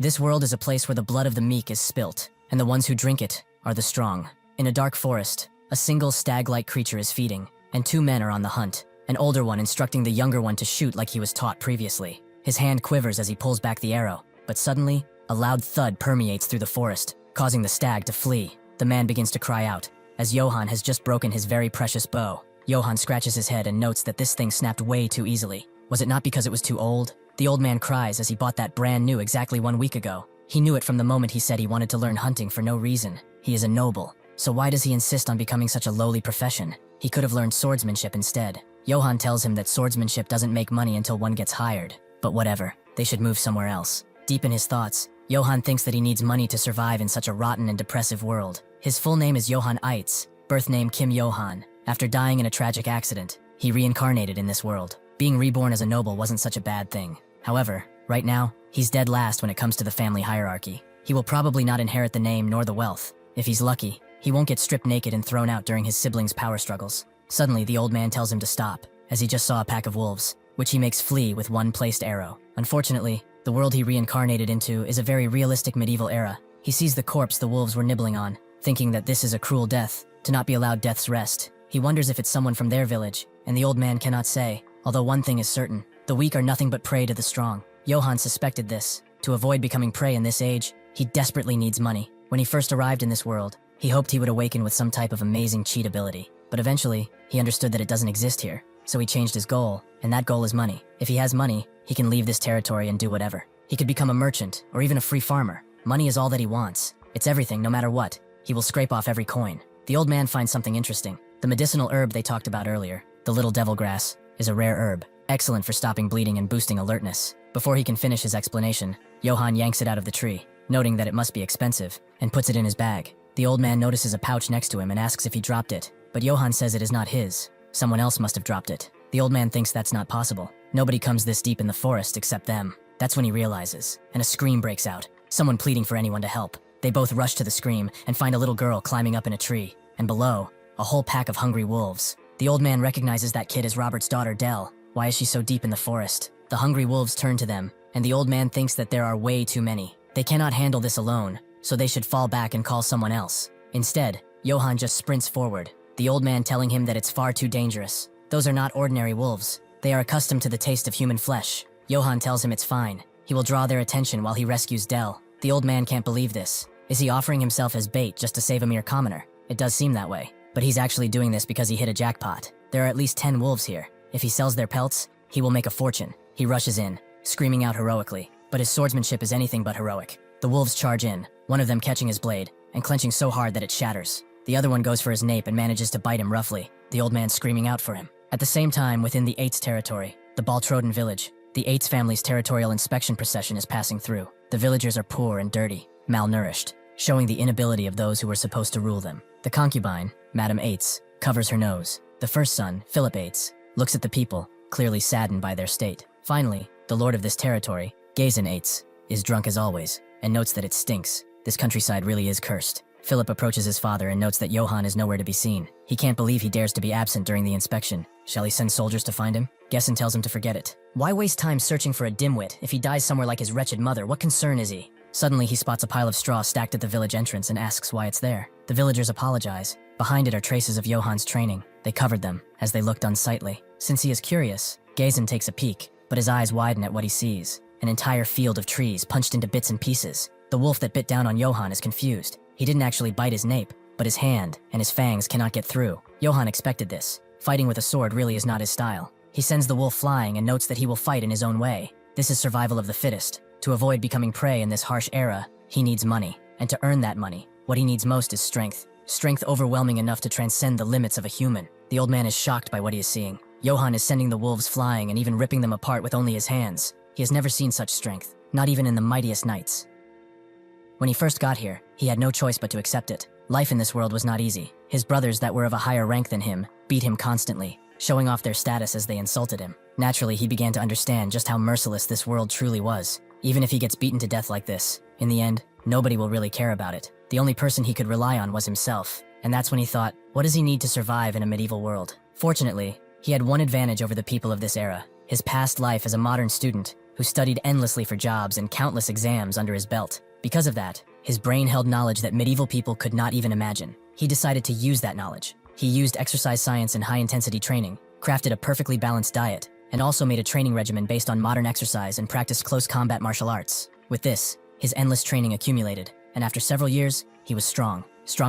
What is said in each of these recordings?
This world is a place where the blood of the meek is spilt, and the ones who drink it are the strong. In a dark forest, a single stag-like creature is feeding, and two men are on the hunt, an older one instructing the younger one to shoot like he was taught previously. His hand quivers as he pulls back the arrow, but suddenly, a loud thud permeates through the forest, causing the stag to flee. The man begins to cry out, as Johan has just broken his very precious bow. Johan scratches his head and notes that this thing snapped way too easily. Was it not because it was too old? The old man cries as he bought that brand new exactly 1 week ago. He knew it from the moment he said he wanted to learn hunting for no reason. He is a noble, so why does he insist on becoming such a lowly profession? He could have learned swordsmanship instead. Johan tells him that swordsmanship doesn't make money until one gets hired. But whatever, they should move somewhere else. Deep in his thoughts, Johan thinks that he needs money to survive in such a rotten and depressive world. His full name is Johan Eitz, birth name Kim Johan. After dying in a tragic accident, he reincarnated in this world. Being reborn as a noble wasn't such a bad thing. However, right now, he's dead last when it comes to the family hierarchy. He will probably not inherit the name nor the wealth. If he's lucky, he won't get stripped naked and thrown out during his siblings' power struggles. Suddenly, the old man tells him to stop, as he just saw a pack of wolves, which he makes flee with one placed arrow. Unfortunately, the world he reincarnated into is a very realistic medieval era. He sees the corpse the wolves were nibbling on, thinking that this is a cruel death, to not be allowed death's rest. He wonders if it's someone from their village, and the old man cannot say, although one thing is certain, the weak are nothing but prey to the strong. Johan suspected this. To avoid becoming prey in this age, he desperately needs money. When he first arrived in this world, he hoped he would awaken with some type of amazing cheat ability. But eventually, he understood that it doesn't exist here. So he changed his goal, and that goal is money. If he has money, he can leave this territory and do whatever. He could become a merchant, or even a free farmer. Money is all that he wants. It's everything, no matter what. He will scrape off every coin. The old man finds something interesting. The medicinal herb they talked about earlier, the little devil grass, is a rare herb, excellent for stopping bleeding and boosting alertness. Before he can finish his explanation, Johan yanks it out of the tree, noting that it must be expensive, and puts it in his bag. The old man notices a pouch next to him and asks if he dropped it, but Johan says it is not his. Someone else must have dropped it. The old man thinks that's not possible. Nobody comes this deep in the forest except them. That's when he realizes, and a scream breaks out, someone pleading for anyone to help. They both rush to the scream and find a little girl climbing up in a tree, and below, a whole pack of hungry wolves. The old man recognizes that kid as Robert's daughter, Dell. Why is she so deep in the forest? The hungry wolves turn to them, and the old man thinks that there are way too many. They cannot handle this alone, so they should fall back and call someone else. Instead, Johan just sprints forward, the old man telling him that it's far too dangerous. Those are not ordinary wolves. They are accustomed to the taste of human flesh. Johan tells him it's fine. He will draw their attention while he rescues Dell. The old man can't believe this. Is he offering himself as bait just to save a mere commoner? It does seem that way. But he's actually doing this because he hit a jackpot. There are at least 10 wolves here. If he sells their pelts, he will make a fortune. He rushes in, screaming out heroically. But his swordsmanship is anything but heroic. The wolves charge in, one of them catching his blade, and clenching so hard that it shatters. The other one goes for his nape and manages to bite him roughly, the old man screaming out for him. At the same time, within the Eitz territory, the Baltroden village, the Eitz family's territorial inspection procession is passing through. The villagers are poor and dirty, malnourished, showing the inability of those who were supposed to rule them. The concubine, Madame Eitz, covers her nose. The first son, Philip Eitz, looks at the people, clearly saddened by their state. Finally, the lord of this territory, Gazen Eitz, is drunk as always, and notes that it stinks. This countryside really is cursed. Philip approaches his father and notes that Johan is nowhere to be seen. He can't believe he dares to be absent during the inspection. Shall he send soldiers to find him? Gessen tells him to forget it. Why waste time searching for a dimwit? If he dies somewhere like his wretched mother, what concern is he? Suddenly, he spots a pile of straw stacked at the village entrance and asks why it's there. The villagers apologize. Behind it are traces of Johan's training. They covered them, as they looked unsightly. Since he is curious, Gazen takes a peek, but his eyes widen at what he sees. An entire field of trees punched into bits and pieces. The wolf that bit down on Johan is confused. He didn't actually bite his nape, but his hand and his fangs cannot get through. Johan expected this. Fighting with a sword really is not his style. He sends the wolf flying and notes that he will fight in his own way. This is survival of the fittest. To avoid becoming prey in this harsh era, he needs money. And to earn that money, what he needs most is strength. Strength overwhelming enough to transcend the limits of a human. The old man is shocked by what he is seeing. Johan is sending the wolves flying and even ripping them apart with only his hands. He has never seen such strength, not even in the mightiest knights. When he first got here, he had no choice but to accept it. Life in this world was not easy. His brothers that were of a higher rank than him beat him constantly, showing off their status as they insulted him. Naturally, he began to understand just how merciless this world truly was. Even if he gets beaten to death like this, in the end, nobody will really care about it. The only person he could rely on was himself. And that's when he thought, what does he need to survive in a medieval world? Fortunately, he had one advantage over the people of this era. His past life as a modern student, who studied endlessly for jobs and countless exams under his belt. Because of that, his brain held knowledge that medieval people could not even imagine. He decided to use that knowledge. He used exercise science and high-intensity training, crafted a perfectly balanced diet, and also made a training regimen based on modern exercise and practiced close combat martial arts. With this, his endless training accumulated, and after several years, he was strong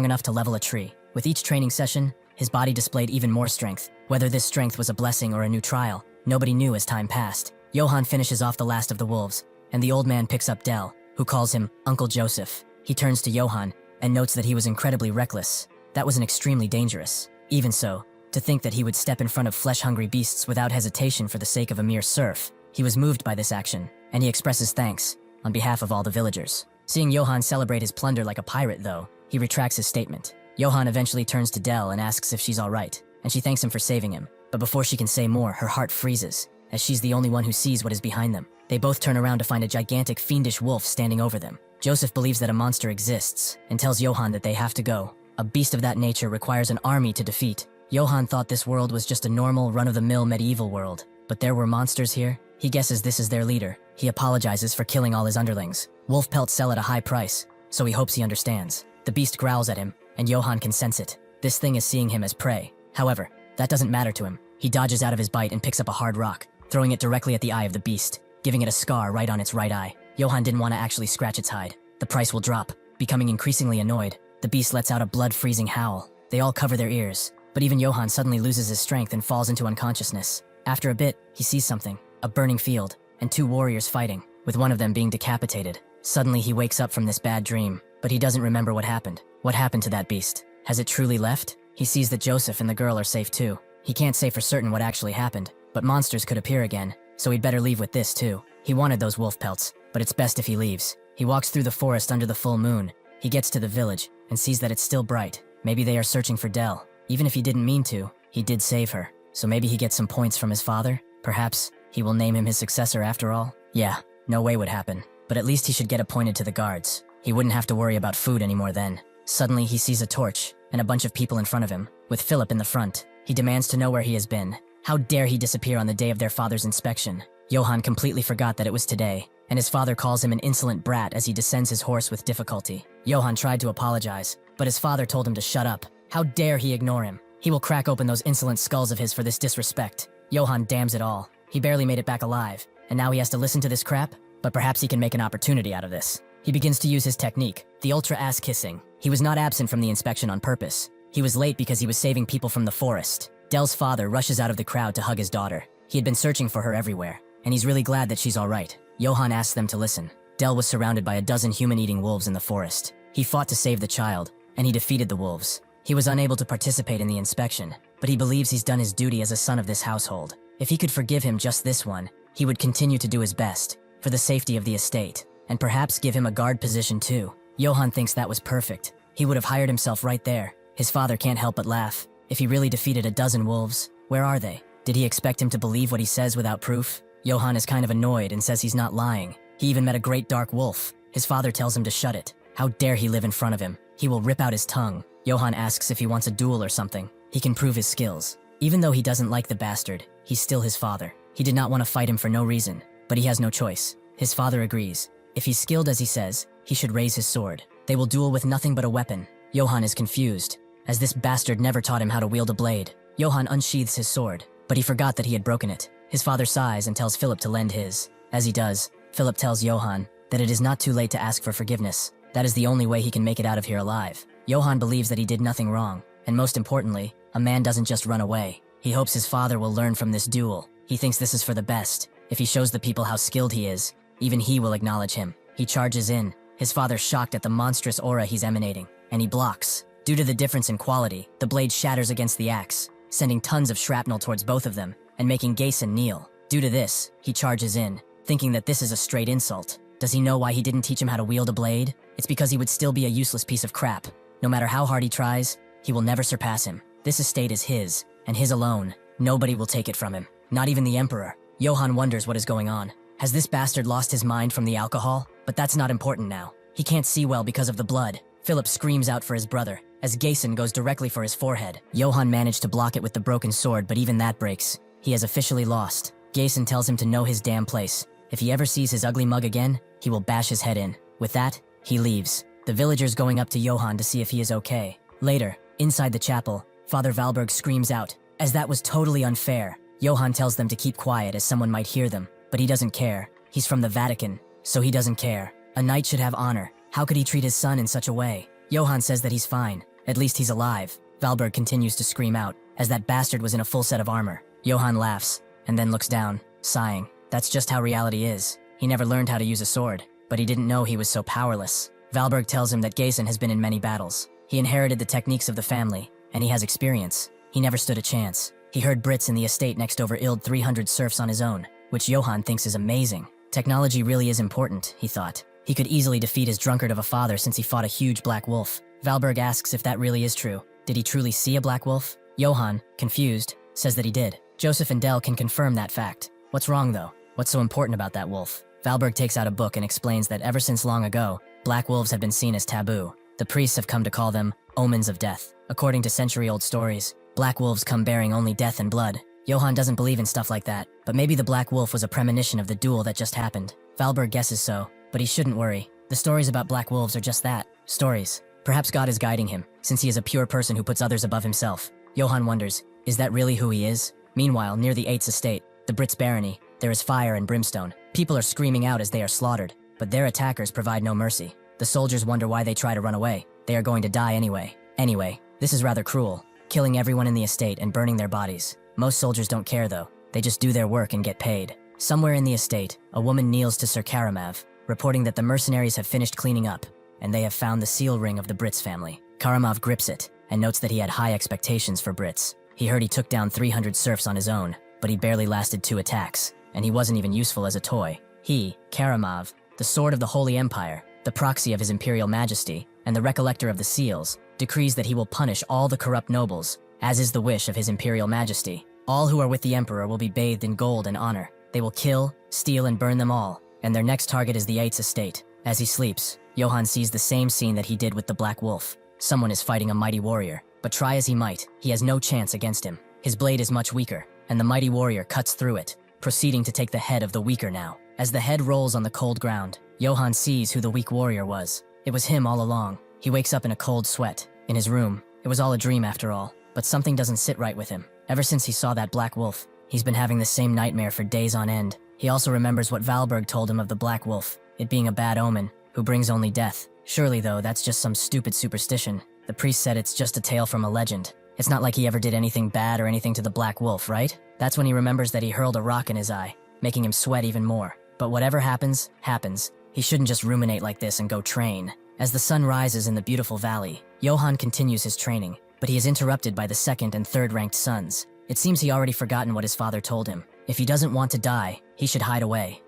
enough to level a tree. With each training session, his body displayed even more strength. Whether this strength was a blessing or a new trial, nobody knew as time passed. Johann finishes off the last of the wolves, and the old man picks up Dell, who calls him Uncle Joseph. He turns to Johann and notes that he was incredibly reckless. That was extremely dangerous. Even so, to think that he would step in front of flesh-hungry beasts without hesitation for the sake of a mere serf. He was moved by this action, and he expresses thanks on behalf of all the villagers. Seeing Johann celebrate his plunder like a pirate, though, he retracts his statement. Johann eventually turns to Dell and asks if she's all right, and she thanks him for saving him. But before she can say more, her heart freezes, as she's the only one who sees what is behind them. They both turn around to find a gigantic fiendish wolf standing over them. Joseph believes that a monster exists, and tells Johann that they have to go. A beast of that nature requires an army to defeat. Johann thought this world was just a normal, run-of-the-mill medieval world, but there were monsters here. He guesses this is their leader. He apologizes for killing all his underlings. Wolf pelts sell at a high price, so he hopes he understands. The beast growls at him, and Johann can sense it. This thing is seeing him as prey. However, that doesn't matter to him. He dodges out of his bite and picks up a hard rock, throwing it directly at the eye of the beast, giving it a scar right on its right eye. Johann didn't want to actually scratch its hide. The price will drop. Becoming increasingly annoyed, the beast lets out a blood-freezing howl. They all cover their ears, but even Johann suddenly loses his strength and falls into unconsciousness. After a bit, he sees something, a burning field, and two warriors fighting, with one of them being decapitated. Suddenly he wakes up from this bad dream, but he doesn't remember what happened. What happened to that beast? Has it truly left? He sees that Joseph and the girl are safe too. He can't say for certain what actually happened, but monsters could appear again, so he'd better leave with this too. He wanted those wolf pelts, but it's best if he leaves. He walks through the forest under the full moon. He gets to the village and sees that it's still bright. Maybe they are searching for Dell. Even if he didn't mean to, he did save her. So maybe he gets some points from his father? Perhaps he will name him his successor after all? Yeah, no way would happen. But at least he should get appointed to the guards. He wouldn't have to worry about food anymore then. Suddenly he sees a torch and a bunch of people in front of him, with Philip in the front. He demands to know where he has been. How dare he disappear on the day of their father's inspection? Johann completely forgot that it was today, and his father calls him an insolent brat as he descends his horse with difficulty. Johann tried to apologize, but his father told him to shut up. How dare he ignore him? He will crack open those insolent skulls of his for this disrespect. Johann damns it all. He barely made it back alive, and now he has to listen to this crap? But perhaps he can make an opportunity out of this. He begins to use his technique, the ultra ass kissing. He was not absent from the inspection on purpose. He was late because he was saving people from the forest. Dell's father rushes out of the crowd to hug his daughter. He had been searching for her everywhere, and he's really glad that she's all right. Johann asks them to listen. Dell was surrounded by a dozen human-eating wolves in the forest. He fought to save the child, and he defeated the wolves. He was unable to participate in the inspection, but he believes he's done his duty as a son of this household. If he could forgive him just this one, he would continue to do his best, for the safety of the estate, and perhaps give him a guard position too. Johann thinks that was perfect. He would have hired himself right there. His father can't help but laugh. If he really defeated a dozen wolves, where are they? Did he expect him to believe what he says without proof? Johann is kind of annoyed and says he's not lying. He even met a great dark wolf. His father tells him to shut it. How dare he live in front of him? He will rip out his tongue. Johann asks if he wants a duel or something. He can prove his skills. Even though he doesn't like the bastard, he's still his father. He did not want to fight him for no reason, but he has no choice. His father agrees. If he's skilled as he says, he should raise his sword. They will duel with nothing but a weapon. Johann is confused, as this bastard never taught him how to wield a blade. Johann unsheathes his sword, but he forgot that he had broken it. His father sighs and tells Philip to lend his. As he does, Philip tells Johann that it is not too late to ask for forgiveness. That is the only way he can make it out of here alive. Johann believes that he did nothing wrong, and most importantly, a man doesn't just run away. He hopes his father will learn from this duel. He thinks this is for the best. If he shows the people how skilled he is, even he will acknowledge him. He charges in, his father shocked at the monstrous aura he's emanating, and he blocks. Due to the difference in quality, the blade shatters against the axe, sending tons of shrapnel towards both of them, and making Gason kneel. Due to this, he charges in, thinking that this is a straight insult. Does he know why he didn't teach him how to wield a blade? It's because he would still be a useless piece of crap. No matter how hard he tries, he will never surpass him. This estate is his, and his alone. Nobody will take it from him, not even the Emperor. Johann wonders what is going on. Has this bastard lost his mind from the alcohol? But that's not important now. He can't see well because of the blood. Philip screams out for his brother, as Gason goes directly for his forehead. Johann managed to block it with the broken sword, but even that breaks. He has officially lost. Gason tells him to know his damn place. If he ever sees his ugly mug again, he will bash his head in. With that, he leaves, the villagers going up to Johann to see if he is okay. Later, inside the chapel, Father Valberg screams out, as that was totally unfair. Johann tells them to keep quiet as someone might hear them, but he doesn't care. He's from the Vatican, so he doesn't care. A knight should have honor. How could he treat his son in such a way? Johann says that he's fine. At least he's alive. Valberg continues to scream out, as that bastard was in a full set of armor. Johann laughs, and then looks down, sighing. That's just how reality is. He never learned how to use a sword, but he didn't know he was so powerless. Valberg tells him that Gason has been in many battles. He inherited the techniques of the family, and he has experience. He never stood a chance. He heard Brits in the estate next over illed 300 serfs on his own, which Johann thinks is amazing. Technology really is important, he thought. He could easily defeat his drunkard of a father since he fought a huge black wolf. Valberg asks if that really is true. Did he truly see a black wolf? Johann, confused, says that he did. Joseph and Dell can confirm that fact. What's wrong though? What's so important about that wolf? Valberg takes out a book and explains that ever since long ago, black wolves have been seen as taboo. The priests have come to call them omens of death. According to century-old stories, black wolves come bearing only death and blood. Johann doesn't believe in stuff like that, but maybe the black wolf was a premonition of the duel that just happened. Valberg guesses so, but he shouldn't worry. The stories about black wolves are just that, stories. Perhaps God is guiding him, since he is a pure person who puts others above himself. Johann wonders, is that really who he is? Meanwhile, near the Eights estate, the Brits' barony, there is fire and brimstone. People are screaming out as they are slaughtered, but their attackers provide no mercy. The soldiers wonder why they try to run away. They are going to die anyway. Anyway, this is rather cruel, killing everyone in the estate and burning their bodies. Most soldiers don't care though. They just do their work and get paid. Somewhere in the estate, a woman kneels to Sir Karamov, reporting that the mercenaries have finished cleaning up, and they have found the seal ring of the Brits family. Karamov grips it, and notes that he had high expectations for Brits. He heard he took down 300 serfs on his own, but he barely lasted 2 attacks, and he wasn't even useful as a toy. He, Karamov, the sword of the Holy Empire, the proxy of his Imperial Majesty, and the recollector of the seals, decrees that he will punish all the corrupt nobles, as is the wish of his Imperial Majesty. All who are with the Emperor will be bathed in gold and honor. They will kill, steal, and burn them all, and their next target is the Eights estate. As he sleeps, Johann sees the same scene that he did with the Black Wolf. Someone is fighting a mighty warrior, but try as he might, he has no chance against him. His blade is much weaker, and the mighty warrior cuts through it, proceeding to take the head of the weaker now. As the head rolls on the cold ground, Johann sees who the weak warrior was. It was him all along. He wakes up in a cold sweat. In his room, it was all a dream after all, but something doesn't sit right with him. Ever since he saw that Black Wolf, he's been having the same nightmare for days on end. He also remembers what Valberg told him of the Black Wolf, it being a bad omen, who brings only death. Surely though, that's just some stupid superstition. The priest said it's just a tale from a legend. It's not like he ever did anything bad or anything to the Black Wolf, right? That's when he remembers that he hurled a rock in his eye, making him sweat even more. But whatever happens, happens. He shouldn't just ruminate like this and go train. As the sun rises in the beautiful valley, Johann continues his training, but he is interrupted by the second and third ranked sons. It seems he already forgotten what his father told him. If he doesn't want to die, he should hide away.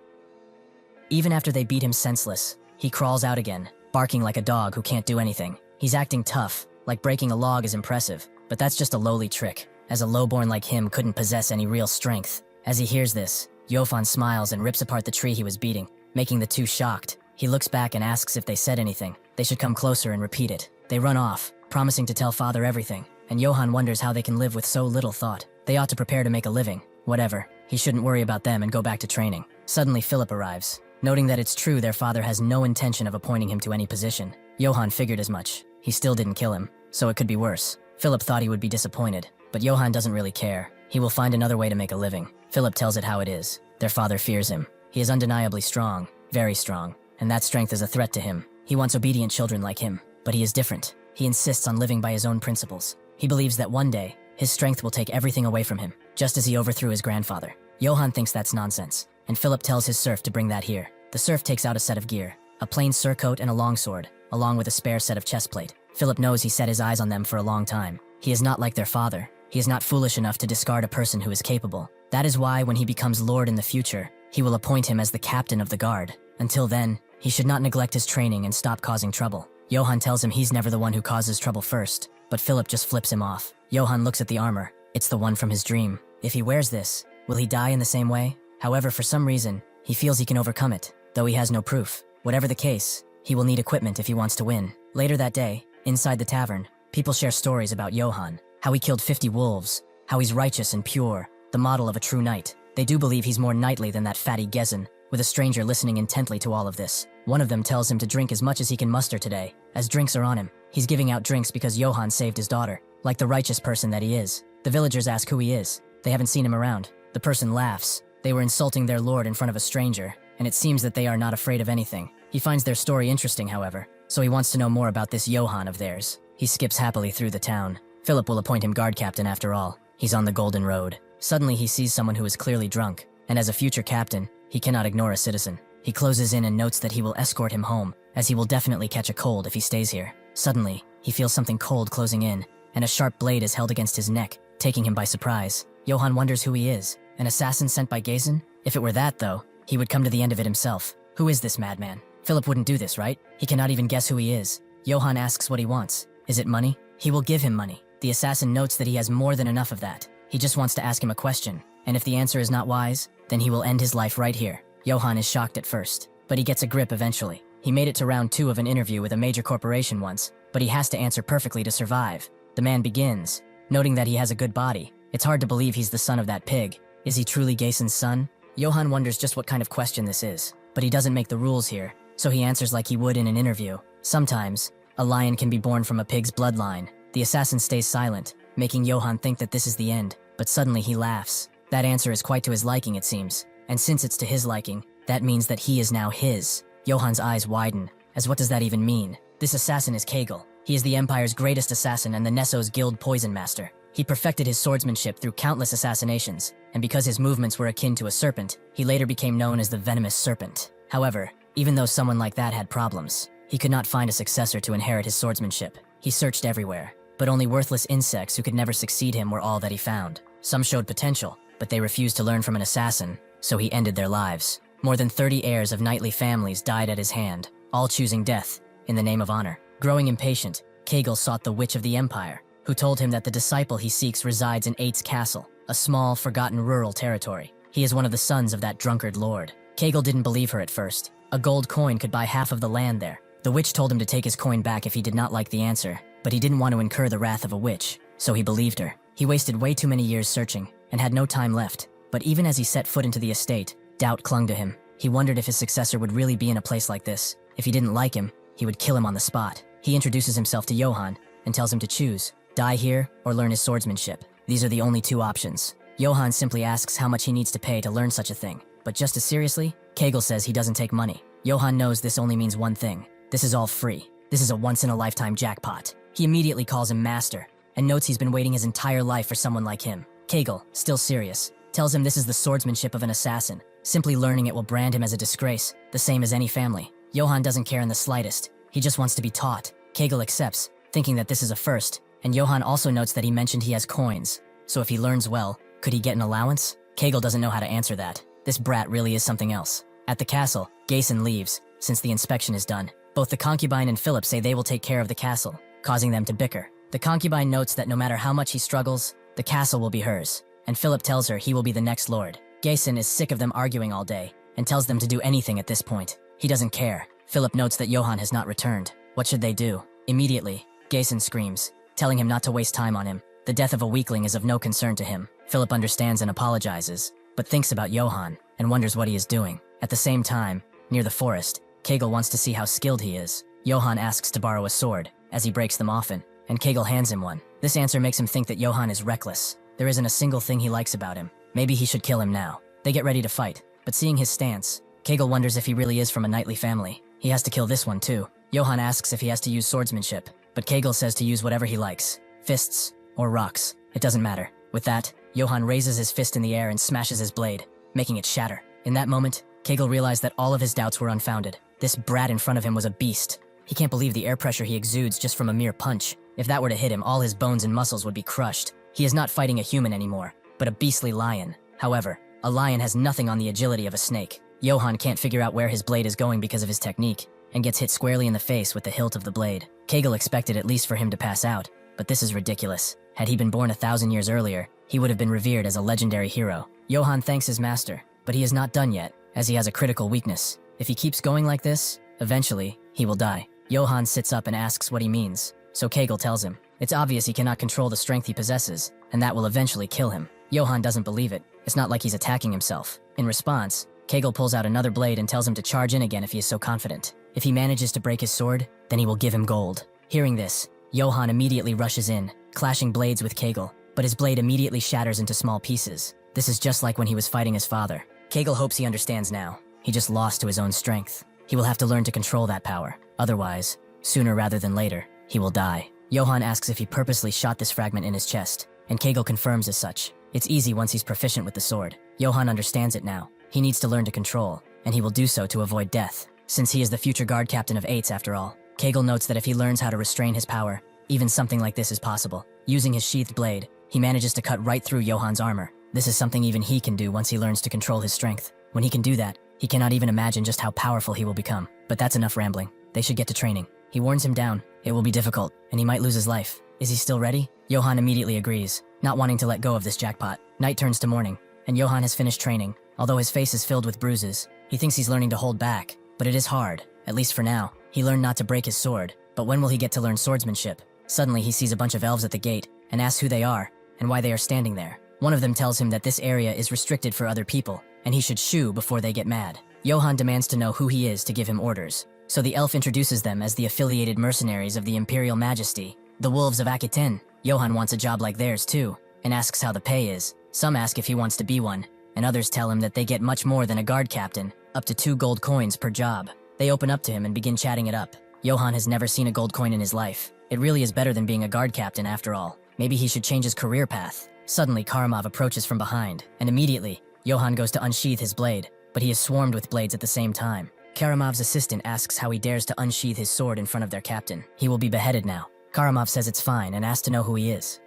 Even after they beat him senseless, he crawls out again, barking like a dog who can't do anything. He's acting tough, like breaking a log is impressive, but that's just a lowly trick, as a lowborn like him couldn't possess any real strength. As he hears this, Johann smiles and rips apart the tree he was beating, making the two shocked. He looks back and asks if they said anything. They should come closer and repeat it. They run off, promising to tell father everything, and Johann wonders how they can live with so little thought. They ought to prepare to make a living. Whatever, he shouldn't worry about them and go back to training. Suddenly Philip arrives, noting that it's true their father has no intention of appointing him to any position. Johann figured as much. He still didn't kill him, so it could be worse. Philip thought he would be disappointed, but Johann doesn't really care. He will find another way to make a living. Philip tells it how it is. Their father fears him. He is undeniably strong, very strong, and that strength is a threat to him. He wants obedient children like him, but he is different. He insists on living by his own principles. He believes that one day, his strength will take everything away from him, just as he overthrew his grandfather. Johann thinks that's nonsense, and Philip tells his serf to bring that here. The serf takes out a set of gear, a plain surcoat and a longsword, along with a spare set of chestplate. Philip knows he set his eyes on them for a long time. He is not like their father. He is not foolish enough to discard a person who is capable. That is why when he becomes lord in the future, he will appoint him as the captain of the guard. Until then, he should not neglect his training and stop causing trouble. Johann tells him he's never the one who causes trouble first, but Philip just flips him off. Johann looks at the armor. It's the one from his dream. If he wears this, will he die in the same way? However, for some reason, he feels he can overcome it, though he has no proof. Whatever the case, he will need equipment if he wants to win. Later that day, inside the tavern, people share stories about Johann, how he killed 50 wolves, how he's righteous and pure, the model of a true knight. They do believe he's more knightly than that fatty Gezen, with a stranger listening intently to all of this. One of them tells him to drink as much as he can muster today, as drinks are on him. He's giving out drinks because Johann saved his daughter, like the righteous person that he is. The villagers ask who he is. They haven't seen him around. The person laughs. They were insulting their lord in front of a stranger, and it seems that they are not afraid of anything. He finds their story interesting, however, so he wants to know more about this Johann of theirs. He skips happily through the town. Philip will appoint him guard captain after all. He's on the Golden Road. Suddenly he sees someone who is clearly drunk, and as a future captain, he cannot ignore a citizen. He closes in and notes that he will escort him home, as he will definitely catch a cold if he stays here. Suddenly, he feels something cold closing in, and a sharp blade is held against his neck, taking him by surprise. Johann wonders who he is. An assassin sent by Gazen? If it were that, though, he would come to the end of it himself. Who is this madman? Philip wouldn't do this, right? He cannot even guess who he is. Johann asks what he wants. Is it money? He will give him money. The assassin notes that he has more than enough of that. He just wants to ask him a question, and if the answer is not wise, then he will end his life right here. Johann is shocked at first, but he gets a grip eventually. He made it to round 2 of an interview with a major corporation once, but he has to answer perfectly to survive. The man begins, noting that he has a good body. It's hard to believe he's the son of that pig. Is he truly Gasen's son? Johann wonders just what kind of question this is, but he doesn't make the rules here, so he answers like he would in an interview. Sometimes, a lion can be born from a pig's bloodline. The assassin stays silent, making Johann think that this is the end, but suddenly he laughs. That answer is quite to his liking, it seems, and since it's to his liking, that means that he is now his. Johann's eyes widen, as what does that even mean? This assassin is Kegel. He is the Empire's greatest assassin and the Nesso's guild poison master. He perfected his swordsmanship through countless assassinations, and because his movements were akin to a serpent, he later became known as the Venomous Serpent. However, even though someone like that had problems, he could not find a successor to inherit his swordsmanship. He searched everywhere, but only worthless insects who could never succeed him were all that he found. Some showed potential, but they refused to learn from an assassin, so he ended their lives. More than 30 heirs of knightly families died at his hand, all choosing death in the name of honor. Growing impatient, Kegel sought the Witch of the Empire, who told him that the disciple he seeks resides in Eight's castle, a small, forgotten rural territory. He is one of the sons of that drunkard lord. Kegel didn't believe her at first. A gold coin could buy half of the land there. The witch told him to take his coin back if he did not like the answer, but he didn't want to incur the wrath of a witch, so he believed her. He wasted way too many years searching, and had no time left. But even as he set foot into the estate, doubt clung to him. He wondered if his successor would really be in a place like this. If he didn't like him, he would kill him on the spot. He introduces himself to Johann, and tells him to choose, die here or learn his swordsmanship. These are the only 2 options. Johann simply asks how much he needs to pay to learn such a thing. But just as seriously, Kegel says he doesn't take money. Johann knows this only means one thing. This is all free. This is a once-in-a-lifetime jackpot. He immediately calls him master, and notes he's been waiting his entire life for someone like him. Kegel, still serious, tells him this is the swordsmanship of an assassin. Simply learning it will brand him as a disgrace, the same as any family. Johann doesn't care in the slightest. He just wants to be taught. Kegel accepts, thinking that this is a first, and Johann also notes that he mentioned he has coins. So if he learns well, could he get an allowance? Kegel doesn't know how to answer that. This brat really is something else. At the castle, Gasen leaves, since the inspection is done. Both the concubine and Philip say they will take care of the castle, causing them to bicker. The concubine notes that no matter how much he struggles, the castle will be hers, and Philip tells her he will be the next lord. Gasen is sick of them arguing all day, and tells them to do anything at this point. He doesn't care. Philip notes that Johann has not returned. What should they do? Immediately, Gasen screams, telling him not to waste time on him. The death of a weakling is of no concern to him. Philip understands and apologizes, but thinks about Johann, and wonders what he is doing. At the same time, near the forest, Kegel wants to see how skilled he is. Johann asks to borrow a sword, as he breaks them often, and Kegel hands him one. This answer makes him think that Johann is reckless. There isn't a single thing he likes about him. Maybe he should kill him now. They get ready to fight, but seeing his stance, Kegel wonders if he really is from a knightly family. He has to kill this one too. Johann asks if he has to use swordsmanship, but Kegel says to use whatever he likes. Fists, or rocks, it doesn't matter. With that, Johann raises his fist in the air and smashes his blade, making it shatter. In that moment, Kegel realized that all of his doubts were unfounded. This brat in front of him was a beast. He can't believe the air pressure he exudes just from a mere punch. If that were to hit him, all his bones and muscles would be crushed. He is not fighting a human anymore, but a beastly lion. However, a lion has nothing on the agility of a snake. Johann can't figure out where his blade is going because of his technique, and gets hit squarely in the face with the hilt of the blade. Kegel expected at least for him to pass out, but this is ridiculous. Had he been born 1,000 years earlier, he would have been revered as a legendary hero. Johann thanks his master, but he is not done yet, as he has a critical weakness. If he keeps going like this, eventually, he will die. Johann sits up and asks what he means, so Kegel tells him. It's obvious he cannot control the strength he possesses, and that will eventually kill him. Johann doesn't believe it. It's not like he's attacking himself. In response, Kegel pulls out another blade and tells him to charge in again if he is so confident. If he manages to break his sword, then he will give him gold. Hearing this, Johann immediately rushes in, clashing blades with Kegel, but his blade immediately shatters into small pieces. This is just like when he was fighting his father. Kegel hopes he understands now. He just lost to his own strength. He will have to learn to control that power. Otherwise, sooner rather than later, he will die. Johann asks if he purposely shot this fragment in his chest, and Kegel confirms as such. It's easy once he's proficient with the sword. Johann understands it now. He needs to learn to control, and he will do so to avoid death, since he is the future guard captain of 8s after all. Kegel notes that if he learns how to restrain his power, even something like this is possible. Using his sheathed blade, he manages to cut right through Johann's armor. This is something even he can do once he learns to control his strength. When he can do that, he cannot even imagine just how powerful he will become. But that's enough rambling. They should get to training. He warns him down. It will be difficult, and he might lose his life. Is he still ready? Johann immediately agrees, not wanting to let go of this jackpot. Night turns to morning, and Johann has finished training. Although his face is filled with bruises, he thinks he's learning to hold back, but it is hard, at least for now. He learned not to break his sword, but when will he get to learn swordsmanship? Suddenly he sees a bunch of elves at the gate, and asks who they are, and why they are standing there. One of them tells him that this area is restricted for other people, and he should shoo before they get mad. Johann demands to know who he is to give him orders, so the elf introduces them as the affiliated mercenaries of the Imperial Majesty, the Wolves of Aquitaine. Johann wants a job like theirs too, and asks how the pay is. Some ask if he wants to be one, and others tell him that they get much more than a guard captain, up to 2 gold coins per job. They open up to him and begin chatting it up. Johann has never seen a gold coin in his life. It really is better than being a guard captain after all. Maybe he should change his career path. Suddenly Karamov approaches from behind, and immediately, Johann goes to unsheath his blade, but he is swarmed with blades at the same time. Karamov's assistant asks how he dares to unsheath his sword in front of their captain. He will be beheaded now. Karamov says it's fine and asks to know who he is.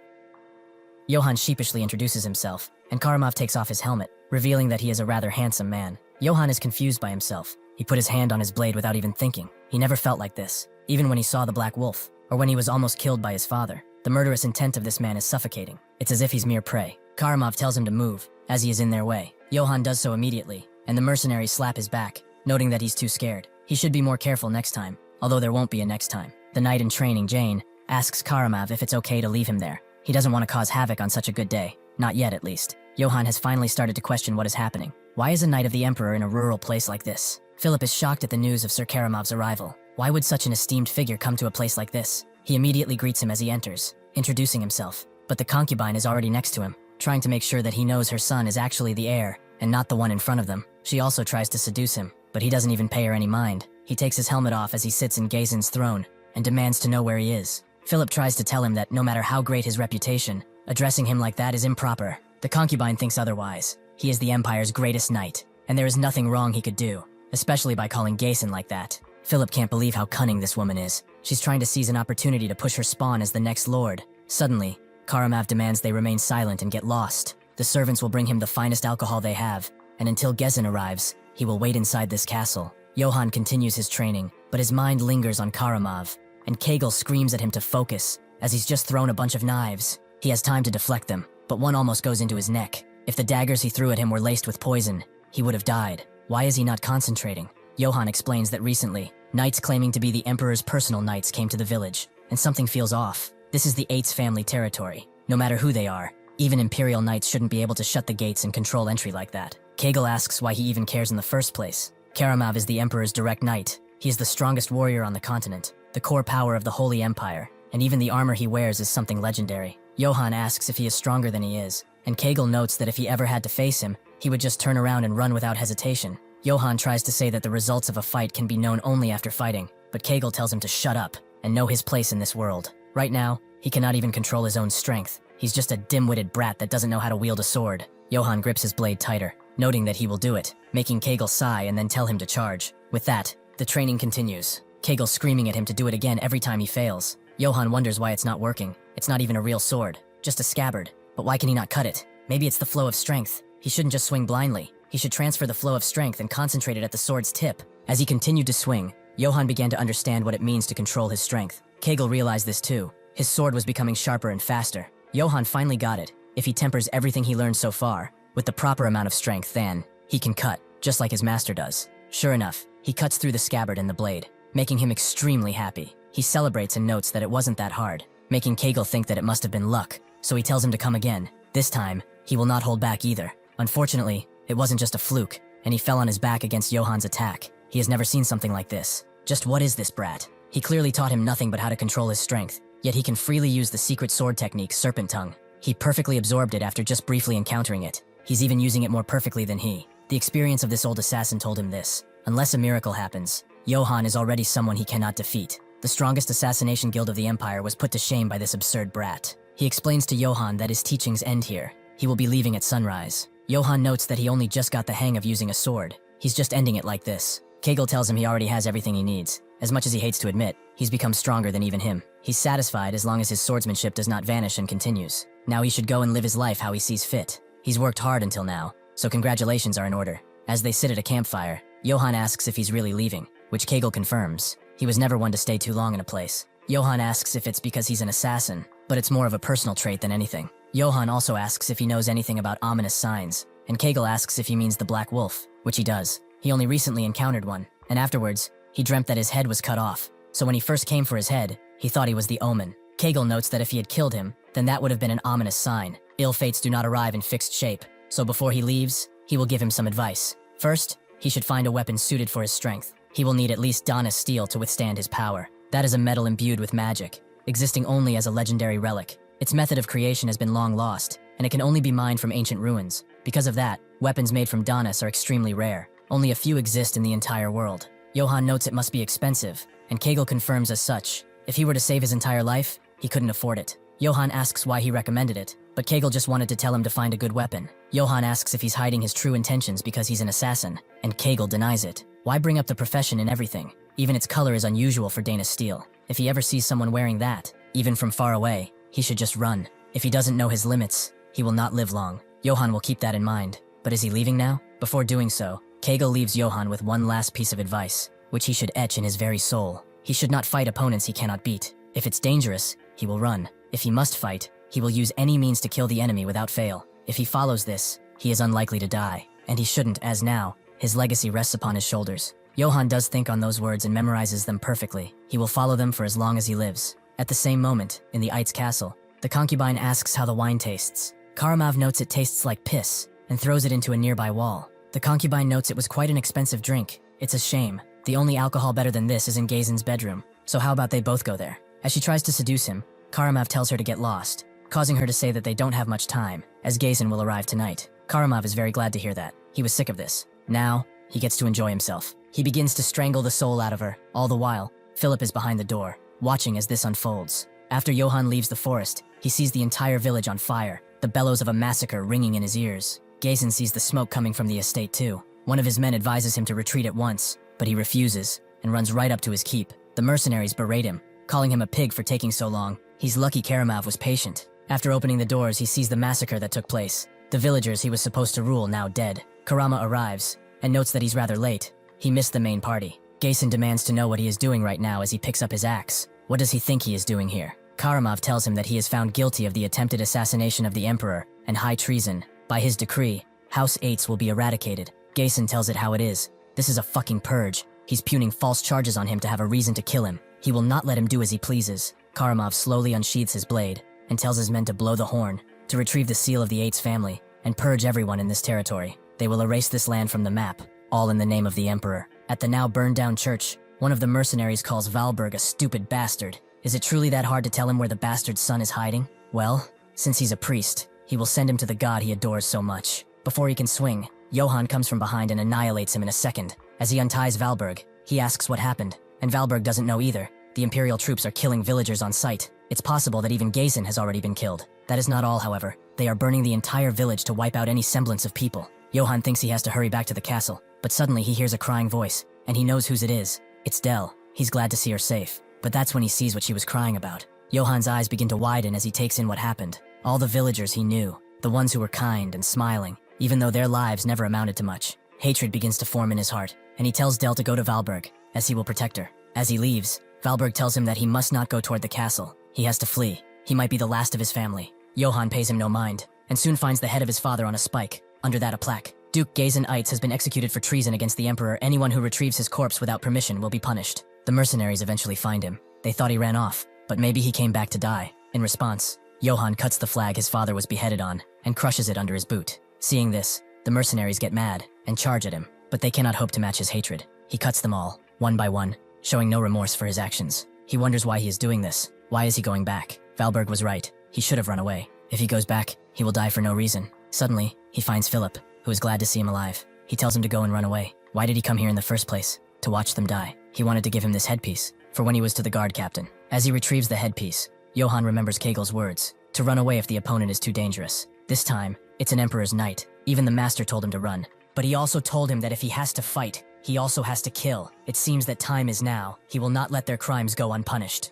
Johann sheepishly introduces himself, and Karamov takes off his helmet, revealing that he is a rather handsome man. Johann is confused by himself. He put his hand on his blade without even thinking. He never felt like this, even when he saw the Black Wolf, or when he was almost killed by his father. The murderous intent of this man is suffocating. It's as if he's mere prey. Karamov tells him to move, as he is in their way. Johann does so immediately, and the mercenaries slap his back, noting that he's too scared. He should be more careful next time, although there won't be a next time. The knight in training, Jane, asks Karamov if it's okay to leave him there. He doesn't want to cause havoc on such a good day. Not yet, at least. Johann has finally started to question what is happening. Why is a knight of the Emperor in a rural place like this? Philip is shocked at the news of Sir Karamov's arrival. Why would such an esteemed figure come to a place like this? He immediately greets him as he enters, introducing himself. But the concubine is already next to him, trying to make sure that he knows her son is actually the heir, and not the one in front of them. She also tries to seduce him, but he doesn't even pay her any mind. He takes his helmet off as he sits in Gazen's throne, and demands to know where he is. Philip tries to tell him that no matter how great his reputation, addressing him like that is improper. The concubine thinks otherwise. He is the Empire's greatest knight, and there is nothing wrong he could do, especially by calling Gazen like that. Philip can't believe how cunning this woman is. She's trying to seize an opportunity to push her spawn as the next lord. Suddenly, Karamov demands they remain silent and get lost. The servants will bring him the finest alcohol they have, and until Gazen arrives, he will wait inside this castle. Johann continues his training, but his mind lingers on Karamov, and Kegel screams at him to focus, as he's just thrown a bunch of knives. He has time to deflect them, but one almost goes into his neck. If the daggers he threw at him were laced with poison, he would have died. Why is he not concentrating? Johann explains that recently, knights claiming to be the Emperor's personal knights came to the village, and something feels off. This is the 8's family territory. No matter who they are, even Imperial knights shouldn't be able to shut the gates and control entry like that. Kegel asks why he even cares in the first place. Karamov is the Emperor's direct knight. He is the strongest warrior on the continent, the core power of the Holy Empire, and even the armor he wears is something legendary. Johann asks if he is stronger than he is, and Kegel notes that if he ever had to face him, he would just turn around and run without hesitation. Johann tries to say that the results of a fight can be known only after fighting, but Kegel tells him to shut up and know his place in this world. Right now, he cannot even control his own strength. He's just a dim-witted brat that doesn't know how to wield a sword. Johann grips his blade tighter, noting that he will do it, making Kegel sigh and then tell him to charge. With that, the training continues. Kegel screaming at him to do it again every time he fails. Johann wonders why it's not working. It's not even a real sword, just a scabbard. But why can he not cut it? Maybe it's the flow of strength. He shouldn't just swing blindly. He should transfer the flow of strength and concentrate it at the sword's tip. As he continued to swing, Johann began to understand what it means to control his strength. Kegel realized this too. His sword was becoming sharper and faster. Johann finally got it. If he tempers everything he learned so far with the proper amount of strength, then he can cut, just like his master does. Sure enough, he cuts through the scabbard and the blade, making him extremely happy. He celebrates and notes that it wasn't that hard, making Kegel think that it must have been luck, so he tells him to come again. This time, he will not hold back either. Unfortunately, it wasn't just a fluke, and he fell on his back against Johan's attack. He has never seen something like this. Just what is this brat? He clearly taught him nothing but how to control his strength, yet he can freely use the secret sword technique, Serpent Tongue. He perfectly absorbed it after just briefly encountering it. He's even using it more perfectly than he. The experience of this old assassin told him this. Unless a miracle happens, Johan is already someone he cannot defeat. The strongest assassination guild of the Empire was put to shame by this absurd brat. He explains to Johan that his teachings end here. He will be leaving at sunrise. Johan notes that he only just got the hang of using a sword. He's just ending it like this. Kegel tells him he already has everything he needs. As much as he hates to admit, he's become stronger than even him. He's satisfied as long as his swordsmanship does not vanish and continues. Now he should go and live his life how he sees fit. He's worked hard until now, so congratulations are in order. As they sit at a campfire, Johan asks if he's really leaving, which Kegel confirms. He was never one to stay too long in a place. Johan asks if it's because he's an assassin, but it's more of a personal trait than anything. Johan also asks if he knows anything about ominous signs, and Kegel asks if he means the Black Wolf, which he does. He only recently encountered one, and afterwards, he dreamt that his head was cut off. So when he first came for his head, he thought he was the omen. Kegel notes that if he had killed him, then that would have been an ominous sign. Ill fates do not arrive in fixed shape, so before he leaves, he will give him some advice. First, he should find a weapon suited for his strength. He will need at least Dana's steel to withstand his power. That is a metal imbued with magic, existing only as a legendary relic. Its method of creation has been long lost, and it can only be mined from ancient ruins. Because of that, weapons made from Danas are extremely rare. Only a few exist in the entire world. Johan notes it must be expensive, and Kegel confirms as such. If he were to save his entire life, he couldn't afford it. Johan asks why he recommended it, but Kegel just wanted to tell him to find a good weapon. Johan asks if he's hiding his true intentions because he's an assassin, and Kegel denies it. Why bring up the profession in everything? Even its color is unusual for Dana's steel. If he ever sees someone wearing that, even from far away, he should just run. If he doesn't know his limits, he will not live long. Johan will keep that in mind. But is he leaving now? Before doing so, Kegel leaves Johan with one last piece of advice, which he should etch in his very soul. He should not fight opponents he cannot beat. If it's dangerous, he will run. If he must fight, he will use any means to kill the enemy without fail. If he follows this, he is unlikely to die, and he shouldn't, as now, his legacy rests upon his shoulders. Johan does think on those words and memorizes them perfectly. He will follow them for as long as he lives. At the same moment, in the Eit's castle, the concubine asks how the wine tastes. Karamov notes it tastes like piss, and throws it into a nearby wall. The concubine notes it was quite an expensive drink. It's a shame. The only alcohol better than this is in Gazen's bedroom, so how about they both go there? As she tries to seduce him, Karamov tells her to get lost, causing her to say that they don't have much time, as Gazen will arrive tonight. Karamov is very glad to hear that. He was sick of this. Now, he gets to enjoy himself. He begins to strangle the soul out of her. All the while, Philip is behind the door, watching as this unfolds. After Johan leaves the forest, he sees the entire village on fire, the bellows of a massacre ringing in his ears. Gazen sees the smoke coming from the estate too. One of his men advises him to retreat at once, but he refuses, and runs right up to his keep. The mercenaries berate him, calling him a pig for taking so long. He's lucky Karamov was patient. After opening the doors, he sees the massacre that took place. The villagers he was supposed to rule now dead. Karama arrives, and notes that he's rather late. He missed the main party. Gazen demands to know what he is doing right now as he picks up his axe. What does he think he is doing here? Karamov tells him that he is found guilty of the attempted assassination of the emperor and high treason. By his decree, House Eights will be eradicated. Gazen tells it how it is. This is a fucking purge. He's puning false charges on him to have a reason to kill him. He will not let him do as he pleases. Karamov slowly unsheathes his blade and tells his men to blow the horn, to retrieve the seal of the Eights family, and purge everyone in this territory. They will erase this land from the map, all in the name of the emperor. At the now burned down church, one of the mercenaries calls Valberg a stupid bastard. Is it truly that hard to tell him where the bastard's son is hiding? Well, since he's a priest, he will send him to the god he adores so much. Before he can swing, Johan comes from behind and annihilates him in a second. As he unties Valberg, he asks what happened, and Valberg doesn't know either. The Imperial troops are killing villagers on sight. It's possible that even Gazen has already been killed. That is not all, however. They are burning the entire village to wipe out any semblance of people. Johan thinks he has to hurry back to the castle, but suddenly he hears a crying voice, and he knows whose it is. It's Dell. He's glad to see her safe, but that's when he sees what she was crying about. Johan's eyes begin to widen as he takes in what happened. All the villagers he knew, the ones who were kind and smiling, even though their lives never amounted to much. Hatred begins to form in his heart, and he tells Dell to go to Valberg, as he will protect her. As he leaves, Valberg tells him that he must not go toward the castle. He has to flee. He might be the last of his family. Johan pays him no mind, and soon finds the head of his father on a spike. Under that a plaque. Duke Gazen Eitz has been executed for treason against the emperor. Anyone who retrieves his corpse without permission will be punished. The mercenaries eventually find him. They thought he ran off, but maybe he came back to die. In response, Johan cuts the flag his father was beheaded on, and crushes it under his boot. Seeing this, the mercenaries get mad, and charge at him. but they cannot hope to match his hatred. He cuts them all, one by one, showing no remorse for his actions. He wonders why he is doing this. Why is he going back? Valberg was right. He should have run away. If he goes back, he will die for no reason. Suddenly, he finds Philip, who is glad to see him alive. He tells him to go and run away. Why did he come here in the first place? To watch them die. He wanted to give him this headpiece, for when he was to the guard captain. As he retrieves the headpiece, Johann remembers Kegel's words, to run away if the opponent is too dangerous. This time, it's an emperor's knight. Even the master told him to run. But he also told him that if he has to fight, he also has to kill. It seems that time is now. He will not let their crimes go unpunished.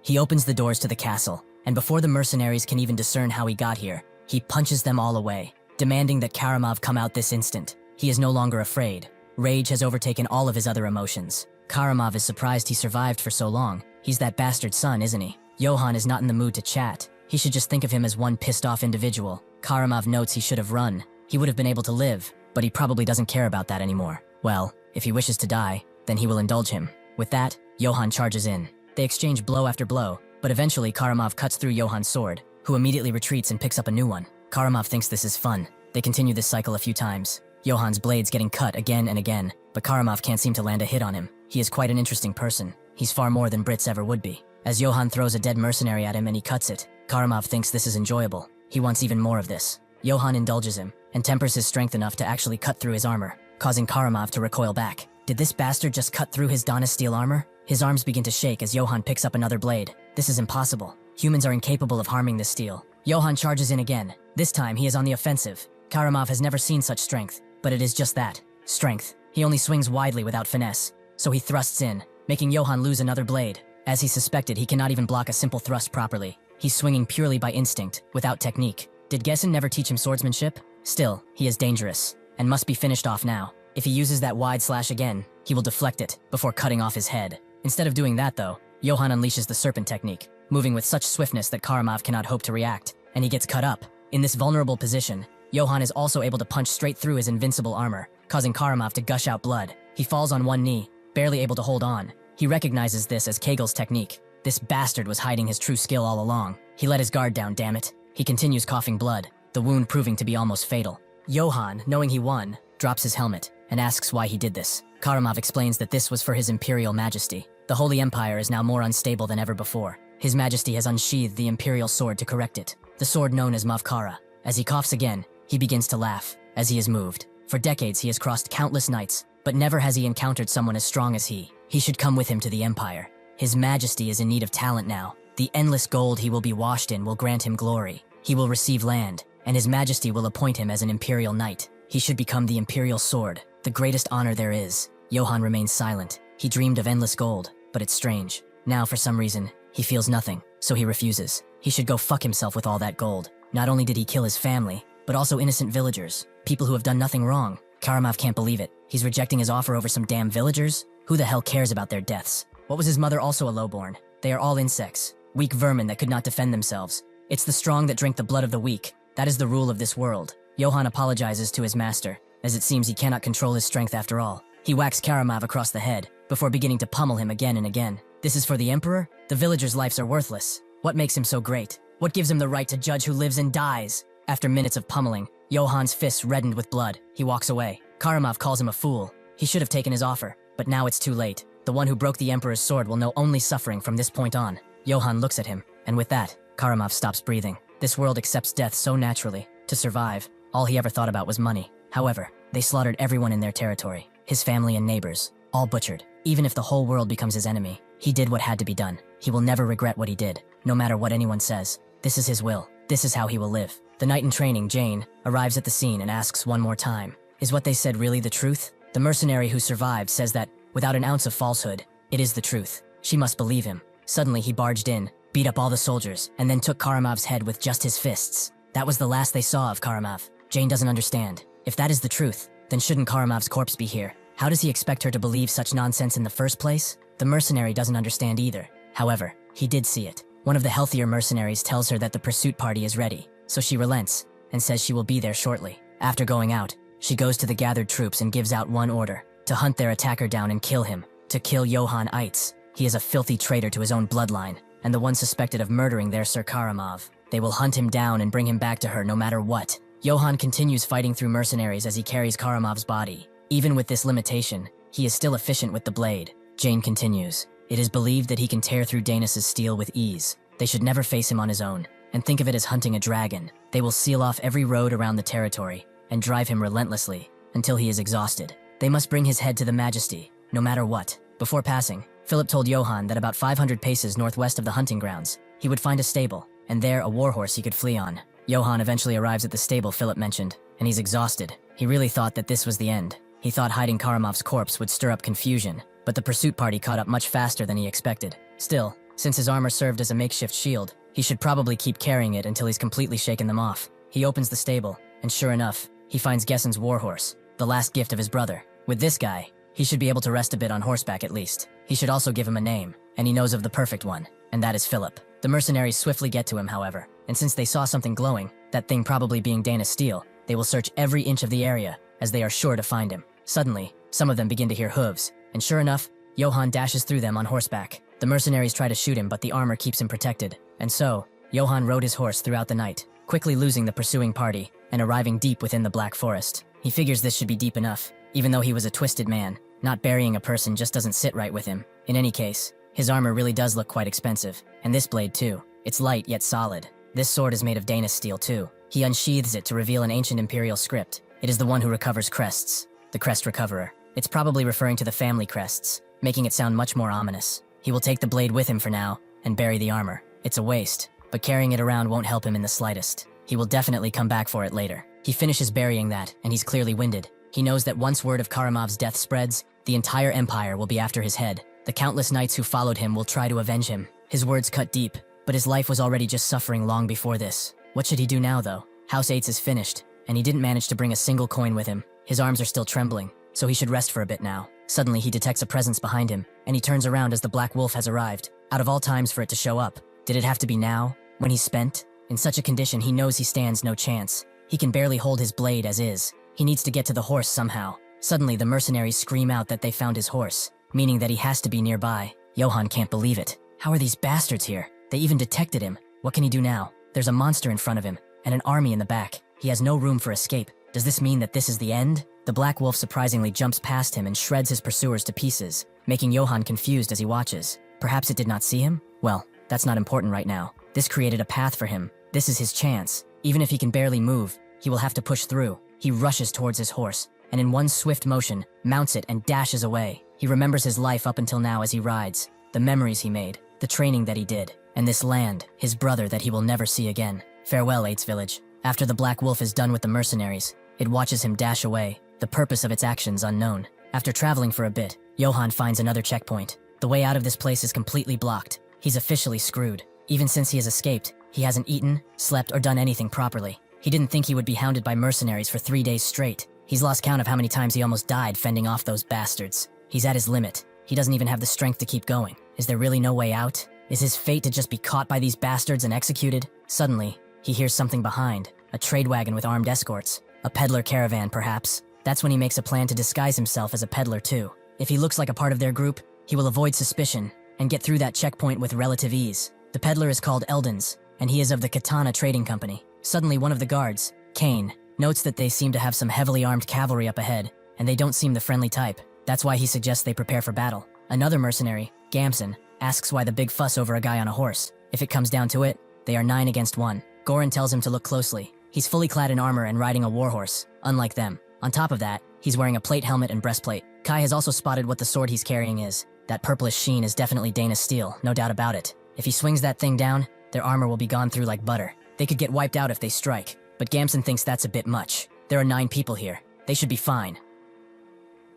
He opens the doors to the castle, and before the mercenaries can even discern how he got here, he punches them all away, demanding that Karamov come out this instant. He is no longer afraid. Rage has overtaken all of his other emotions. Karamov is surprised he survived for so long. He's that bastard son, isn't he? Johann is not in the mood to chat. He should just think of him as one pissed-off individual. Karamov notes he should have run. He would have been able to live, but he probably doesn't care about that anymore. Well, if he wishes to die, then he will indulge him. With that, Johann charges in. They exchange blow after blow, but eventually Karamov cuts through Johann's sword, who immediately retreats and picks up a new one. Karamov thinks this is fun. They continue this cycle a few times. Johann's blades getting cut again and again, but Karamov can't seem to land a hit on him. He is quite an interesting person. He's far more than Brits ever would be. As Johann throws a dead mercenary at him and he cuts it, Karamov thinks this is enjoyable. He wants even more of this. Johann indulges him, and tempers his strength enough to actually cut through his armor, causing Karamov to recoil back. Did this bastard just cut through his Donna steel armor? His arms begin to shake as Johann picks up another blade. This is impossible. Humans are incapable of harming this steel. Johann charges in again. This time he is on the offensive. Karamov has never seen such strength, but it is just that, strength. He only swings widely without finesse, so he thrusts in, making Johann lose another blade. As he suspected, he cannot even block a simple thrust properly. He's swinging purely by instinct, without technique. Did Gessen never teach him swordsmanship? Still, he is dangerous, and must be finished off now. If he uses that wide slash again, he will deflect it, before cutting off his head. Instead of doing that though, Johann unleashes the serpent technique, moving with such swiftness that Karamov cannot hope to react, and he gets cut up. In this vulnerable position, Johann is also able to punch straight through his invincible armor, causing Karamov to gush out blood. He falls on one knee, barely able to hold on. He recognizes this as Kegel's technique. This bastard was hiding his true skill all along. He let his guard down, damn it. He continues coughing blood, the wound proving to be almost fatal. Johann, knowing he won, drops his helmet and asks why he did this. Karamov explains that this was for his imperial majesty. The Holy Empire is now more unstable than ever before. His majesty has unsheathed the imperial sword to correct it, the sword known as Mavkara. As he coughs again, he begins to laugh, as he is moved. For decades he has crossed countless knights, but never has he encountered someone as strong as he. He should come with him to the Empire. His majesty is in need of talent now. The endless gold he will be washed in will grant him glory. He will receive land, and his majesty will appoint him as an imperial knight. He should become the imperial sword, the greatest honor there is. Johann remains silent. He dreamed of endless gold, but it's strange. Now, for some reason, he feels nothing, so he refuses. He should go fuck himself with all that gold. Not only did he kill his family, but also innocent villagers, people who have done nothing wrong. Karamov can't believe it. He's rejecting his offer over some damn villagers? Who the hell cares about their deaths? What was his mother also a lowborn? They are all insects, weak vermin that could not defend themselves. It's the strong that drink the blood of the weak. That is the rule of this world. Johann apologizes to his master, as it seems he cannot control his strength after all. He whacks Karamov across the head, before beginning to pummel him again and again. This is for the Emperor? The villagers' lives are worthless. What makes him so great? What gives him the right to judge who lives and dies? After minutes of pummeling, Johann's fists reddened with blood. He walks away. Karamov calls him a fool. He should have taken his offer, but now it's too late. The one who broke the Emperor's sword will know only suffering from this point on. Johann looks at him, and with that, Karamov stops breathing. This world accepts death so naturally. To survive, all he ever thought about was money. However, they slaughtered everyone in their territory, his family and neighbors, all butchered. Even if the whole world becomes his enemy, he did what had to be done. He will never regret what he did, no matter what anyone says. This is his will. This is how he will live. The knight in training, Jane, arrives at the scene and asks one more time, is what they said really the truth? The mercenary who survived says that, without an ounce of falsehood, it is the truth. She must believe him. Suddenly he barged in, beat up all the soldiers, and then took Karamov's head with just his fists. That was the last they saw of Karamov. Jane doesn't understand. If that is the truth, then shouldn't Karamov's corpse be here? How does he expect her to believe such nonsense in the first place? The mercenary doesn't understand either. However, he did see it. One of the healthier mercenaries tells her that the pursuit party is ready, so she relents, and says she will be there shortly. After going out, she goes to the gathered troops and gives out one order, to hunt their attacker down and kill him, to kill Johann Eitz. He is a filthy traitor to his own bloodline, and the one suspected of murdering their Sir Karamov. They will hunt him down and bring him back to her no matter what. Johann continues fighting through mercenaries as he carries Karamov's body. Even with this limitation, he is still efficient with the blade. Jane continues. It is believed that he can tear through Danis's steel with ease. They should never face him on his own, and think of it as hunting a dragon. They will seal off every road around the territory and drive him relentlessly until he is exhausted. They must bring his head to the Majesty, no matter what. Before passing, Philip told Johann that about 500 paces northwest of the hunting grounds, he would find a stable, and there a warhorse he could flee on. Johann eventually arrives at the stable Philip mentioned, and he's exhausted. He really thought that this was the end. He thought hiding Karamov's corpse would stir up confusion, but the pursuit party caught up much faster than he expected. Still, since his armor served as a makeshift shield, he should probably keep carrying it until he's completely shaken them off. He opens the stable, and sure enough, he finds Gessen's warhorse, the last gift of his brother. With this guy, he should be able to rest a bit on horseback at least. He should also give him a name, and he knows of the perfect one, and that is Philip. The mercenaries swiftly get to him, however, and since they saw something glowing, that thing probably being Dana's steel, they will search every inch of the area, as they are sure to find him. Suddenly, some of them begin to hear hooves, and sure enough, Johann dashes through them on horseback. The mercenaries try to shoot him, but the armor keeps him protected, and so, Johann rode his horse throughout the night, quickly losing the pursuing party, and arriving deep within the Black Forest. He figures this should be deep enough, even though he was a twisted man. Not burying a person just doesn't sit right with him. In any case, his armor really does look quite expensive, and this blade too. It's light yet solid. This sword is made of Dana's steel too. He unsheathes it to reveal an ancient imperial script. It is the one who recovers crests, the crest recoverer. It's probably referring to the family crests, making it sound much more ominous. He will take the blade with him for now, and bury the armor. It's a waste, but carrying it around won't help him in the slightest. He will definitely come back for it later. He finishes burying that, and he's clearly winded. He knows that once word of Karamov's death spreads, the entire empire will be after his head. The countless knights who followed him will try to avenge him. His words cut deep, but his life was already just suffering long before this. What should he do now, though? House 8 is finished, and he didn't manage to bring a single coin with him. His arms are still trembling, so he should rest for a bit now. Suddenly, he detects a presence behind him, and he turns around as the Black Wolf has arrived. Out of all times for it to show up, did it have to be now, when he's spent? In such a condition, he knows he stands no chance. He can barely hold his blade as is. He needs to get to the horse somehow. Suddenly, the mercenaries scream out that they found his horse, meaning that he has to be nearby. Johann can't believe it. How are these bastards here? They even detected him. What can he do now? There's a monster in front of him, and an army in the back. He has no room for escape. Does this mean that this is the end? The Black Wolf surprisingly jumps past him and shreds his pursuers to pieces, making Johann confused as he watches. Perhaps it did not see him? Well, that's not important right now. This created a path for him. This is his chance. Even if he can barely move, he will have to push through. He rushes towards his horse, and in one swift motion, mounts it and dashes away. He remembers his life up until now as he rides, the memories he made, the training that he did, and this land, his brother that he will never see again. Farewell, Eight's village. After the Black Wolf is done with the mercenaries, it watches him dash away, the purpose of its actions unknown. After traveling for a bit, Johann finds another checkpoint. The way out of this place is completely blocked. He's officially screwed. Even since he has escaped, he hasn't eaten, slept, or done anything properly. He didn't think he would be hounded by mercenaries for 3 days straight. He's lost count of how many times he almost died fending off those bastards. He's at his limit. He doesn't even have the strength to keep going. Is there really no way out? Is his fate to just be caught by these bastards and executed? Suddenly, he hears something behind. A trade wagon with armed escorts. A peddler caravan, perhaps. That's when he makes a plan to disguise himself as a peddler too. If he looks like a part of their group, he will avoid suspicion and get through that checkpoint with relative ease. The peddler is called Eldon's, and he is of the Katana Trading Company. Suddenly, one of the guards, Kane, notes that they seem to have some heavily armed cavalry up ahead, and they don't seem the friendly type. That's why he suggests they prepare for battle. Another mercenary, Gamson, asks why the big fuss over a guy on a horse. If it comes down to it, they are 9 against 1. Goran tells him to look closely. He's fully clad in armor and riding a warhorse, unlike them. On top of that, he's wearing a plate helmet and breastplate. Kai has also spotted what the sword he's carrying is. That purplish sheen is definitely Dana's steel, no doubt about it. If he swings that thing down, their armor will be gone through like butter. They could get wiped out if they strike, but Gamson thinks that's a bit much. There are 9 people here. They should be fine.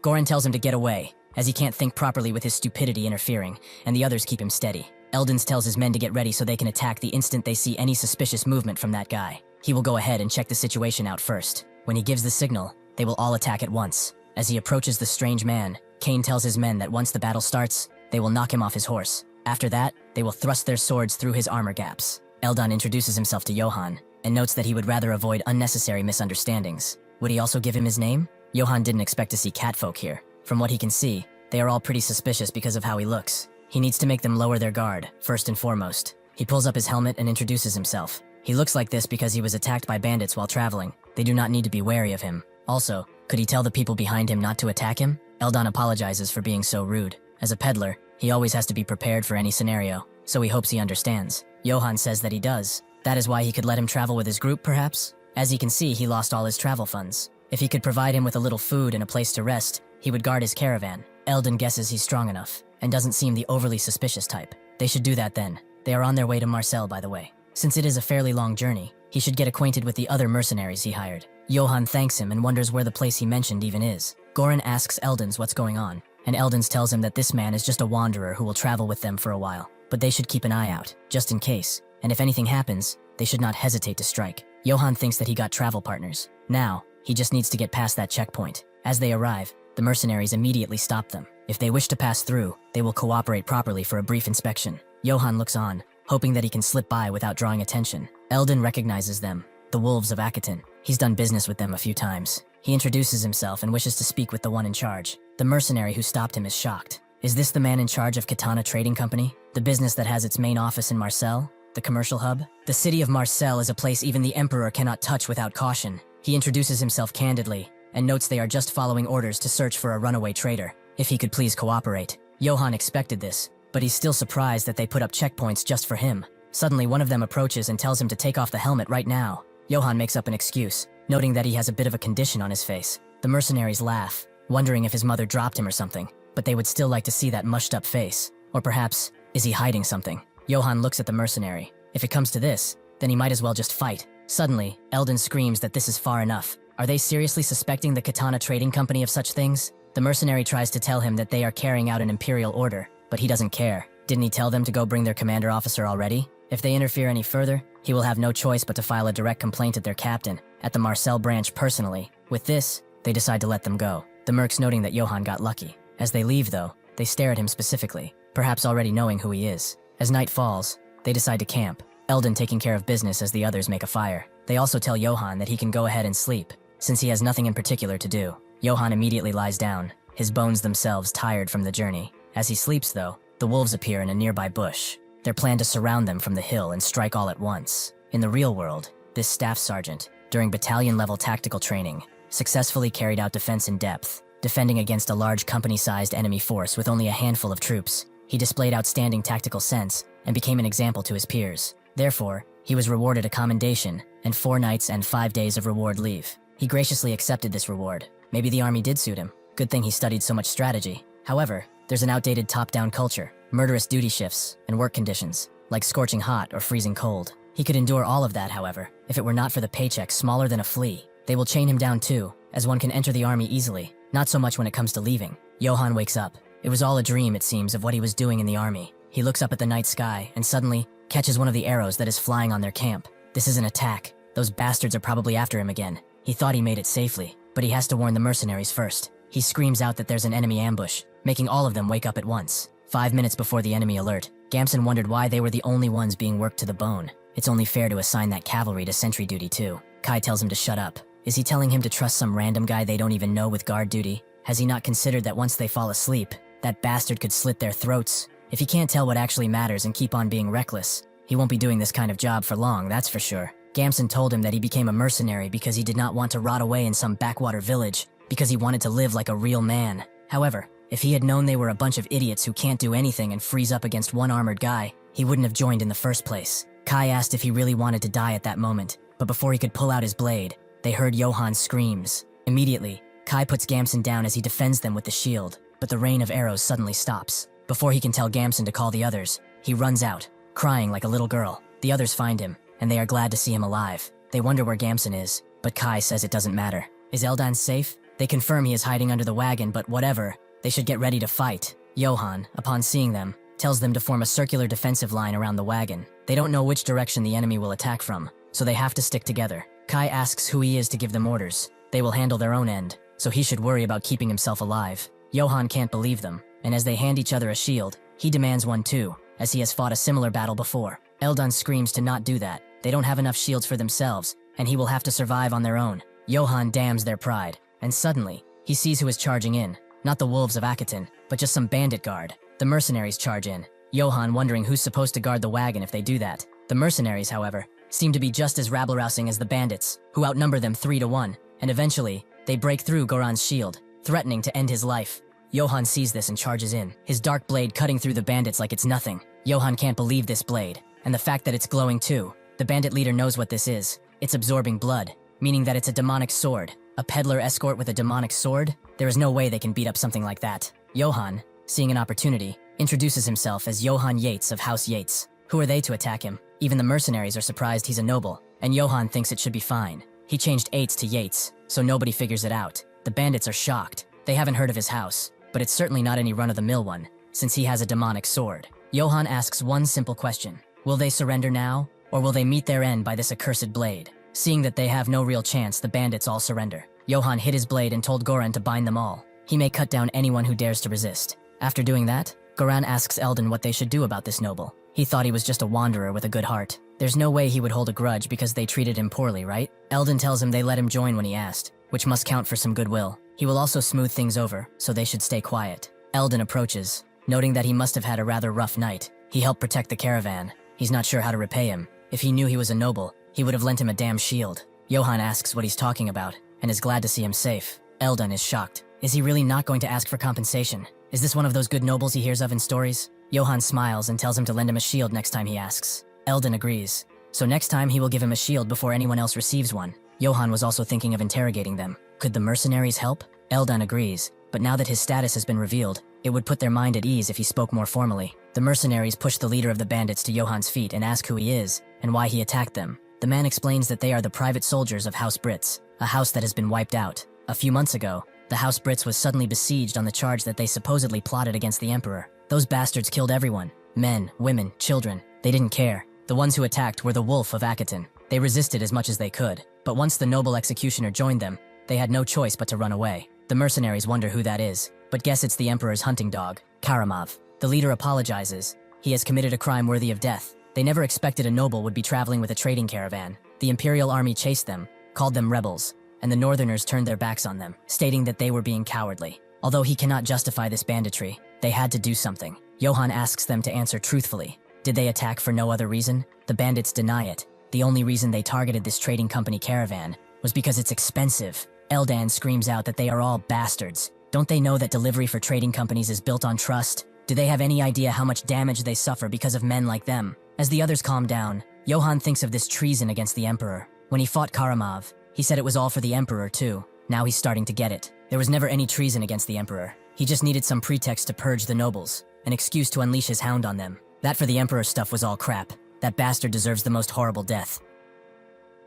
Goran tells him to get away, as he can't think properly with his stupidity interfering, and the others keep him steady. Eldons tells his men to get ready so they can attack the instant they see any suspicious movement from that guy. He will go ahead and check the situation out first. When he gives the signal, they will all attack at once. As he approaches the strange man, Kane tells his men that once the battle starts, they will knock him off his horse. After that, they will thrust their swords through his armor gaps. Eldon introduces himself to Johann, and notes that he would rather avoid unnecessary misunderstandings. Would he also give him his name? Johann didn't expect to see catfolk here. From what he can see, they are all pretty suspicious because of how he looks. He needs to make them lower their guard, first and foremost. He pulls up his helmet and introduces himself. He looks like this because he was attacked by bandits while traveling. They do not need to be wary of him. Also, could he tell the people behind him not to attack him? Eldon apologizes for being so rude. As a peddler, he always has to be prepared for any scenario, so he hopes he understands. Johan says that he does. That is why he could let him travel with his group, perhaps? As he can see, he lost all his travel funds. If he could provide him with a little food and a place to rest, he would guard his caravan. Eldon guesses he's strong enough, and doesn't seem the overly suspicious type. They should do that then. They are on their way to Marseille, by the way. Since it is a fairly long journey, he should get acquainted with the other mercenaries he hired. Johan thanks him and wonders where the place he mentioned even is. Goran asks Eldons what's going on, and Eldons tells him that this man is just a wanderer who will travel with them for a while. But they should keep an eye out, just in case, and if anything happens, they should not hesitate to strike. Johan thinks that he got travel partners. Now, he just needs to get past that checkpoint. As they arrive, the mercenaries immediately stop them. If they wish to pass through, they will cooperate properly for a brief inspection. Johan looks on, hoping that he can slip by without drawing attention. Eldon recognizes them, the wolves of Akiton. He's done business with them a few times. He introduces himself and wishes to speak with the one in charge. The mercenary who stopped him is shocked. Is this the man in charge of Katana Trading Company? The business that has its main office in Marseille? The commercial hub? The city of Marseille is a place even the emperor cannot touch without caution. He introduces himself candidly, and notes they are just following orders to search for a runaway trader. If he could please cooperate. Johan expected this, but he's still surprised that they put up checkpoints just for him. Suddenly, one of them approaches and tells him to take off the helmet right now. Johan makes up an excuse, noting that he has a bit of a condition on his face. The mercenaries laugh, wondering if his mother dropped him or something, but they would still like to see that mushed up face. Or perhaps, is he hiding something? Johan looks at the mercenary. If it comes to this, then he might as well just fight. Suddenly, Eldon screams that this is far enough. Are they seriously suspecting the Katana Trading Company of such things? The mercenary tries to tell him that they are carrying out an imperial order, but he doesn't care. Didn't he tell them to go bring their commander officer already? If they interfere any further, he will have no choice but to file a direct complaint at their captain, at the Marseille branch personally. With this, they decide to let them go. The mercs noting that Johan got lucky. As they leave though, they stare at him specifically, perhaps already knowing who he is. As night falls, they decide to camp, Eldon taking care of business as the others make a fire. They also tell Johan that he can go ahead and sleep, since he has nothing in particular to do. Johan immediately lies down, his bones themselves tired from the journey. As he sleeps though, the wolves appear in a nearby bush. Their plan to surround them from the hill and strike all at once. In the real world, this staff sergeant, during battalion-level tactical training, successfully carried out defense in depth, defending against a large company-sized enemy force with only a handful of troops. He displayed outstanding tactical sense and became an example to his peers. Therefore, he was rewarded a commendation and 4 nights and 5 days of reward leave. He graciously accepted this reward. Maybe the army did suit him. Good thing he studied so much strategy. However, there's an outdated top-down culture, murderous duty shifts, and work conditions, like scorching hot or freezing cold. He could endure all of that, however, if it were not for the paycheck smaller than a flea. They will chain him down too, as one can enter the army easily, not so much when it comes to leaving. Johan wakes up. It was all a dream, it seems, of what he was doing in the army. He looks up at the night sky and suddenly catches one of the arrows that is flying on their camp. This is an attack. Those bastards are probably after him again. He thought he made it safely, but he has to warn the mercenaries first. He screams out that there's an enemy ambush, making all of them wake up at once. 5 minutes before the enemy alert, Gamson wondered why they were the only ones being worked to the bone. It's only fair to assign that cavalry to sentry duty too. Kai tells him to shut up. Is he telling him to trust some random guy they don't even know with guard duty? Has he not considered that once they fall asleep, that bastard could slit their throats? If he can't tell what actually matters and keep on being reckless, he won't be doing this kind of job for long, that's for sure. Gamson told him that he became a mercenary because he did not want to rot away in some backwater village, because he wanted to live like a real man. However, if he had known they were a bunch of idiots who can't do anything and freeze up against one armored guy, he wouldn't have joined in the first place. Kai asked if he really wanted to die at that moment, but before he could pull out his blade, they heard Johan's screams. Immediately, Kai puts Gamson down as he defends them with the shield, but the rain of arrows suddenly stops. Before he can tell Gamson to call the others, he runs out, crying like a little girl. The others find him, and they are glad to see him alive. They wonder where Gamson is, but Kai says it doesn't matter. Is Eldon safe? They confirm he is hiding under the wagon, but whatever. They should get ready to fight. Johan, upon seeing them, tells them to form a circular defensive line around the wagon. They don't know which direction the enemy will attack from, so they have to stick together. Kai asks who he is to give them orders. They will handle their own end, so he should worry about keeping himself alive. Johan can't believe them, and as they hand each other a shield, he demands one too, as he has fought a similar battle before. Eldon screams to not do that. They don't have enough shields for themselves, and he will have to survive on their own. Johan damns their pride, and suddenly, he sees who is charging in. Not the wolves of Akiton, but just some bandit guard. The mercenaries charge in, Johan wondering who's supposed to guard the wagon if they do that. The mercenaries, however, seem to be just as rabble-rousing as the bandits, who outnumber them 3-1, and eventually, they break through Goran's shield, threatening to end his life. Johan sees this and charges in, his dark blade cutting through the bandits like it's nothing. Johan can't believe this blade, and the fact that it's glowing too. The bandit leader knows what this is. It's absorbing blood, meaning that it's a demonic sword. A peddler escort with a demonic sword? There is no way they can beat up something like that. Johan, seeing an opportunity, introduces himself as Johan Yates of House Yates. Who are they to attack him? Even the mercenaries are surprised he's a noble, and Johan thinks it should be fine. He changed Yates to Yates, so nobody figures it out. The bandits are shocked. They haven't heard of his house, but it's certainly not any run-of-the-mill one, since he has a demonic sword. Johan asks one simple question. Will they surrender now, or will they meet their end by this accursed blade? Seeing that they have no real chance, the bandits all surrender. Johan hid his blade and told Goran to bind them all. He may cut down anyone who dares to resist. After doing that, Goran asks Eldon what they should do about this noble. He thought he was just a wanderer with a good heart. There's no way he would hold a grudge because they treated him poorly, right? Eldon tells him they let him join when he asked, which must count for some goodwill. He will also smooth things over, so they should stay quiet. Eldon approaches, noting that he must have had a rather rough night. He helped protect the caravan. He's not sure how to repay him. If he knew he was a noble, he would have lent him a damn shield. Johan asks what he's talking about, and is glad to see him safe. Eldon is shocked. Is he really not going to ask for compensation? Is this one of those good nobles he hears of in stories? Johan smiles and tells him to lend him a shield next time he asks. Eldon agrees. So next time he will give him a shield before anyone else receives one. Johan was also thinking of interrogating them. Could the mercenaries help? Eldon agrees, but now that his status has been revealed, it would put their mind at ease if he spoke more formally. The mercenaries push the leader of the bandits to Johan's feet and ask who he is, and why he attacked them. The man explains that they are the private soldiers of House Brits, a house that has been wiped out. A few months ago, the House Brits was suddenly besieged on the charge that they supposedly plotted against the Emperor. Those bastards killed everyone. Men, women, children. They didn't care. The ones who attacked were the Wolf of Akiton. They resisted as much as they could, but once the noble executioner joined them, they had no choice but to run away. The mercenaries wonder who that is, but guess it's the Emperor's hunting dog, Karamov. The leader apologizes. He has committed a crime worthy of death. They never expected a noble would be traveling with a trading caravan. The Imperial army chased them, called them rebels, and the Northerners turned their backs on them, stating that they were being cowardly. Although he cannot justify this banditry, they had to do something. Johan asks them to answer truthfully. Did they attack for no other reason? The bandits deny it. The only reason they targeted this trading company caravan was because it's expensive. Eldan screams out that they are all bastards. Don't they know that delivery for trading companies is built on trust? Do they have any idea how much damage they suffer because of men like them? As the others calm down, Johan thinks of this treason against the Emperor. When he fought Karamov, he said it was all for the Emperor too. Now he's starting to get it. There was never any treason against the Emperor. He just needed some pretext to purge the nobles, an excuse to unleash his hound on them. That for the Emperor stuff was all crap. That bastard deserves the most horrible death.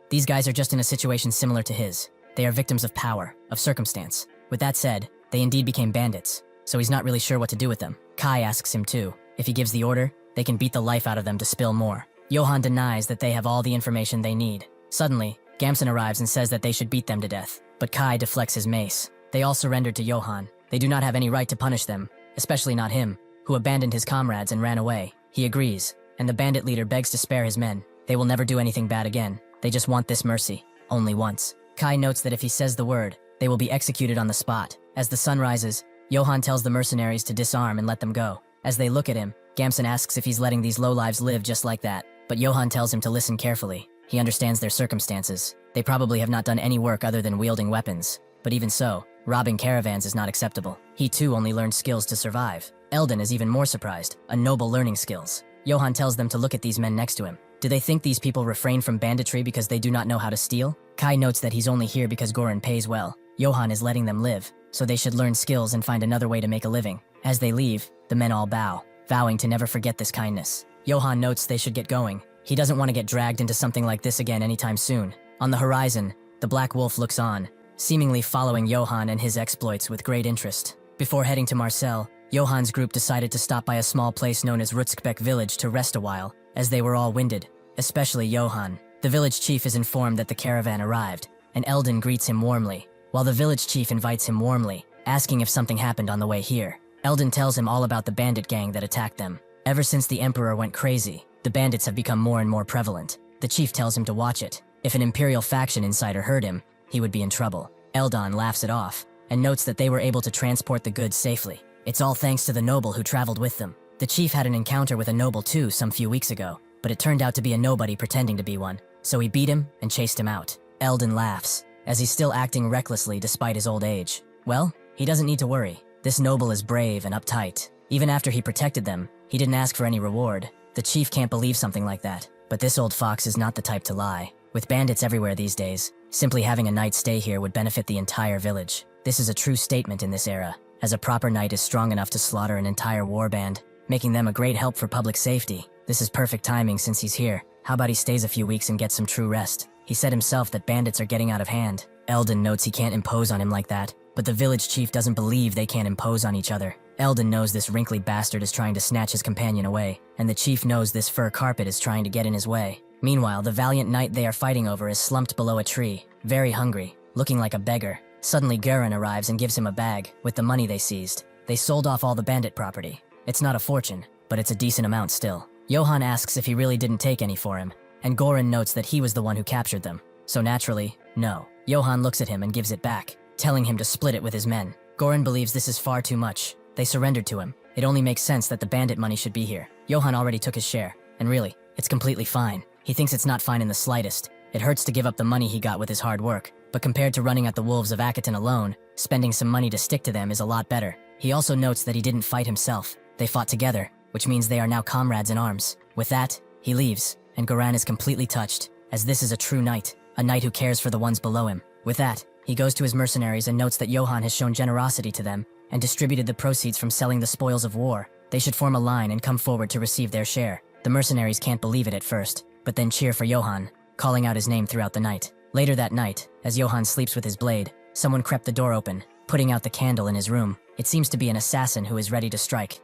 These guys are just in a situation similar to his. They are victims of power, of circumstance. With that said, they indeed became bandits, so he's not really sure what to do with them. Kai asks him too. If he gives the order, they can beat the life out of them to spill more. Johan denies that they have all the information they need. Suddenly, Gamson arrives and says that they should beat them to death, but Kai deflects his mace. They all surrendered to Johan. They do not have any right to punish them, especially not him, who abandoned his comrades and ran away. He agrees, and the bandit leader begs to spare his men. They will never do anything bad again. They just want this mercy, only once. Kai notes that if he says the word, they will be executed on the spot. As the sun rises, Johan tells the mercenaries to disarm and let them go. As they look at him, Gamson asks if he's letting these lowlives live just like that, but Johan tells him to listen carefully. He understands their circumstances. They probably have not done any work other than wielding weapons, but even so, robbing caravans is not acceptable. He too only learned skills to survive. Eldon is even more surprised, a noble learning skills. Johan tells them to look at these men next to him. Do they think these people refrain from banditry because they do not know how to steal? Kai notes that he's only here because Goran pays well. Johan is letting them live, so they should learn skills and find another way to make a living. As they leave, the men all bow, vowing to never forget this kindness. Johan notes they should get going. He doesn't want to get dragged into something like this again anytime soon. On the horizon, the Black Wolf looks on, seemingly following Johan and his exploits with great interest. Before heading to Marseille, Johan's group decided to stop by a small place known as Rutskbeck village to rest a while, as they were all winded, especially Johan. The village chief is informed that the caravan arrived, and Eldon greets him warmly, while the village chief invites him warmly, asking if something happened on the way here. Eldon tells him all about the bandit gang that attacked them. Ever since the Emperor went crazy, the bandits have become more and more prevalent. The chief tells him to watch it. If an Imperial faction insider heard him, he would be in trouble. Eldon laughs it off, and notes that they were able to transport the goods safely. It's all thanks to the noble who traveled with them. The chief had an encounter with a noble too some few weeks ago, but it turned out to be a nobody pretending to be one. so he beat him and chased him out. Eldon laughs, as he's still acting recklessly despite his old age. Well, he doesn't need to worry. This noble is brave and uptight. Even after he protected them, he didn't ask for any reward. The chief can't believe something like that. But this old fox is not the type to lie. With bandits everywhere these days, simply having a knight stay here would benefit the entire village. This is a true statement in this era, as a proper knight is strong enough to slaughter an entire warband, making them a great help for public safety. This is perfect timing since he's here. How about he stays a few weeks and gets some true rest? He said himself that bandits are getting out of hand. Eldon notes he can't impose on him like that, but the village chief doesn't believe they can't impose on each other. Eldon knows this wrinkly bastard is trying to snatch his companion away, and the chief knows this fur carpet is trying to get in his way. Meanwhile, the valiant knight they are fighting over is slumped below a tree, very hungry, looking like a beggar. Suddenly Gurren arrives and gives him a bag with the money they seized. They sold off all the bandit property. It's not a fortune, but it's a decent amount still. Johann asks if he really didn't take any for him, and Gurren notes that he was the one who captured them. So naturally, no. Johann looks at him and gives it back, telling him to split it with his men. Gurren believes this is far too much. They surrendered to him. It only makes sense that the bandit money should be here. Johann already took his share, and really, it's completely fine. He thinks it's not fine in the slightest. It hurts to give up the money he got with his hard work, but compared to running at the wolves of Akaton alone, spending some money to stick to them is a lot better. He also notes that he didn't fight himself. They fought together, which means they are now comrades in arms. With that, he leaves, and Gurren is completely touched, as this is a true knight, a knight who cares for the ones below him. With that, he goes to his mercenaries and notes that Johann has shown generosity to them and distributed the proceeds from selling the spoils of war. They should form a line and come forward to receive their share. The mercenaries can't believe it at first, but then cheer for Johann, calling out his name throughout the night. Later that night, as Johann sleeps with his blade, someone crept the door open, putting out the candle in his room. It seems to be an assassin who is ready to strike.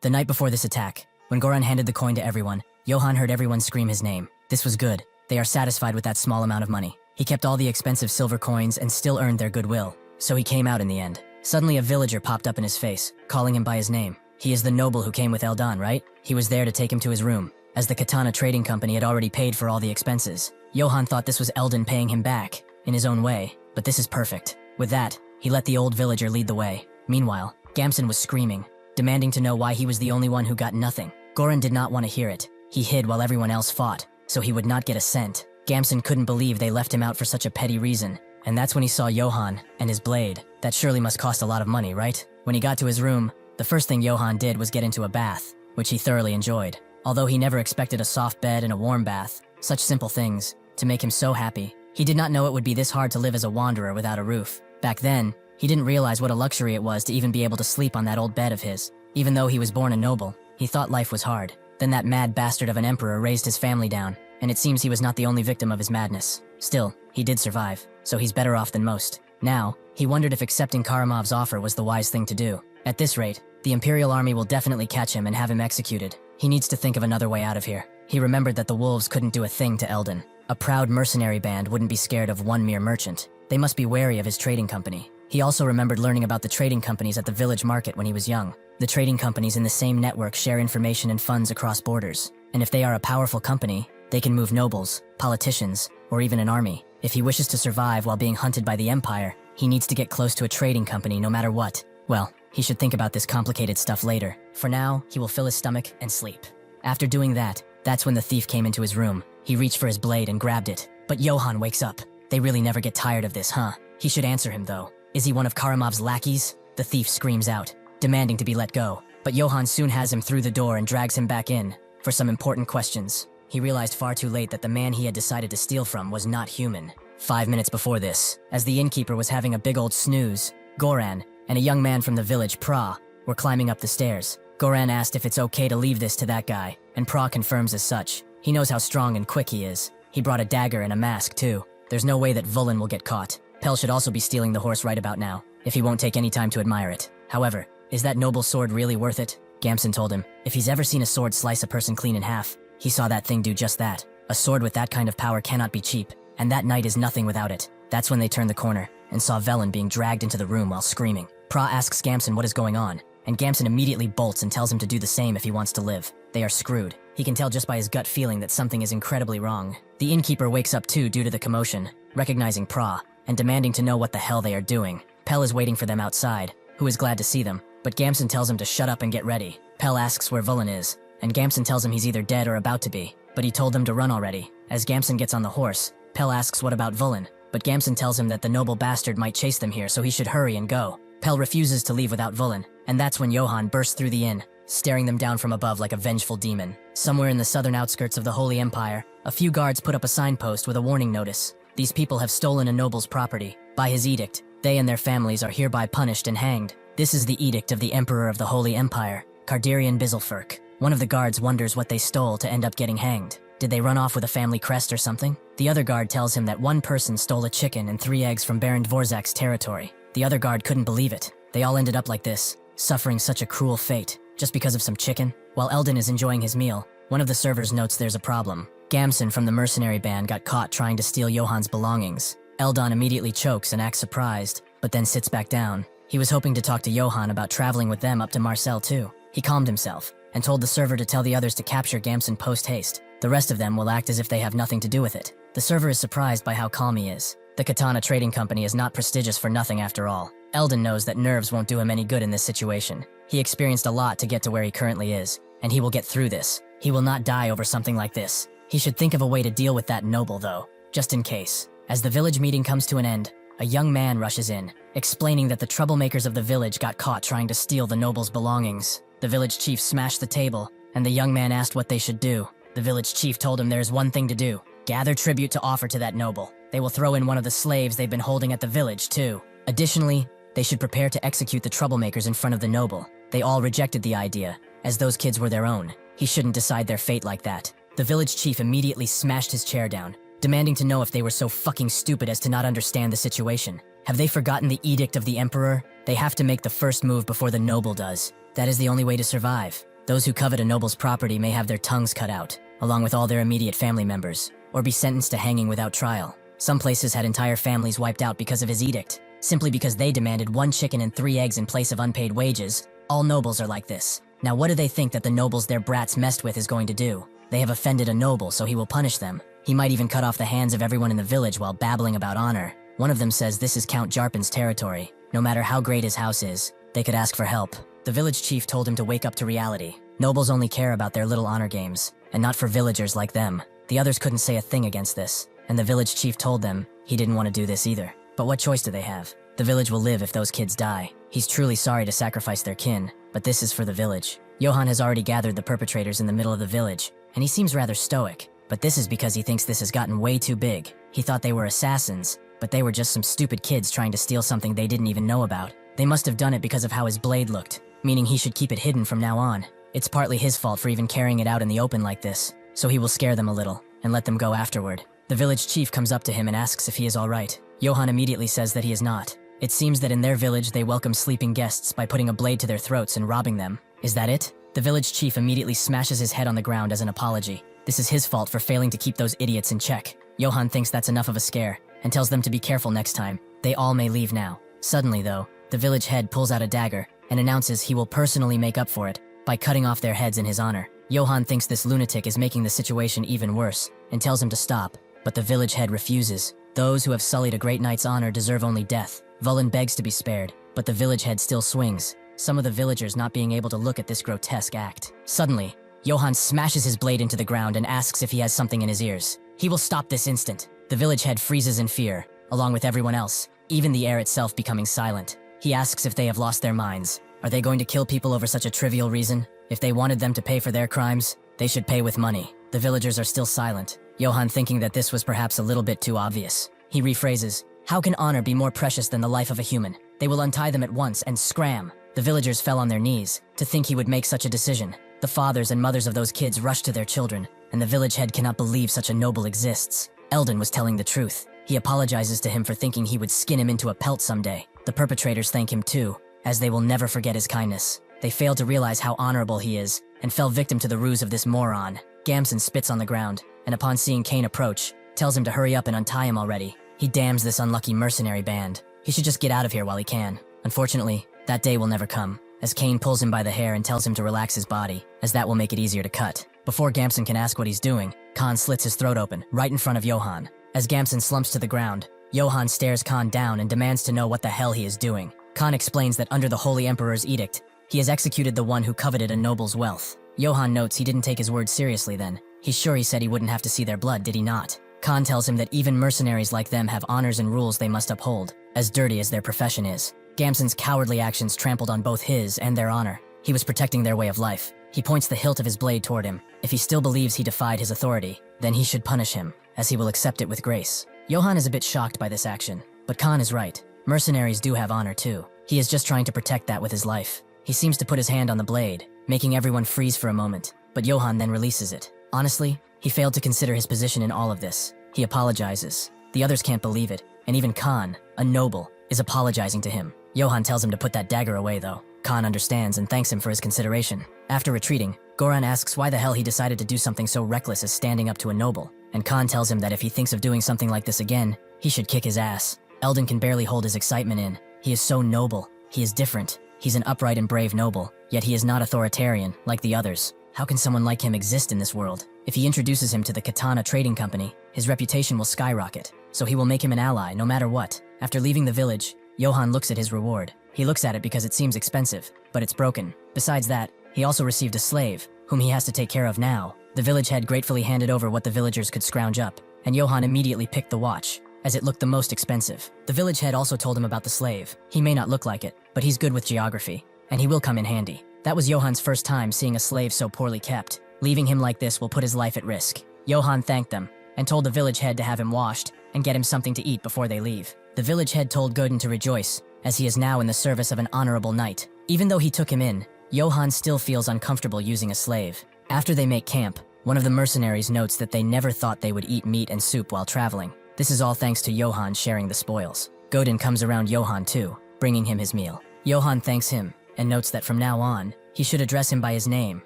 The night before this attack, when Gurren handed the coin to everyone, Johann heard everyone scream his name. This was good. They are satisfied with that small amount of money. He kept all the expensive silver coins and still earned their goodwill, so he came out in the end. Suddenly a villager popped up in his face, calling him by his name. He is the noble who came with Eldon, right? He was there to take him to his room, as the Katana Trading Company had already paid for all the expenses. Johann thought this was Eldon paying him back, in his own way, but this is perfect. With that, he let the old villager lead the way. Meanwhile, Gamson was screaming, demanding to know why he was the only one who got nothing. Gurren did not want to hear it. He hid while everyone else fought, so he would not get a cent. Gamson couldn't believe they left him out for such a petty reason, and that's when he saw Johann and his blade. That surely must cost a lot of money, right? When he got to his room, the first thing Johann did was get into a bath, which he thoroughly enjoyed. Although he never expected a soft bed and a warm bath, such simple things, to make him so happy. He did not know it would be this hard to live as a wanderer without a roof. Back then, he didn't realize what a luxury it was to even be able to sleep on that old bed of his. Even though he was born a noble, he thought life was hard. Then that mad bastard of an emperor raised his family down, and it seems he was not the only victim of his madness. Still, he did survive, so he's better off than most. Now, he wondered if accepting Karamov's offer was the wise thing to do. At this rate, the Imperial Army will definitely catch him and have him executed. He needs to think of another way out of here. He remembered that the wolves couldn't do a thing to Eldon. A proud mercenary band wouldn't be scared of one mere merchant. They must be wary of his trading company. He also remembered learning about the trading companies at the village market when he was young. The trading companies in the same network share information and funds across borders. And if they are a powerful company, they can move nobles, politicians, or even an army. If he wishes to survive while being hunted by the Empire, he needs to get close to a trading company no matter what. Well, he should think about this complicated stuff later. For now, he will fill his stomach and sleep. After doing that, that's when the thief came into his room. He reached for his blade and grabbed it. But Johann wakes up. They really never get tired of this, huh? He should answer him, though. Is he one of Karamov's lackeys? The thief screams out, demanding to be let go. But Johann soon has him through the door and drags him back in for some important questions. He realized far too late that the man he had decided to steal from was not human. 5 minutes before this, as the innkeeper was having a big old snooze, Goran and a young man from the village, Pra, were climbing up the stairs. Goran asked if it's okay to leave this to that guy, and Pra confirms as such. He knows how strong and quick he is. He brought a dagger and a mask, too. There's no way that Vulin will get caught. Pell should also be stealing the horse right about now, if he won't take any time to admire it. However, is that noble sword really worth it? Gamson told him, if he's ever seen a sword slice a person clean in half, he saw that thing do just that. A sword with that kind of power cannot be cheap, and that knight is nothing without it. That's when they turned the corner, and saw Velen being dragged into the room while screaming. Pra asks Gamson what is going on, and Gamson immediately bolts and tells him to do the same if he wants to live. They are screwed. He can tell just by his gut feeling that something is incredibly wrong. The innkeeper wakes up too due to the commotion, recognizing Pra, and demanding to know what the hell they are doing. Pell is waiting for them outside, who is glad to see them, but Gamson tells him to shut up and get ready. Pell asks where Vulin is, and Gamson tells him he's either dead or about to be. but he told them to run already. As Gamson gets on the horse, Pell asks what about Vulin, but Gamson tells him that the noble bastard might chase them here, so he should hurry and go. Pell refuses to leave without Vulin, and that's when Johann bursts through the inn, staring them down from above like a vengeful demon. Somewhere in the southern outskirts of the Holy Empire, a few guards put up a signpost with a warning notice. These people have stolen a noble's property. By his edict, they and their families are hereby punished and hanged. This is the edict of the Emperor of the Holy Empire, Carderian Bizelferk. One of the guards wonders what they stole to end up getting hanged. Did they run off with a family crest or something? The other guard tells him that one person stole a chicken and 3 eggs from Baron Dvorzak's territory. The other guard couldn't believe it. They all ended up like this, suffering such a cruel fate, just because of some chicken. While Eldon is enjoying his meal, one of the servers notes there's a problem. Gamson from the mercenary band got caught trying to steal Johann's belongings. Eldon immediately chokes and acts surprised, but then sits back down. He was hoping to talk to Johann about traveling with them up to Marseille too. He calmed himself, and told the server to tell the others to capture Gamson post-haste. The rest of them will act as if they have nothing to do with it. The server is surprised by how calm he is. The Katana Trading Company is not prestigious for nothing after all. Eldon knows that nerves won't do him any good in this situation. He experienced a lot to get to where he currently is, and he will get through this. He will not die over something like this. He should think of a way to deal with that noble though, just in case. As the village meeting comes to an end, a young man rushes in, explaining that the troublemakers of the village got caught trying to steal the noble's belongings. The village chief smashed the table, and the young man asked what they should do. The village chief told him there's one thing to do: gather tribute to offer to that noble. They will throw in one of the slaves they've been holding at the village too. Additionally, they should prepare to execute the troublemakers in front of the noble. They all rejected the idea, as those kids were their own. He shouldn't decide their fate like that. The village chief immediately smashed his chair down, demanding to know if they were so fucking stupid as to not understand the situation. Have they forgotten the edict of the emperor? They have to make the first move before the noble does. That is the only way to survive. Those who covet a noble's property may have their tongues cut out, along with all their immediate family members, or be sentenced to hanging without trial. Some places had entire families wiped out because of his edict, simply because they demanded 1 chicken and 3 eggs in place of unpaid wages. All nobles are like this. Now what do they think that the nobles their brats messed with is going to do? They have offended a noble, so he will punish them. He might even cut off the hands of everyone in the village while babbling about honor. One of them says this is Count Jarpen's territory. No matter how great his house is, they could ask for help. The village chief told him to wake up to reality. Nobles only care about their little honor games, and not for villagers like them. The others couldn't say a thing against this, and the village chief told them he didn't want to do this either. But what choice do they have? The village will live if those kids die. He's truly sorry to sacrifice their kin, but this is for the village. Johann has already gathered the perpetrators in the middle of the village, and he seems rather stoic. But this is because he thinks this has gotten way too big. He thought they were assassins, but they were just some stupid kids trying to steal something they didn't even know about. They must have done it because of how his blade looked, meaning he should keep it hidden from now on. It's partly his fault for even carrying it out in the open like this, so he will scare them a little, and let them go afterward. The village chief comes up to him and asks if he is alright. Johann immediately says that he is not. It seems that in their village they welcome sleeping guests by putting a blade to their throats and robbing them. Is that it? The village chief immediately smashes his head on the ground as an apology. This is his fault for failing to keep those idiots in check. Johann thinks that's enough of a scare, and tells them to be careful next time. They all may leave now. Suddenly though, the village head pulls out a dagger, and announces he will personally make up for it by cutting off their heads in his honor. Johann thinks this lunatic is making the situation even worse, and tells him to stop, but the village head refuses. Those who have sullied a great knight's honor deserve only death. Vulin begs to be spared, but the village head still swings, some of the villagers not being able to look at this grotesque act. Suddenly, Johann smashes his blade into the ground and asks if he has something in his ears. He will stop this instant. The village head freezes in fear, along with everyone else, even the air itself becoming silent. He asks if they have lost their minds. Are they going to kill people over such a trivial reason? If they wanted them to pay for their crimes, they should pay with money. The villagers are still silent, Johann thinking that this was perhaps a little bit too obvious. He rephrases, "How can honor be more precious than the life of a human? They will untie them at once and scram." The villagers fell on their knees to think he would make such a decision. The fathers and mothers of those kids rush to their children, and the village head cannot believe such a noble exists. Eldon was telling the truth. He apologizes to him for thinking he would skin him into a pelt someday. The perpetrators thank him too, as they will never forget his kindness. They fail to realize how honorable he is, and fell victim to the ruse of this moron. Gamson spits on the ground, and upon seeing Kane approach, tells him to hurry up and untie him already. He damns this unlucky mercenary band. He should just get out of here while he can. Unfortunately, that day will never come, as Kane pulls him by the hair and tells him to relax his body, as that will make it easier to cut. Before Gamson can ask what he's doing, Khan slits his throat open, right in front of Johann. As Gamson slumps to the ground, Johann stares Khan down and demands to know what the hell he is doing. Khan explains that under the Holy Emperor's edict, he has executed the one who coveted a noble's wealth. Johann notes he didn't take his word seriously then. He He's sure he said he wouldn't have to see their blood, did he not? Khan tells him that even mercenaries like them have honors and rules they must uphold, as dirty as their profession is. Gamson's cowardly actions trampled on both his and their honor. He was protecting their way of life. He points the hilt of his blade toward him. If he still believes he defied his authority, then he should punish him, as he will accept it with grace. Johan is a bit shocked by this action, but Khan is right. Mercenaries do have honor too. He is just trying to protect that with his life. He seems to put his hand on the blade, making everyone freeze for a moment, but Johan then releases it. Honestly, he failed to consider his position in all of this. He apologizes. The others can't believe it, and even Khan, a noble, is apologizing to him. Johan tells him to put that dagger away though. Khan understands and thanks him for his consideration. After retreating, Goran asks why the hell he decided to do something so reckless as standing up to a noble, and Khan tells him that if he thinks of doing something like this again, he should kick his ass. Eldon can barely hold his excitement in. He is so noble. He is different. He's an upright and brave noble, yet he is not authoritarian, like the others. How can someone like him exist in this world? If he introduces him to the Katana Trading Company, his reputation will skyrocket, so he will make him an ally no matter what. After leaving the village, Johan looks at his reward. He looks at it because it seems expensive, but it's broken. Besides that, he also received a slave, whom he has to take care of now. The village head gratefully handed over what the villagers could scrounge up, and Johan immediately picked the watch, as it looked the most expensive. The village head also told him about the slave. He may not look like it, but he's good with geography, and he will come in handy. That was Johan's first time seeing a slave so poorly kept. Leaving him like this will put his life at risk. Johan thanked them, and told the village head to have him washed, and get him something to eat before they leave. The village head told Godin to rejoice, as he is now in the service of an honorable knight. Even though he took him in, Johan still feels uncomfortable using a slave. After they make camp, one of the mercenaries notes that they never thought they would eat meat and soup while traveling. This is all thanks to Johan sharing the spoils. Godin comes around Johan too, bringing him his meal. Johan thanks him, and notes that from now on, he should address him by his name,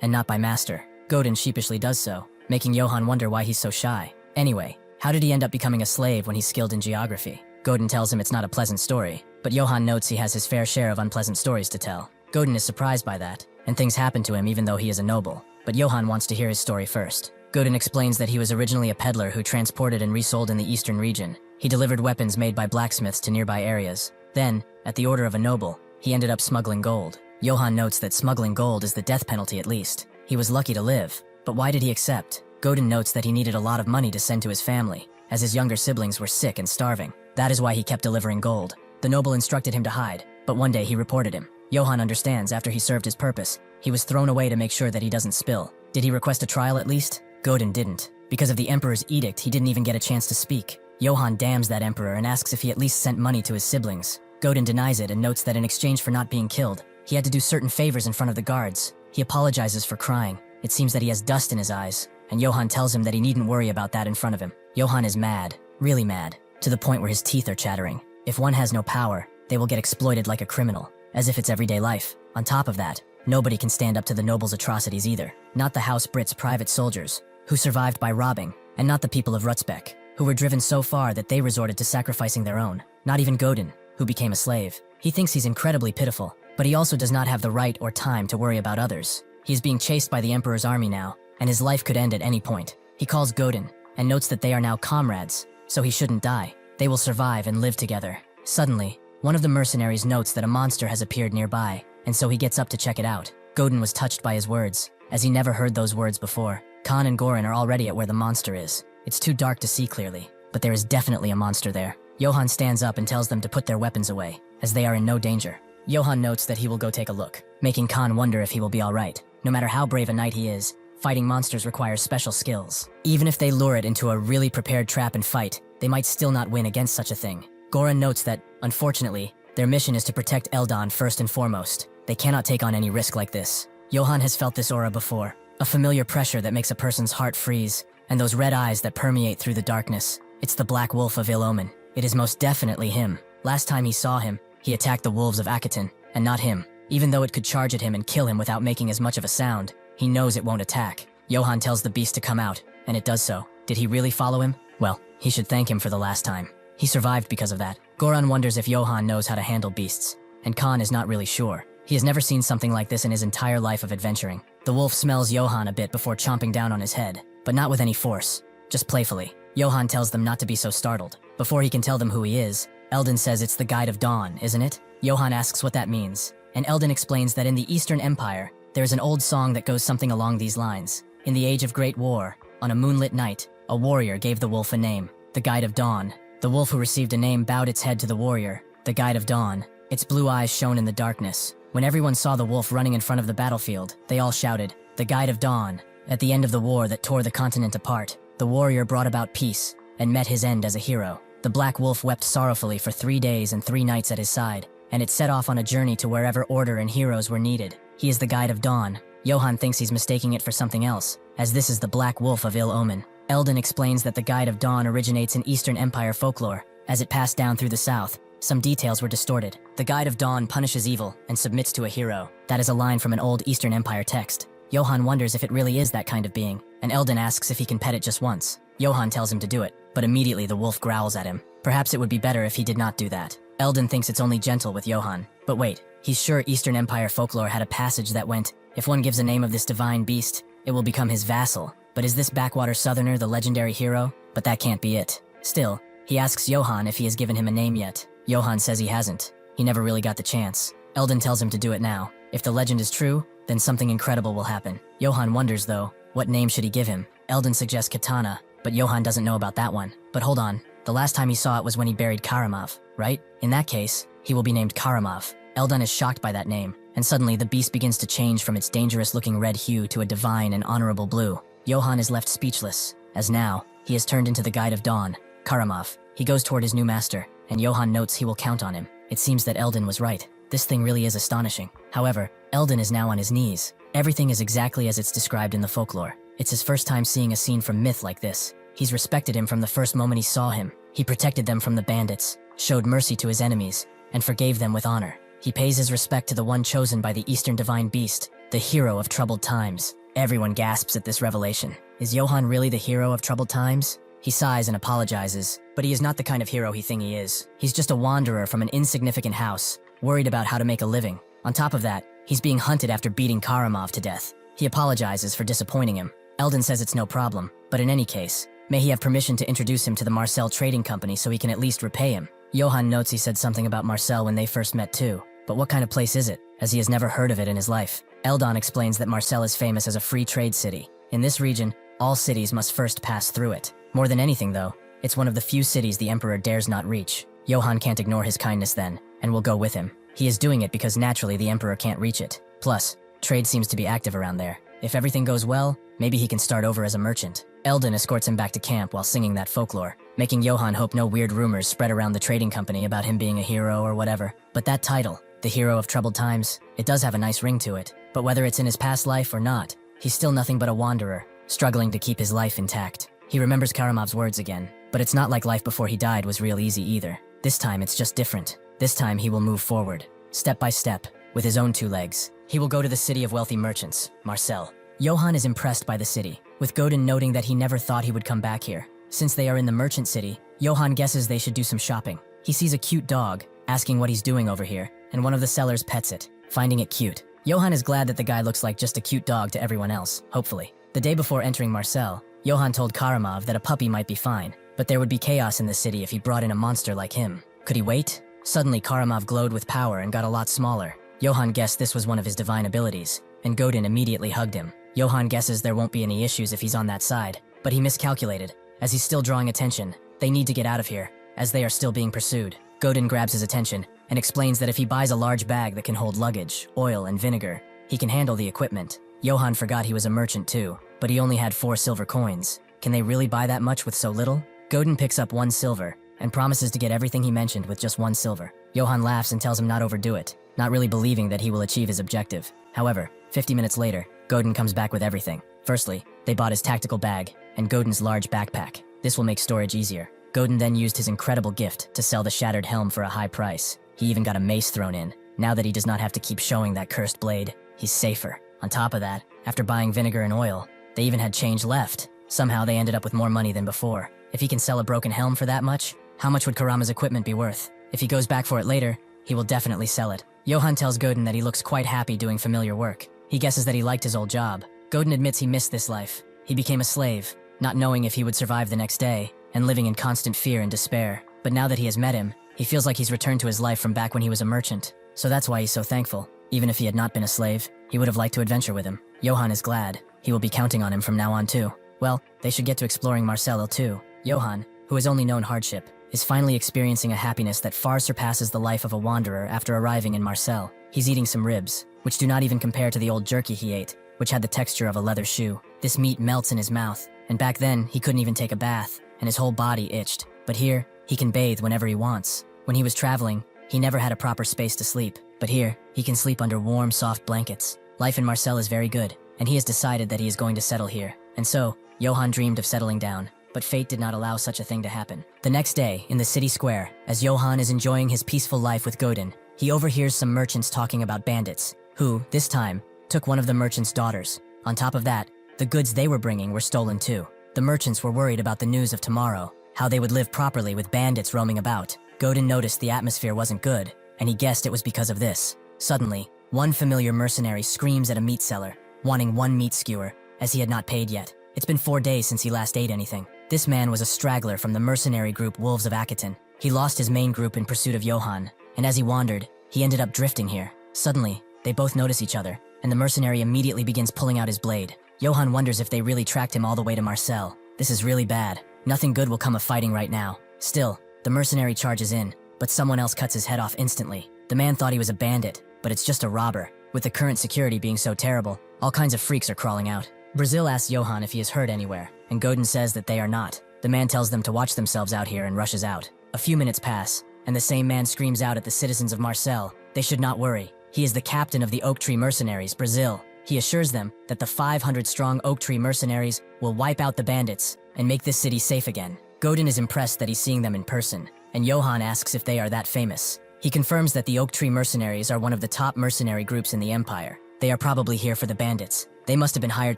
and not by master. Godin sheepishly does so, making Johan wonder why he's so shy. Anyway, how did he end up becoming a slave when he's skilled in geography? Godin tells him it's not a pleasant story, but Johan notes he has his fair share of unpleasant stories to tell. Godin is surprised by that, and things happen to him even though he is a noble, but Johan wants to hear his story first. Godin explains that he was originally a peddler who transported and resold in the eastern region. He delivered weapons made by blacksmiths to nearby areas. Then, at the order of a noble, he ended up smuggling gold. Johan notes that smuggling gold is the death penalty at least. He was lucky to live, but why did he accept? Godin notes that he needed a lot of money to send to his family, as his younger siblings were sick and starving. That is why he kept delivering gold. The noble instructed him to hide, but one day he reported him. Johan understands after he served his purpose, he was thrown away to make sure that he doesn't spill. Did he request a trial at least? Godin didn't. Because of the emperor's edict, he didn't even get a chance to speak. Johan damns that emperor and asks if he at least sent money to his siblings. Godin denies it and notes that in exchange for not being killed, he had to do certain favors in front of the guards. He apologizes for crying. It seems that he has dust in his eyes, and Johan tells him that he needn't worry about that in front of him. Johan is mad, really mad, to the point where his teeth are chattering. If one has no power, they will get exploited like a criminal, as if it's everyday life. On top of that, nobody can stand up to the noble's atrocities either. Not the House Brit's private soldiers, who survived by robbing, and not the people of Rutzbeck, who were driven so far that they resorted to sacrificing their own. Not even Godin, who became a slave. He thinks he's incredibly pitiful, but he also does not have the right or time to worry about others. He is being chased by the Emperor's army now, and his life could end at any point. He calls Godin, and notes that they are now comrades, so he shouldn't die. They will survive and live together. Suddenly, one of the mercenaries notes that a monster has appeared nearby, and so he gets up to check it out. Godin was touched by his words, as he never heard those words before. Khan and Goran are already at where the monster is. It's too dark to see clearly, but there is definitely a monster there. Johan stands up and tells them to put their weapons away, as they are in no danger. Johan notes that he will go take a look, making Khan wonder if he will be alright. No matter how brave a knight he is, fighting monsters requires special skills. Even if they lure it into a really prepared trap and fight, they might still not win against such a thing. Goran notes that, unfortunately, their mission is to protect Eldon first and foremost. They cannot take on any risk like this. Johan has felt this aura before, a familiar pressure that makes a person's heart freeze, and those red eyes that permeate through the darkness. It's the Black Wolf of Ill Omen. It is most definitely him. Last time he saw him, he attacked the wolves of Akaton, and not him. Even though it could charge at him and kill him without making as much of a sound, he knows it won't attack. Johan tells the beast to come out, and it does so. Did he really follow him? Well, he should thank him for the last time. He survived because of that. Goran wonders if Johan knows how to handle beasts, and Khan is not really sure. He has never seen something like this in his entire life of adventuring. The wolf smells Johan a bit before chomping down on his head, but not with any force, just playfully. Johan tells them not to be so startled. Before he can tell them who he is, Eldon says it's the Guide of Dawn, isn't it? Johan asks what that means, and Eldon explains that in the Eastern Empire, there is an old song that goes something along these lines. In the age of great war, On a moonlit night, a warrior gave the wolf a name, the Guide of Dawn. The wolf who received a name bowed its head to the warrior, the Guide of Dawn. Its blue eyes shone in the darkness. When everyone saw the wolf running in front of the battlefield, they all shouted, "The Guide of Dawn." At the end of the war that tore the continent apart, the warrior brought about peace and met his end as a hero. The black wolf wept sorrowfully for 3 days and 3 nights at his side, and it set off on a journey to wherever order and heroes were needed. He is the Guide of Dawn. Johan thinks he's mistaking it for something else, as this is the black wolf of ill omen. Eldon explains that the Guide of Dawn originates in Eastern Empire folklore. As it passed down through the south, some details were distorted. The Guide of Dawn punishes evil and submits to a hero. That is a line from an old Eastern Empire text. Johan wonders if it really is that kind of being, and Eldon asks if he can pet it just once. Johan tells him to do it, but immediately the wolf growls at him. Perhaps it would be better if he did not do that. Eldon thinks it's only gentle with Johan. But wait, he's sure Eastern Empire folklore had a passage that went, if one gives a name of this divine beast, it will become his vassal. But is this backwater southerner the legendary hero? But that can't be it. Still, he asks Johan if he has given him a name yet. Johan says he hasn't. He never really got the chance. Eldon tells him to do it now. If the legend is true, then something incredible will happen. Johan wonders though, what name should he give him? Eldon suggests Katana, but Johan doesn't know about that one. But hold on, the last time he saw it was when he buried Karamov, right? In that case, he will be named Karamov. Eldon is shocked by that name, and suddenly the beast begins to change from its dangerous-looking red hue to a divine and honorable blue. Johan is left speechless, as now, he has turned into the Guide of Dawn, Karamov. He goes toward his new master, and Johan notes he will count on him. It seems that Eldon was right. This thing really is astonishing. However, Eldon is now on his knees. Everything is exactly as it's described in the folklore. It's his first time seeing a scene from myth like this. He's respected him from the first moment he saw him. He protected them from the bandits, showed mercy to his enemies, and forgave them with honor. He pays his respect to the one chosen by the Eastern Divine Beast, the hero of troubled times. Everyone gasps at this revelation. Is Johan really the hero of troubled times? He sighs and apologizes, but he is not the kind of hero he thinks he is. He's just a wanderer from an insignificant house, worried about how to make a living. On top of that, he's being hunted after beating Karamov to death. He apologizes for disappointing him. Eldon says it's no problem, but in any case, may he have permission to introduce him to the Marcel Trading Company so he can at least repay him. Johan notes he said something about Marcel when they first met too, but what kind of place is it, as he has never heard of it in his life? Eldon explains that Marcel is famous as a free trade city. In this region, all cities must first pass through it. More than anything though, it's one of the few cities the Emperor dares not reach. Johan can't ignore his kindness then, and will go with him. He is doing it because naturally the Emperor can't reach it. Plus, trade seems to be active around there. If everything goes well, maybe he can start over as a merchant. Eldon escorts him back to camp while singing that folklore, making Johan hope no weird rumors spread around the trading company about him being a hero or whatever. But that title, the hero of troubled times, it does have a nice ring to it. But whether it's in his past life or not, he's still nothing but a wanderer, struggling to keep his life intact. He remembers Karamov's words again, but it's not like life before he died was real easy either. This time it's just different. This time he will move forward, step by step, with his own 2 legs. He will go to the city of wealthy merchants, Marcel. Johan is impressed by the city, with Godin noting that he never thought he would come back here. Since they are in the merchant city, Johan guesses they should do some shopping. He sees a cute dog, asking what he's doing over here, and one of the sellers pets it, finding it cute. Johan is glad that the guy looks like just a cute dog to everyone else, hopefully. The day before entering Marcel, Johan told Karamov that a puppy might be fine, but there would be chaos in the city if he brought in a monster like him. Could he wait? Suddenly Karamov glowed with power and got a lot smaller. Johan guessed this was one of his divine abilities, and Godin immediately hugged him. Johan guesses there won't be any issues if he's on that side, but he miscalculated. As he's still drawing attention, they need to get out of here, as they are still being pursued. Godin grabs his attention and explains that if he buys a large bag that can hold luggage, oil, and vinegar, he can handle the equipment. Johan forgot he was a merchant too, but he only had 4 silver coins. Can they really buy that much with so little? Godin picks up 1 silver and promises to get everything he mentioned with just 1 silver. Johan laughs and tells him not overdo it, not really believing that he will achieve his objective. However, 50 minutes later, Godin comes back with everything. Firstly, they bought his tactical bag and Godin's large backpack. This will make storage easier. Godin then used his incredible gift to sell the shattered helm for a high price. He even got a mace thrown in. Now that he does not have to keep showing that cursed blade, he's safer. On top of that, after buying vinegar and oil, they even had change left. Somehow they ended up with more money than before. If he can sell a broken helm for that much, how much would Karama's equipment be worth? If he goes back for it later, he will definitely sell it. Johan tells Godin that he looks quite happy doing familiar work. He guesses that he liked his old job. Godin admits he missed this life. He became a slave, not knowing if he would survive the next day, and living in constant fear and despair. But now that he has met him, he feels like he's returned to his life from back when he was a merchant. So that's why he's so thankful. Even if he had not been a slave, he would have liked to adventure with him. Johan is glad. He will be counting on him from now on too. Well, they should get to exploring Marcel too. Johann, who has only known hardship, is finally experiencing a happiness that far surpasses the life of a wanderer after arriving in Marcel. He's eating some ribs, which do not even compare to the old jerky he ate, which had the texture of a leather shoe. This meat melts in his mouth, and back then, he couldn't even take a bath, and his whole body itched. But here, he can bathe whenever he wants. When he was traveling, he never had a proper space to sleep, but here, he can sleep under warm, soft blankets. Life in Marcel is very good, and he has decided that he is going to settle here. And so, Johann dreamed of settling down, but fate did not allow such a thing to happen. The next day, in the city square, as Johann is enjoying his peaceful life with Godin, he overhears some merchants talking about bandits, who, this time, took one of the merchants' daughters. On top of that, the goods they were bringing were stolen too. The merchants were worried about the news of tomorrow, how they would live properly with bandits roaming about. Godin noticed the atmosphere wasn't good, and he guessed it was because of this. Suddenly, one familiar mercenary screams at a meat seller, wanting one meat skewer, as he had not paid yet. It's been 4 days since he last ate anything. This man was a straggler from the mercenary group Wolves of Akiton. He lost his main group in pursuit of Johann, and as he wandered, he ended up drifting here. Suddenly, they both notice each other, and the mercenary immediately begins pulling out his blade. Johann wonders if they really tracked him all the way to Marcel. This is really bad. Nothing good will come of fighting right now. Still, the mercenary charges in, but someone else cuts his head off instantly. The man thought he was a bandit, but it's just a robber. With the current security being so terrible, all kinds of freaks are crawling out. Brazil asks Johann if he is hurt anywhere, and Godin says that they are not. The man tells them to watch themselves out here and rushes out. A few minutes pass, and the same man screams out at the citizens of Marcel. They should not worry. He is the captain of the Oak Tree Mercenaries, Brazil. He assures them that the 500-strong Oak Tree Mercenaries will wipe out the bandits and make this city safe again. Godin is impressed that he's seeing them in person, and Johann asks if they are that famous. He confirms that the Oak Tree Mercenaries are one of the top mercenary groups in the Empire. They are probably here for the bandits. They must have been hired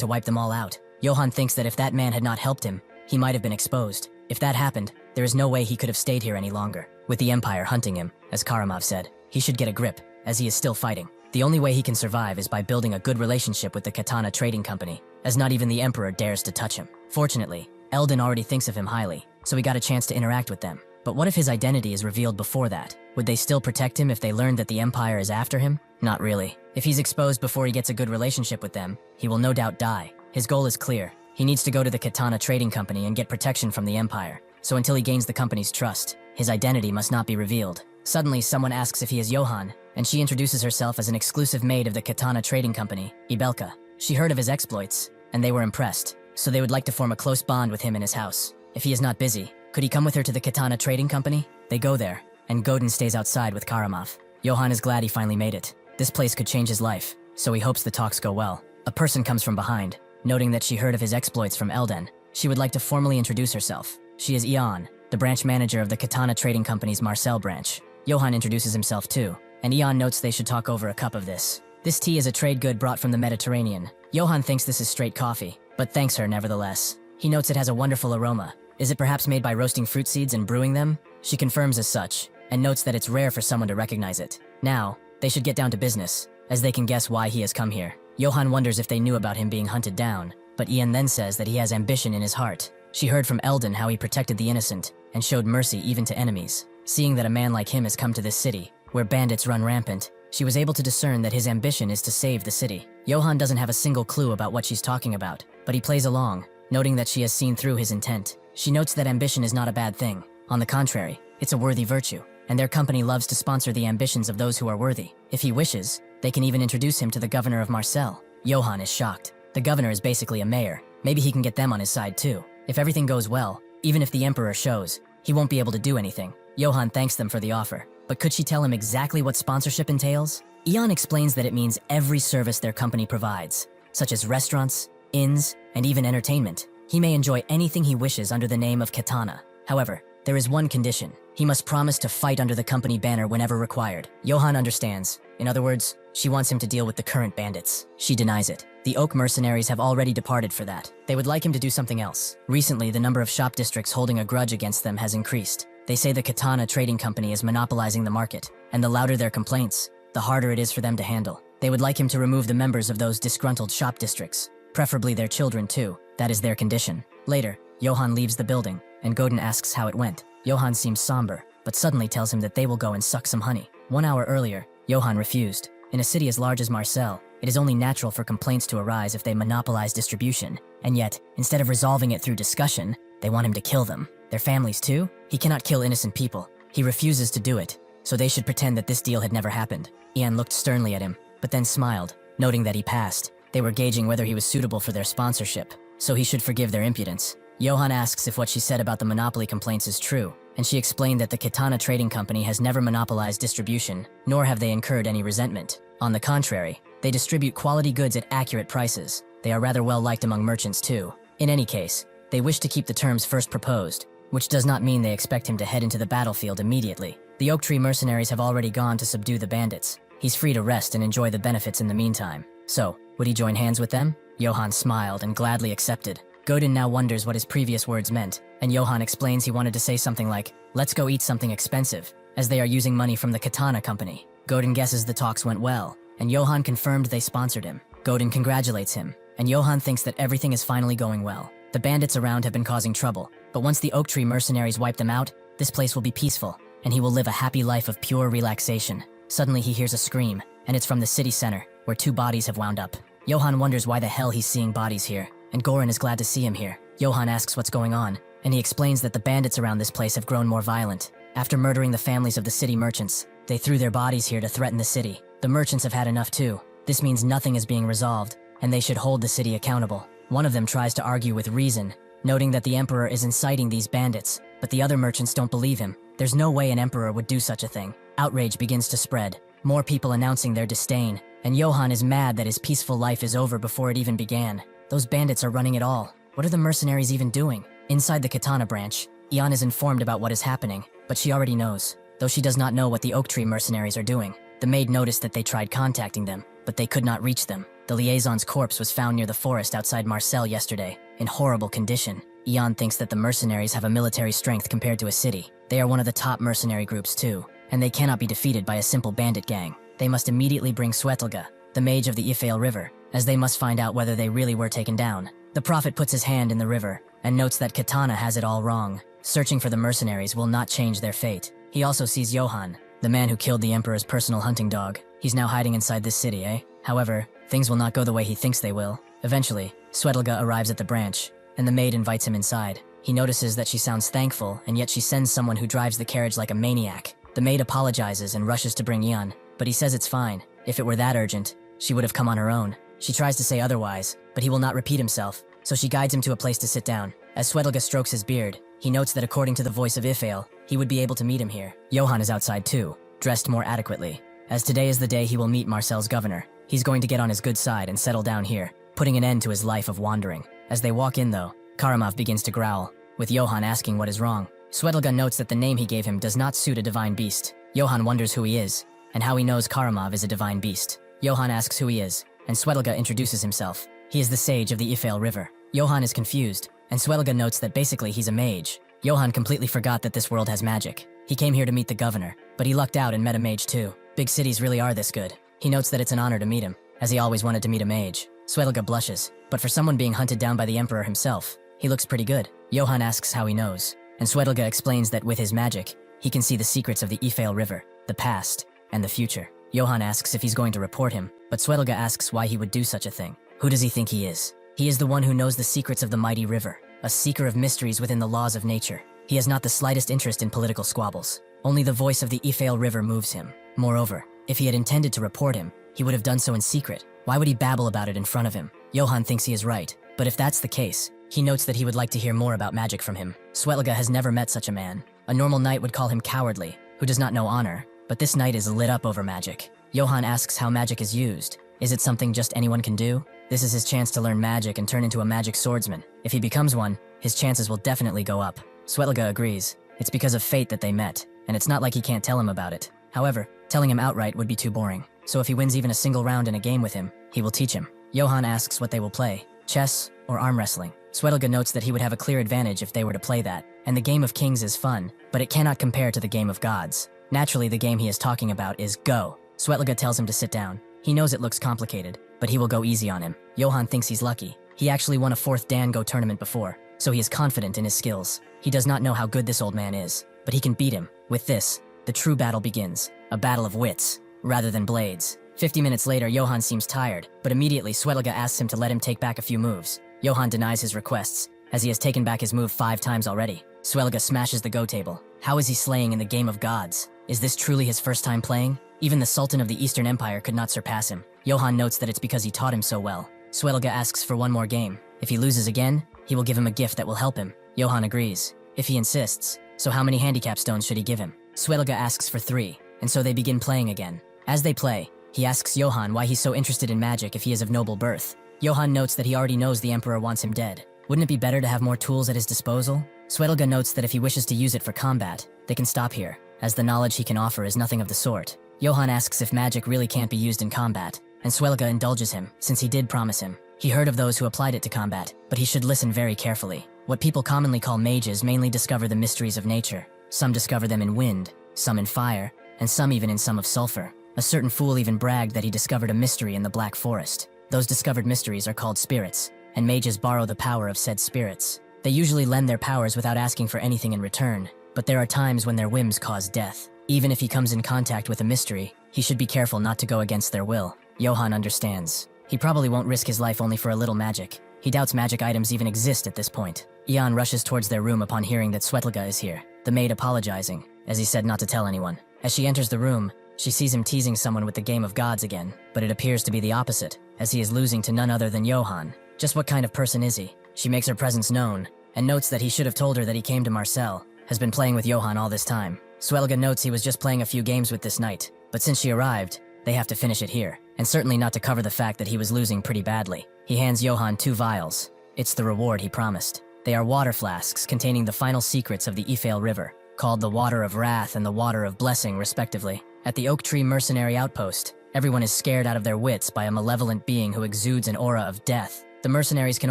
to wipe them all out. Johann thinks that if that man had not helped him, he might have been exposed. If that happened, there is no way he could have stayed here any longer. With the Empire hunting him, as Karamov said, he should get a grip, as he is still fighting. The only way he can survive is by building a good relationship with the Katana Trading Company, as not even the Emperor dares to touch him. Fortunately, Eldon already thinks of him highly, so he got a chance to interact with them. But what if his identity is revealed before that? Would they still protect him if they learned that the Empire is after him? Not really. If he's exposed before he gets a good relationship with them, he will no doubt die. His goal is clear. He needs to go to the Katana Trading Company and get protection from the Empire. So until he gains the company's trust, his identity must not be revealed. Suddenly, someone asks if he is Johann, and she introduces herself as an exclusive maid of the Katana Trading Company, Ibelka. She heard of his exploits, and they were impressed, so they would like to form a close bond with him in his house. If he is not busy, could he come with her to the Katana Trading Company? They go there, and Godin stays outside with Karamov. Johann is glad he finally made it. This place could change his life, so he hopes the talks go well. A person comes from behind, noting that she heard of his exploits from Elden. She would like to formally introduce herself. She is Ion, the branch manager of the Katana Trading Company's Marcel branch. Johann introduces himself too, and Ion notes they should talk over a cup of this. This tea is a trade good brought from the Mediterranean. Johann thinks this is straight coffee, but thanks her nevertheless. He notes it has a wonderful aroma. Is it perhaps made by roasting fruit seeds and brewing them? She confirms as such, and notes that it's rare for someone to recognize it. Now, they should get down to business, as they can guess why he has come here. Johann wonders if they knew about him being hunted down, but Ian then says that he has ambition in his heart. She heard from Eldon how he protected the innocent, and showed mercy even to enemies. Seeing that a man like him has come to this city, where bandits run rampant, she was able to discern that his ambition is to save the city. Johann doesn't have a single clue about what she's talking about, but he plays along, noting that she has seen through his intent. She notes that ambition is not a bad thing. On the contrary, it's a worthy virtue, and their company loves to sponsor the ambitions of those who are worthy. If he wishes, they can even introduce him to the governor of Marcel. Johann is shocked. The governor is basically a mayor. Maybe he can get them on his side too. If everything goes well, even if the emperor shows, he won't be able to do anything. Johann thanks them for the offer, but could she tell him exactly what sponsorship entails? Ion explains that it means every service their company provides, such as restaurants, inns, and even entertainment. He may enjoy anything he wishes under the name of Katana. However, there is one condition. He must promise to fight under the company banner whenever required. Johann understands. In other words, she wants him to deal with the current bandits. She denies it. The Oak mercenaries have already departed for that. They would like him to do something else. Recently, the number of shop districts holding a grudge against them has increased. They say the Katana Trading Company is monopolizing the market, and the louder their complaints, the harder it is for them to handle. They would like him to remove the members of those disgruntled shop districts, preferably their children too. That is their condition. Later, Johann leaves the building, and Godin asks how it went. Johann seems somber, but suddenly tells him that they will go and suck some honey. 1 hour earlier, Johann refused. In a city as large as Marcel, It is only natural for complaints to arise if they monopolize distribution, and yet, instead of resolving it through discussion, they want him to kill them. Their families too? He cannot kill innocent people. He refuses to do it, so they should pretend that this deal had never happened. Ian looked sternly at him, but then smiled, noting that he passed. They were gauging whether he was suitable for their sponsorship, so he should forgive their impudence. Johan asks if what she said about the monopoly complaints is true, and she explained that the Katana Trading Company has never monopolized distribution, nor have they incurred any resentment. On the contrary, they distribute quality goods at accurate prices. They are rather well liked among merchants too. In any case, they wish to keep the terms first proposed, which does not mean they expect him to head into the battlefield immediately. The Oak Tree mercenaries have already gone to subdue the bandits. He's free to rest and enjoy the benefits in the meantime. So, would he join hands with them? Johan smiled and gladly accepted. Godin now wonders what his previous words meant, and Johan explains he wanted to say something like, "Let's go eat something expensive," as they are using money from the Katana Company. Godin guesses the talks went well, and Johan confirmed they sponsored him. Godin congratulates him, and Johan thinks that everything is finally going well. The bandits around have been causing trouble, but once the Oak Tree mercenaries wipe them out, this place will be peaceful, and he will live a happy life of pure relaxation. Suddenly he hears a scream, and it's from the city center, where 2 bodies have wound up. Johan wonders why the hell he's seeing bodies here, and Goran is glad to see him here. Johan asks what's going on, and he explains that the bandits around this place have grown more violent. After murdering the families of the city merchants, they threw their bodies here to threaten the city. The merchants have had enough too. This means nothing is being resolved, and they should hold the city accountable. One of them tries to argue with reason, noting that the emperor is inciting these bandits, but the other merchants don't believe him. There's no way an emperor would do such a thing. Outrage begins to spread, more people announcing their disdain, and Johan is mad that his peaceful life is over before it even began. Those bandits are running it all. What are the mercenaries even doing? Inside the Katana branch, Ian is informed about what is happening, but she already knows, though she does not know what the Oak Tree mercenaries are doing. The maid noticed that they tried contacting them, but they could not reach them. The liaison's corpse was found near the forest outside Marseille yesterday, in horrible condition. Ian thinks that the mercenaries have a military strength compared to a city. They are one of the top mercenary groups too, and they cannot be defeated by a simple bandit gang. They must immediately bring Swetelga, the mage of the Ifale River, as they must find out whether they really were taken down. The prophet puts his hand in the river, and notes that Katana has it all wrong. Searching for the mercenaries will not change their fate. He also sees Johan, the man who killed the emperor's personal hunting dog. He's now hiding inside this city, eh? However, things will not go the way he thinks they will. Eventually, Swetelga arrives at the branch, and the maid invites him inside. He notices that she sounds thankful, and yet she sends someone who drives the carriage like a maniac. The maid apologizes and rushes to bring Ian, but he says it's fine. If it were that urgent, she would have come on her own. She tries to say otherwise, but he will not repeat himself, so she guides him to a place to sit down. As Swetelga strokes his beard, he notes that according to the voice of Ifale, he would be able to meet him here. Johan is outside too, dressed more adequately, as today is the day he will meet Marcel's governor. He's going to get on his good side and settle down here, putting an end to his life of wandering. As they walk in though, Karamov begins to growl, with Johan asking what is wrong. Swetelga notes that the name he gave him does not suit a divine beast. Johan wonders who he is, and how he knows Karamov is a divine beast. Johan asks who he is, and Swetelga introduces himself. He is the sage of the Ifale River. Johan is confused, and Swetelga notes that basically he's a mage. Johan completely forgot that this world has magic. He came here to meet the governor, but he lucked out and met a mage too. Big cities really are this good. He notes that it's an honor to meet him, as he always wanted to meet a mage. Swetelga blushes, but for someone being hunted down by the emperor himself, he looks pretty good. Johan asks how he knows, and Swetelga explains that with his magic, he can see the secrets of the Ifale River, the past, and the future. Johan asks if he's going to report him, but Swetelga asks why he would do such a thing. Who does he think he is? He is the one who knows the secrets of the mighty river, a seeker of mysteries within the laws of nature. He has not the slightest interest in political squabbles. Only the voice of the Ifale River moves him. Moreover, if he had intended to report him, he would have done so in secret. Why would he babble about it in front of him? Johan thinks he is right, but if that's the case, he notes that he would like to hear more about magic from him. Swetelga has never met such a man. A normal knight would call him cowardly, who does not know honor, but this knight is lit up over magic. Johan asks how magic is used. Is it something just anyone can do? This is his chance to learn magic and turn into a magic swordsman. If he becomes one, his chances will definitely go up. Swetelga agrees. It's because of fate that they met, and it's not like he can't tell him about it. However, telling him outright would be too boring. So if he wins even a single round in a game with him, he will teach him. Johan asks what they will play, chess or arm wrestling. Swetelga notes that he would have a clear advantage if they were to play that, and the game of kings is fun, but it cannot compare to the game of gods. Naturally, the game he is talking about is Go. Swetelga tells him to sit down. He knows it looks complicated, but he will go easy on him. Johan thinks he's lucky. He actually won a 4th Dan Go tournament before, so he is confident in his skills. He does not know how good this old man is, but he can beat him. With this, the true battle begins, a battle of wits, rather than blades. 50 minutes later, Johann seems tired, but immediately Swetelga asks him to let him take back a few moves. Johann denies his requests, as he has taken back his move 5 times already. Swetelga smashes the go table. How is he slaying in the game of gods? Is this truly his first time playing? Even the Sultan of the Eastern Empire could not surpass him. Johann notes that it's because he taught him so well. Swetelga asks for one more game. If he loses again, he will give him a gift that will help him. Johann agrees, if he insists. So how many handicap stones should he give him? Swetelga asks for 3, and so they begin playing again. As they play, he asks Johann why he's so interested in magic if he is of noble birth. Johann notes that he already knows the Emperor wants him dead. Wouldn't it be better to have more tools at his disposal? Swetelga notes that if he wishes to use it for combat, they can stop here, as the knowledge he can offer is nothing of the sort. Johann asks if magic really can't be used in combat, and Swetelga indulges him, since he did promise him. He heard of those who applied it to combat, but he should listen very carefully. What people commonly call mages mainly discover the mysteries of nature. Some discover them in wind, some in fire, and some even in some of sulfur. A certain fool even bragged that he discovered a mystery in the Black Forest. Those discovered mysteries are called spirits, and mages borrow the power of said spirits. They usually lend their powers without asking for anything in return, but there are times when their whims cause death. Even if he comes in contact with a mystery, he should be careful not to go against their will. Johann understands. He probably won't risk his life only for a little magic. He doubts magic items even exist at this point. Ian rushes towards their room upon hearing that Swetelga is here, the maid apologizing, as he said not to tell anyone. As she enters the room, she sees him teasing someone with the game of gods again, but it appears to be the opposite, as he is losing to none other than Johann. Just what kind of person is he? She makes her presence known, and notes that he should have told her that he came to Marcel, has been playing with Johann all this time. Swetelga notes he was just playing a few games with this knight, but since she arrived, they have to finish it here, and certainly not to cover the fact that he was losing pretty badly. He hands Johann 2 vials. It's the reward he promised. They are water flasks containing the final secrets of the Ifale River, called the Water of Wrath and the Water of Blessing, respectively. At the Oak Tree Mercenary Outpost, everyone is scared out of their wits by a malevolent being who exudes an aura of death. The mercenaries can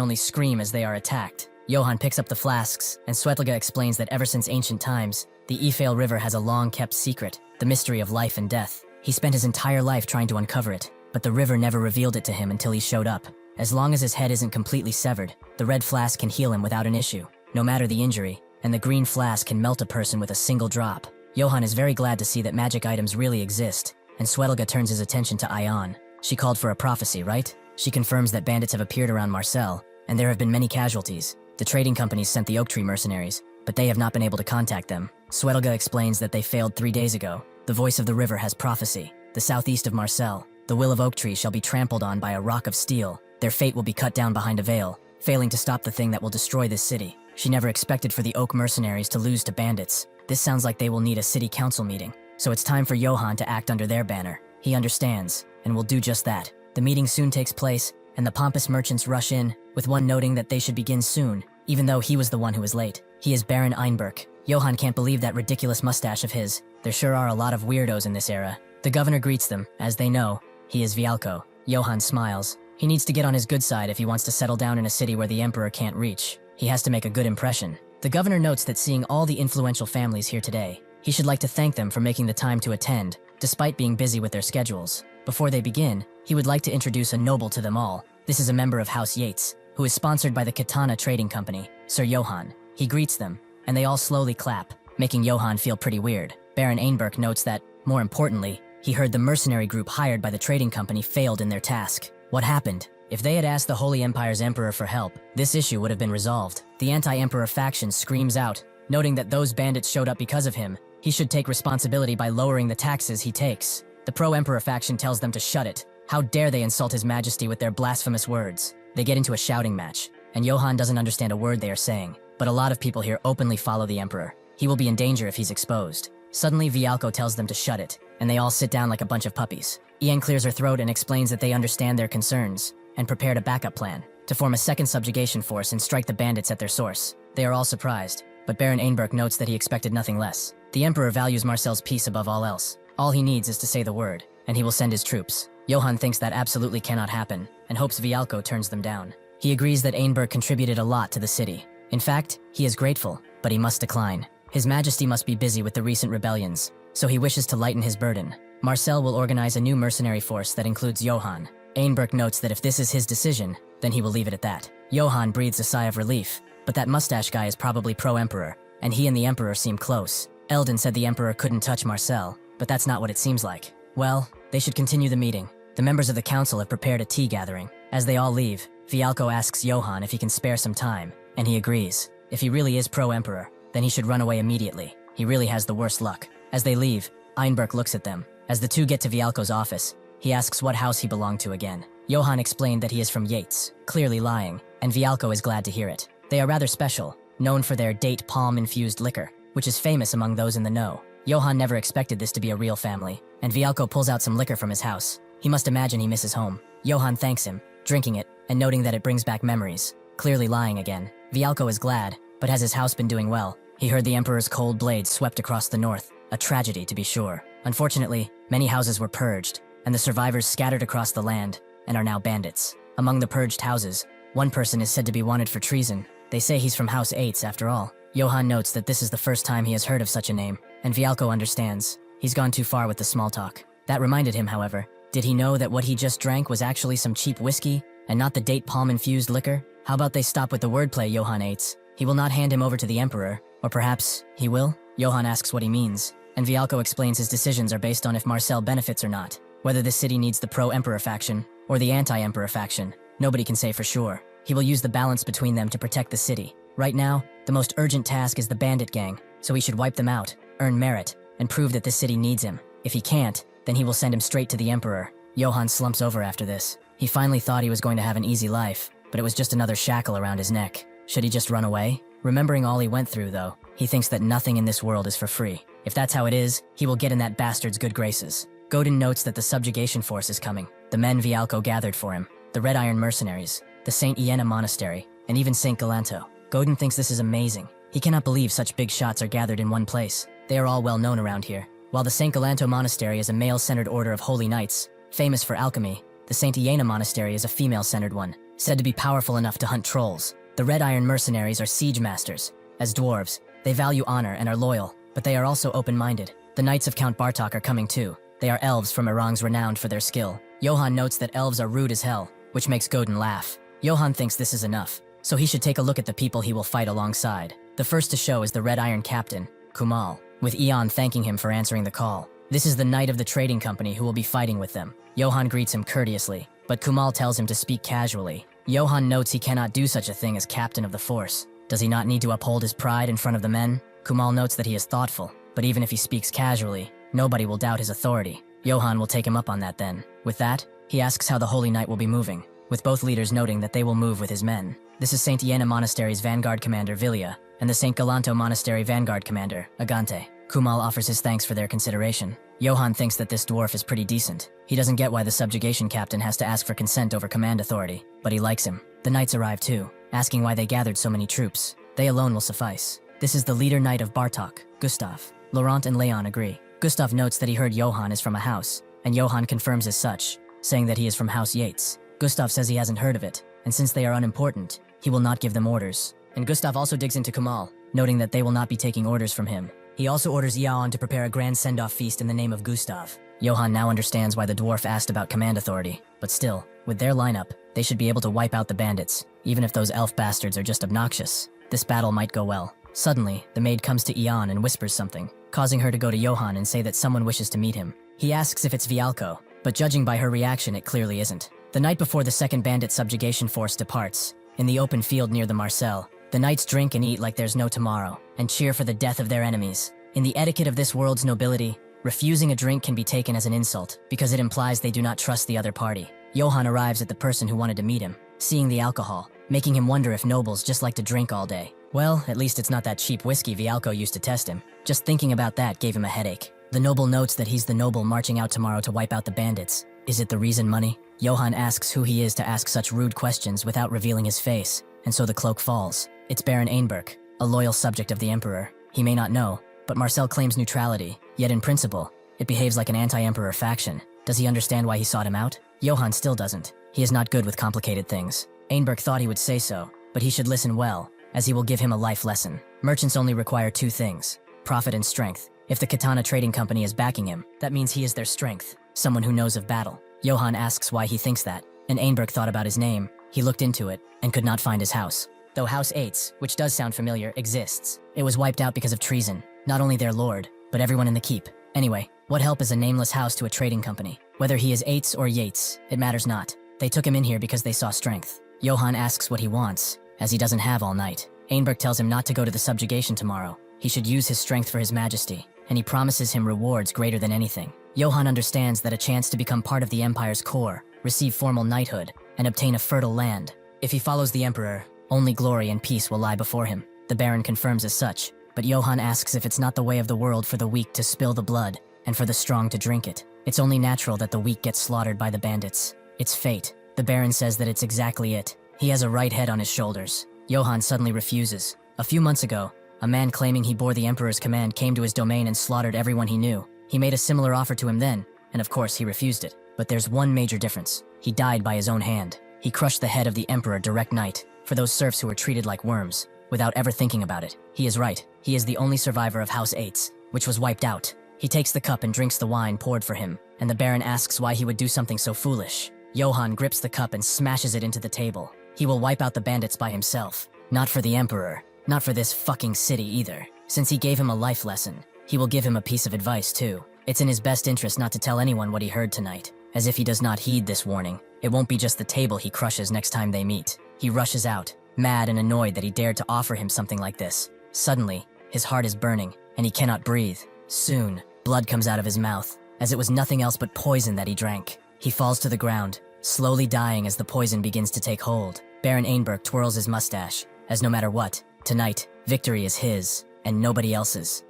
only scream as they are attacked. Johann picks up the flasks, and Swetelga explains that ever since ancient times, the Ifale River has a long-kept secret, the mystery of life and death. He spent his entire life trying to uncover it, but the river never revealed it to him until he showed up. As long as his head isn't completely severed, the red flask can heal him without an issue, no matter the injury, and the green flask can melt a person with a single drop. Johann is very glad to see that magic items really exist, and Swetelga turns his attention to Ion. She called for a prophecy, right? She confirms that bandits have appeared around Marcel, and there have been many casualties. The trading companies sent the Oak Tree mercenaries, but they have not been able to contact them. Swetelga explains that they failed 3 days ago. The voice of the river has prophecy. The southeast of Marcel, the will of Oak Tree shall be trampled on by a rock of steel. Their fate will be cut down behind a veil, failing to stop the thing that will destroy this city. She never expected for the Oak mercenaries to lose to bandits. This sounds like they will need a city council meeting, so it's time for Johann to act under their banner. He understands, and will do just that. The meeting soon takes place, and the pompous merchants rush in, with one noting that they should begin soon, even though he was the one who was late. He is Baron Einberg. Johann can't believe that ridiculous mustache of his. There sure are a lot of weirdos in this era. The governor greets them, as they know. He is Vialco. Johann smiles. He needs to get on his good side if he wants to settle down in a city where the emperor can't reach. He has to make a good impression. The governor notes that seeing all the influential families here today, he should like to thank them for making the time to attend, despite being busy with their schedules. Before they begin, he would like to introduce a noble to them all. This is a member of House Yates, who is sponsored by the Katana Trading Company, Sir Johann. He greets them, and they all slowly clap, making Johann feel pretty weird. Baron Einberg notes that, more importantly, he heard the mercenary group hired by the trading company failed in their task. What happened? If they had asked the Holy Empire's emperor for help, this issue would have been resolved. The anti-emperor faction screams out, noting that those bandits showed up because of him. He should take responsibility by lowering the taxes he takes. The pro-emperor faction tells them to shut it. How dare they insult his majesty with their blasphemous words? They get into a shouting match, and Johann doesn't understand a word they are saying, but a lot of people here openly follow the emperor. He will be in danger if he's exposed. Suddenly, Vialco tells them to shut it, and they all sit down like a bunch of puppies. Ian clears her throat and explains that they understand their concerns, and prepared a backup plan, to form a second subjugation force and strike the bandits at their source. They are all surprised, but Baron Einberg notes that he expected nothing less. The emperor values Marcel's peace above all else. All he needs is to say the word, and he will send his troops. Johann thinks that absolutely cannot happen, and hopes Vialco turns them down. He agrees that Einberg contributed a lot to the city. In fact, he is grateful, but he must decline. His Majesty must be busy with the recent rebellions, so he wishes to lighten his burden. Marcel will organize a new mercenary force that includes Johann. Einberg notes that if this is his decision, then he will leave it at that. Johann breathes a sigh of relief, but that mustache guy is probably pro-emperor, and he and the emperor seem close. Eldon said the emperor couldn't touch Marcel, but that's not what it seems like. Well, they should continue the meeting. The members of the council have prepared a tea gathering. As they all leave, Vialco asks Johann if he can spare some time, and he agrees. If he really is pro-emperor, then he should run away immediately. He really has the worst luck. As they leave, Einberg looks at them. As the two get to Vialco's office, he asks what house he belonged to again. Johann explained that he is from Yates, clearly lying, and Vialco is glad to hear it. They are rather special, known for their date palm-infused liquor, which is famous among those in the know. Johann never expected this to be a real family, and Vialco pulls out some liquor from his house. He must imagine he misses home. Johann thanks him, drinking it, and noting that it brings back memories. Clearly lying again. Vialco is glad, but has his house been doing well? He heard the Emperor's cold blade swept across the north. A tragedy, to be sure. Unfortunately, many houses were purged, and the survivors scattered across the land, and are now bandits. Among the purged houses, one person is said to be wanted for treason. They say he's from House Eights, after all. Johann notes that this is the first time he has heard of such a name, and Vialco understands. He's gone too far with the small talk. That reminded him, however. Did he know that what he just drank was actually some cheap whiskey, and not the date palm-infused liquor? How about they stop with the wordplay, Johann Eights? He will not hand him over to the Emperor, or perhaps he will? Johann asks what he means, and Vialco explains his decisions are based on if Marcel benefits or not. Whether this city needs the pro-Emperor faction, or the anti-Emperor faction, nobody can say for sure. He will use the balance between them to protect the city. Right now, the most urgent task is the bandit gang, so he should wipe them out, earn merit, and prove that this city needs him. If he can't, then he will send him straight to the Emperor. Johann slumps over after this. He finally thought he was going to have an easy life, but it was just another shackle around his neck. Should he just run away? Remembering all he went through, though, he thinks that nothing in this world is for free. If that's how it is, he will get in that bastard's good graces. Godin notes that the subjugation force is coming. The men Vialco gathered for him, the Red Iron mercenaries, the St. Iena Monastery, and even St. Galanto. Godin thinks this is amazing. He cannot believe such big shots are gathered in one place. They are all well known around here. While the St. Galanto Monastery is a male-centered order of holy knights, famous for alchemy, the St. Iena Monastery is a female-centered one, said to be powerful enough to hunt trolls. The Red Iron mercenaries are siege masters. As dwarves, they value honor and are loyal, but they are also open-minded. The Knights of Count Bartok are coming too. They are elves from Erang's renowned for their skill. Johann notes that elves are rude as hell, which makes Godin laugh. Johann thinks this is enough, so he should take a look at the people he will fight alongside. The first to show is the Red Iron captain, Kumal, with Eon thanking him for answering the call. This is the knight of the trading company who will be fighting with them. Johann greets him courteously, but Kumal tells him to speak casually. Johann notes he cannot do such a thing as captain of the force. Does he not need to uphold his pride in front of the men? Kumal notes that he is thoughtful, but even if he speaks casually, nobody will doubt his authority. Johann will take him up on that then. With that, he asks how the Holy Knight will be moving, with both leaders noting that they will move with his men. This is St. Iena Monastery's vanguard commander, Villia, and the St. Galanto Monastery vanguard commander, Agante. Kumal offers his thanks for their consideration. Johann thinks that this dwarf is pretty decent. He doesn't get why the subjugation captain has to ask for consent over command authority, but he likes him. The knights arrive too, asking why they gathered so many troops. They alone will suffice. This is the leader knight of Bartok, Gustav. Laurent and Leon agree. Gustav notes that he heard Johann is from a house, and Johann confirms as such, saying that he is from House Yates. Gustav says he hasn't heard of it, and since they are unimportant, he will not give them orders. And Gustav also digs into Kumal, noting that they will not be taking orders from him. He also orders Yaon to prepare a grand send-off feast in the name of Gustav. Johann now understands why the dwarf asked about command authority, but still, with their lineup, they should be able to wipe out the bandits, even if those elf bastards are just obnoxious. This battle might go well. Suddenly, the maid comes to Eon and whispers something, causing her to go to Johann and say that someone wishes to meet him. He asks if it's Vialco, but judging by her reaction, it clearly isn't. The night before the second bandit subjugation force departs, in the open field near the Marcel, the knights drink and eat like there's no tomorrow, and cheer for the death of their enemies. In the etiquette of this world's nobility, refusing a drink can be taken as an insult, because it implies they do not trust the other party. Johann arrives at the person who wanted to meet him, seeing the alcohol, making him wonder if nobles just like to drink all day. Well, at least it's not that cheap whiskey Vialco used to test him. Just thinking about that gave him a headache. The noble notes that he's the noble marching out tomorrow to wipe out the bandits. Is it the reason money? Johann asks who he is to ask such rude questions without revealing his face, and so the cloak falls. It's Baron Einberg, a loyal subject of the Emperor. He may not know, but Marcel claims neutrality, yet in principle, it behaves like an anti-Emperor faction. Does he understand why he sought him out? Johann still doesn't. He is not good with complicated things. Einberg thought he would say so, but he should listen well, as he will give him a life lesson. Merchants only require two things: profit and strength. If the Katana Trading Company is backing him, that means he is their strength, someone who knows of battle. Johann asks why he thinks that, and Einberg thought about his name. He looked into it, and could not find his house. Though House Eights, which does sound familiar, exists, it was wiped out because of treason. Not only their lord, but everyone in the keep. Anyway, What help is a nameless house to a trading company? Whether he is Yates or Yates, it matters not. They took him in here because they saw strength. Johan asks what he wants, as he doesn't have all night. Einberg tells him not to go to the subjugation tomorrow. He should use his strength for his majesty, and he promises him rewards greater than anything. Johan understands that a chance to become part of the Empire's core, receive formal knighthood, and obtain a fertile land. If he follows the Emperor, only glory and peace will lie before him. The Baron confirms as such, but Johan asks if it's not the way of the world for the weak to spill the blood, and for the strong to drink it. It's only natural that the weak get slaughtered by the bandits. It's fate. The Baron says that it's exactly it. He has a right head on his shoulders. Johan suddenly refuses. A few months ago, a man claiming he bore the Emperor's command came to his domain and slaughtered everyone he knew. He made a similar offer to him then, and of course he refused it. But there's one major difference. He died by his own hand. He crushed the head of the Emperor direct night, for those serfs who were treated like worms, without ever thinking about it. He is right. He is the only survivor of House Yates, which was wiped out. He takes the cup and drinks the wine poured for him, and the Baron asks why he would do something so foolish. Johan grips the cup and smashes it into the table. He will wipe out the bandits by himself. Not for the Emperor. Not for this fucking city either. Since he gave him a life lesson, he will give him a piece of advice too. It's in his best interest not to tell anyone what he heard tonight. As if he does not heed this warning, it won't be just the table he crushes next time they meet. He rushes out, mad and annoyed that he dared to offer him something like this. Suddenly, his heart is burning, and he cannot breathe. Soon, blood comes out of his mouth, as it was nothing else but poison that he drank. He falls to the ground, slowly dying as the poison begins to take hold. Baron Einberg twirls his mustache, as no matter what, tonight, victory is his, and nobody else's.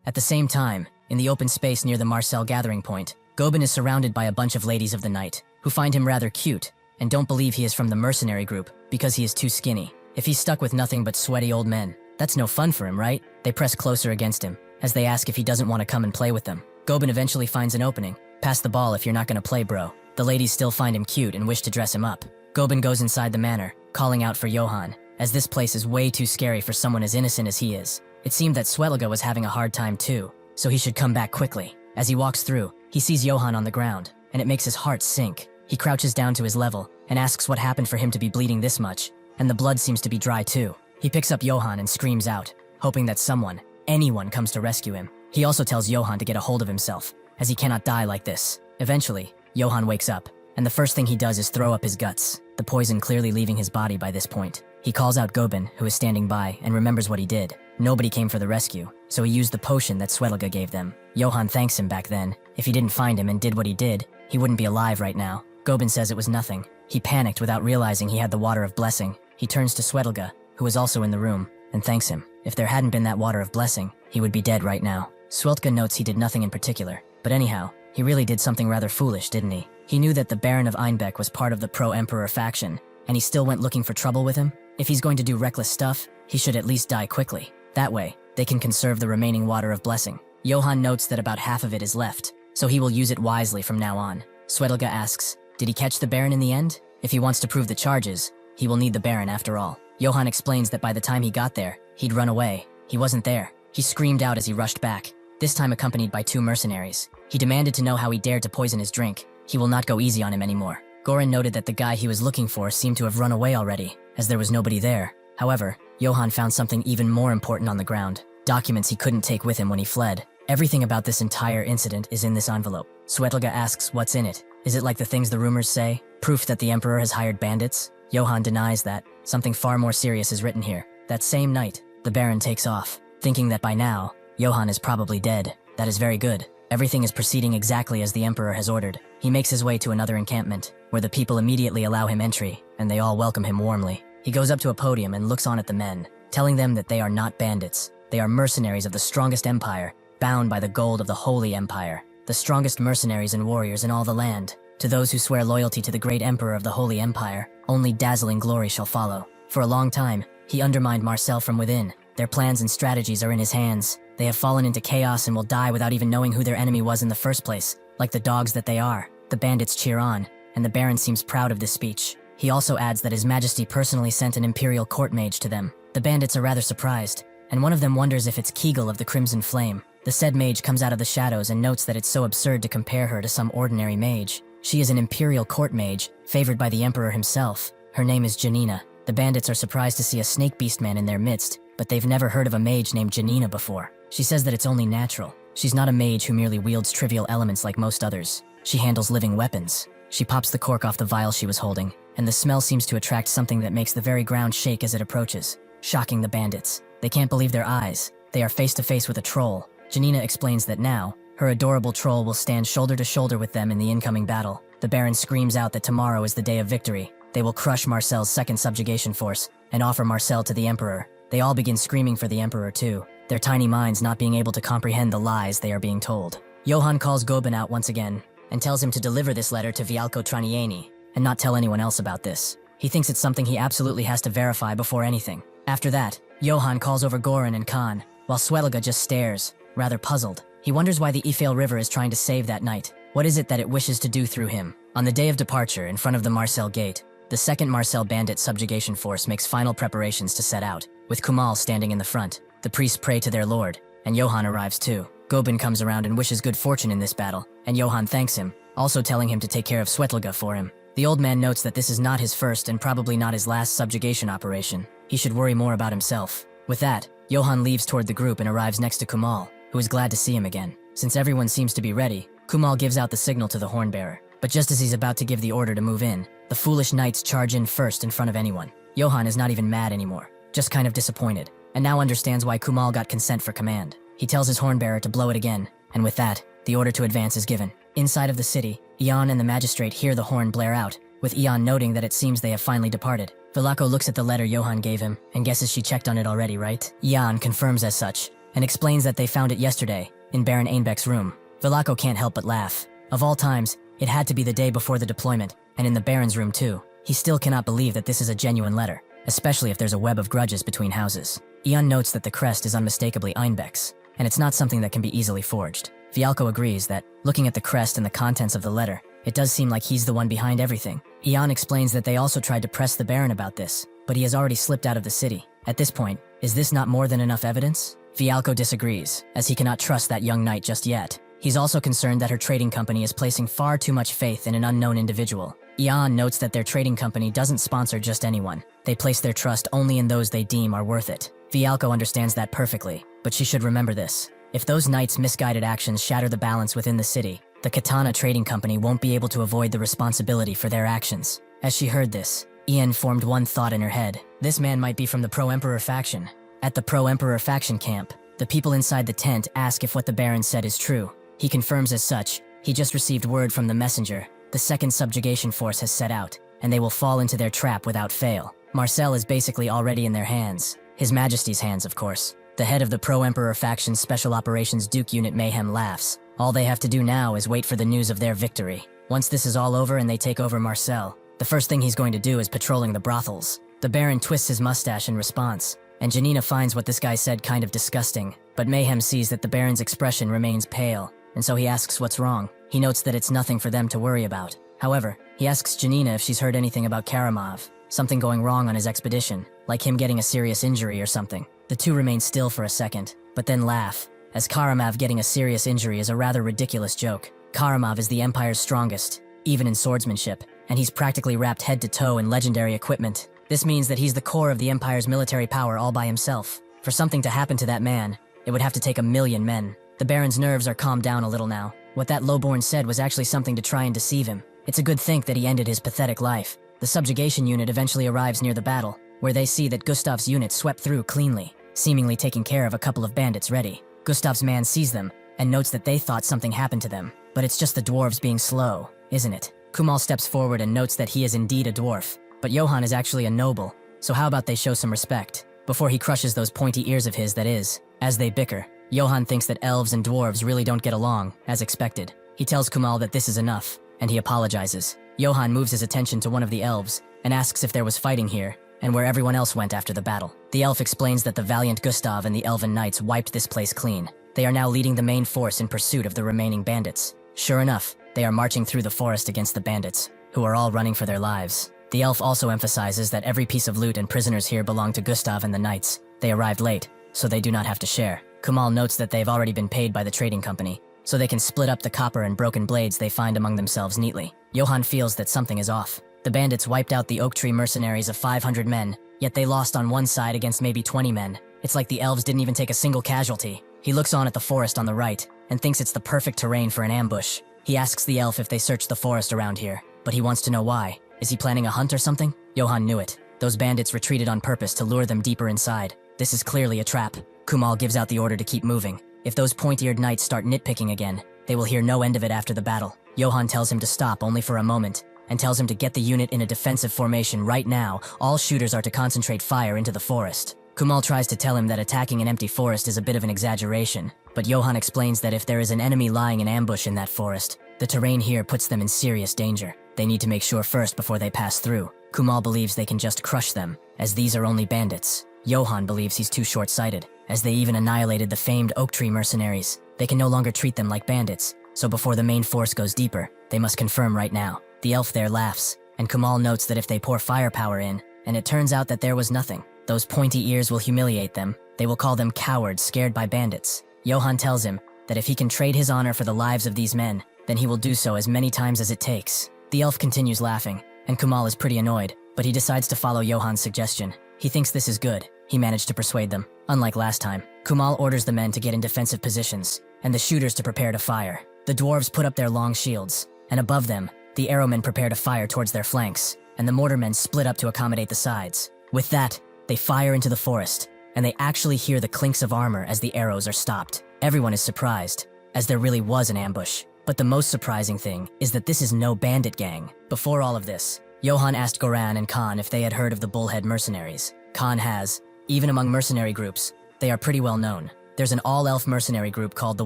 At the same time, in the open space near the Marcel gathering point, Gobin is surrounded by a bunch of ladies of the night, who find him rather cute, and don't believe he is from the mercenary group, because he is too skinny. If he's stuck with nothing but sweaty old men, that's no fun for him, right? They press closer against him, as they ask if he doesn't want to come and play with them. Gobin eventually finds an opening. Pass the ball if you're not gonna play, bro. The ladies still find him cute and wish to dress him up. Gobin goes inside the manor, calling out for Johan, as this place is way too scary for someone as innocent as he is. It seemed that Swelga was having a hard time too, so he should come back quickly. As he walks through, he sees Johan on the ground, and it makes his heart sink. He crouches down to his level, and asks what happened for him to be bleeding this much, and the blood seems to be dry too. He picks up Johan and screams out, hoping that someone, anyone comes to rescue him. He also tells Johan to get a hold of himself, as he cannot die like this. Eventually, Johan wakes up, and the first thing he does is throw up his guts, the poison clearly leaving his body by this point. He calls out Gobin, who is standing by, and remembers what he did. Nobody came for the rescue, so he used the potion that Swelga gave them. Johan thanks him back then. If he didn't find him and did what he did, he wouldn't be alive right now. Gobin says it was nothing. He panicked without realizing he had the water of blessing. He turns to Swelga, who is also in the room, and thanks him. If there hadn't been that water of blessing, he would be dead right now. Swelga notes he did nothing in particular, but anyhow, he really did something rather foolish, didn't he? He knew that the Baron of Einbeck was part of the pro-Emperor faction, and he still went looking for trouble with him? If he's going to do reckless stuff, he should at least die quickly. That way, they can conserve the remaining water of blessing. Johan notes that about half of it is left, so he will use it wisely from now on. Swelga asks, did he catch the Baron in the end? If he wants to prove the charges, he will need the Baron after all. Johan explains that by the time he got there, he'd run away. He wasn't there. He screamed out as he rushed back, this time accompanied by 2 mercenaries. He demanded to know how he dared to poison his drink. He will not go easy on him anymore. Goran noted that the guy he was looking for seemed to have run away already, as there was nobody there. However, Johan found something even more important on the ground, documents he couldn't take with him when he fled. Everything about this entire incident is in this envelope. Swelga asks what's in it. Is it like the things the rumors say? Proof that the Emperor has hired bandits? Johan denies that. Something far more serious is written here. That same night, the Baron takes off, thinking that by now, Johan is probably dead. That is very good. Everything is proceeding exactly as the Emperor has ordered. He makes his way to another encampment, where the people immediately allow him entry, and they all welcome him warmly. He goes up to a podium and looks on at the men, telling them that they are not bandits. They are mercenaries of the strongest empire, bound by the gold of the Holy Empire. The strongest mercenaries and warriors in all the land. To those who swear loyalty to the great Emperor of the Holy Empire, only dazzling glory shall follow. For a long time, he undermined Marcel from within. Their plans and strategies are in his hands. They have fallen into chaos and will die without even knowing who their enemy was in the first place, like the dogs that they are. The bandits cheer on, and the Baron seems proud of this speech. He also adds that His Majesty personally sent an imperial court mage to them. The bandits are rather surprised, and one of them wonders if it's Kegel of the Crimson Flame. The said mage comes out of the shadows and notes that it's so absurd to compare her to some ordinary mage. She is an imperial court mage, favored by the Emperor himself. Her name is Janina. The bandits are surprised to see a snake beast man in their midst, but they've never heard of a mage named Janina before. She says that it's only natural. She's not a mage who merely wields trivial elements like most others. She handles living weapons. She pops the cork off the vial she was holding, and the smell seems to attract something that makes the very ground shake as it approaches, shocking the bandits. They can't believe their eyes. They are face to face with a troll. Janina explains that now, her adorable troll will stand shoulder to shoulder with them in the incoming battle. The Baron screams out that tomorrow is the day of victory. They will crush Marcel's second subjugation force and offer Marcel to the Emperor. They all begin screaming for the Emperor too, their tiny minds not being able to comprehend the lies they are being told. Johann calls Gobin out once again and tells him to deliver this letter to Vialco Tranieni and not tell anyone else about this. He thinks it's something he absolutely has to verify before anything. After that, Johann calls over Goran and Khan, while Swelga just stares, rather puzzled. He wonders why the Ifale River is trying to save that knight. What is it that it wishes to do through him? On the day of departure, in front of the Marcel Gate, the second Marcel bandit subjugation force makes final preparations to set out, with Kumal standing in the front. The priests pray to their lord, and Johann arrives too. Gobin comes around and wishes good fortune in this battle, and Johann thanks him, also telling him to take care of Svetlga for him. The old man notes that this is not his first and probably not his last subjugation operation. He should worry more about himself. With that, Johann leaves toward the group and arrives next to Kumal, who is glad to see him again. Since everyone seems to be ready, Kumal gives out the signal to the hornbearer. But just as he's about to give the order to move in, the foolish knights charge in first in front of anyone. Johann is not even mad anymore, just kind of disappointed, and now understands why Kumal got consent for command. He tells his hornbearer to blow it again, and with that, the order to advance is given. Inside of the city, Ian and the magistrate hear the horn blare out, with Ian noting that it seems they have finally departed. Vilaco looks at the letter Johann gave him, and guesses she checked on it already, right? Ian confirms as such, and explains that they found it yesterday, in Baron Einbeck's room. Vilaco can't help but laugh. Of all times, it had to be the day before the deployment, and in the Baron's room too. He still cannot believe that this is a genuine letter, especially if there's a web of grudges between houses. Ian notes that the crest is unmistakably Einbeck's, and it's not something that can be easily forged. Vialco agrees that, looking at the crest and the contents of the letter, it does seem like he's the one behind everything. Ian explains that they also tried to press the Baron about this, but he has already slipped out of the city. At this point, is this not more than enough evidence? Vialco disagrees, as he cannot trust that young knight just yet. He's also concerned that her trading company is placing far too much faith in an unknown individual. Ian notes that their trading company doesn't sponsor just anyone. They place their trust only in those they deem are worth it. Vialco understands that perfectly, but she should remember this. If those knights' misguided actions shatter the balance within the city, the Katana Trading Company won't be able to avoid the responsibility for their actions. As she heard this, Ian formed one thought in her head. This man might be from the Pro-Emperor faction. At the Pro-Emperor faction camp, the people inside the tent ask if what the Baron said is true. He confirms as such. He just received word from the messenger. The second subjugation force has set out, and they will fall into their trap without fail. Marcel is basically already in their hands. His Majesty's hands, of course. The head of the Pro-Emperor faction's Special Operations Duke Unit Mayhem laughs. All they have to do now is wait for the news of their victory. Once this is all over and they take over Marcel, the first thing he's going to do is patrolling the brothels. The Baron twists his mustache in response, and Janina finds what this guy said kind of disgusting, but Mayhem sees that the Baron's expression remains pale, and so he asks what's wrong. He notes that it's nothing for them to worry about. However, he asks Janina if she's heard anything about Karamov, something going wrong on his expedition, like him getting a serious injury or something. The two remain still for a second, but then laugh, as Karamov getting a serious injury is a rather ridiculous joke. Karamov is the Empire's strongest, even in swordsmanship, and he's practically wrapped head to toe in legendary equipment. This means that he's the core of the Empire's military power all by himself. For something to happen to that man, it would have to take 1,000,000 men. The Baron's nerves are calmed down a little now. What that lowborn said was actually something to try and deceive him. It's a good thing that he ended his pathetic life. The subjugation unit eventually arrives near the battle, where they see that Gustav's unit swept through cleanly, seemingly taking care of a couple of bandits ready. Gustav's man sees them, and notes that they thought something happened to them, but it's just the dwarves being slow, isn't it? Kumal steps forward and notes that he is indeed a dwarf, but Johann is actually a noble, so how about they show some respect, before he crushes those pointy ears of his, that is. As they bicker, Johann thinks that elves and dwarves really don't get along, as expected. He tells Kumal that this is enough, and he apologizes. Johann moves his attention to one of the elves, and asks if there was fighting here, and where everyone else went after the battle. The elf explains that the valiant Gustav and the elven knights wiped this place clean. They are now leading the main force in pursuit of the remaining bandits. Sure enough, they are marching through the forest against the bandits, who are all running for their lives. The elf also emphasizes that every piece of loot and prisoners here belong to Gustav and the knights. They arrived late, so they do not have to share. Kumal notes that they've already been paid by the trading company, so they can split up the copper and broken blades they find among themselves neatly. Johann feels that something is off. The bandits wiped out the Oak Tree mercenaries of 500 men, yet they lost on one side against maybe 20 men. It's like the elves didn't even take a single casualty. He looks on at the forest on the right, and thinks it's the perfect terrain for an ambush. He asks the elf if they searched the forest around here, but he wants to know why. Is he planning a hunt or something? Johan knew it. Those bandits retreated on purpose to lure them deeper inside. This is clearly a trap. Kumal gives out the order to keep moving. If those pointy-eared knights start nitpicking again, they will hear no end of it after the battle. Johan tells him to stop only for a moment, and tells him to get the unit in a defensive formation right now. All shooters are to concentrate fire into the forest. Kumal tries to tell him that attacking an empty forest is a bit of an exaggeration, but Johan explains that if there is an enemy lying in ambush in that forest, the terrain here puts them in serious danger. They need to make sure first before they pass through. Kumal believes they can just crush them, as these are only bandits. Johan believes he's too short-sighted, as they even annihilated the famed oak tree mercenaries. They can no longer treat them like bandits, so before the main force goes deeper, they must confirm right now. The elf there laughs, and Kumal notes that if they pour firepower in, and it turns out that there was nothing, those pointy ears will humiliate them. They will call them cowards scared by bandits. Johan tells him that if he can trade his honor for the lives of these men, then he will do so as many times as it takes. The elf continues laughing, and Kumal is pretty annoyed, but he decides to follow Johan's suggestion. He thinks this is good. He managed to persuade them. Unlike last time, Kumal orders the men to get in defensive positions, and the shooters to prepare to fire. The dwarves put up their long shields, and above them, the arrowmen prepare to fire towards their flanks, and the mortarmen split up to accommodate the sides. With that, they fire into the forest, and they actually hear the clinks of armor as the arrows are stopped. Everyone is surprised, as there really was an ambush. But the most surprising thing is that this is no bandit gang. Before all of this, Johan asked Goran and Khan if they had heard of the Bullhead mercenaries. Khan has. Even among mercenary groups, they are pretty well known. There's an all-elf mercenary group called the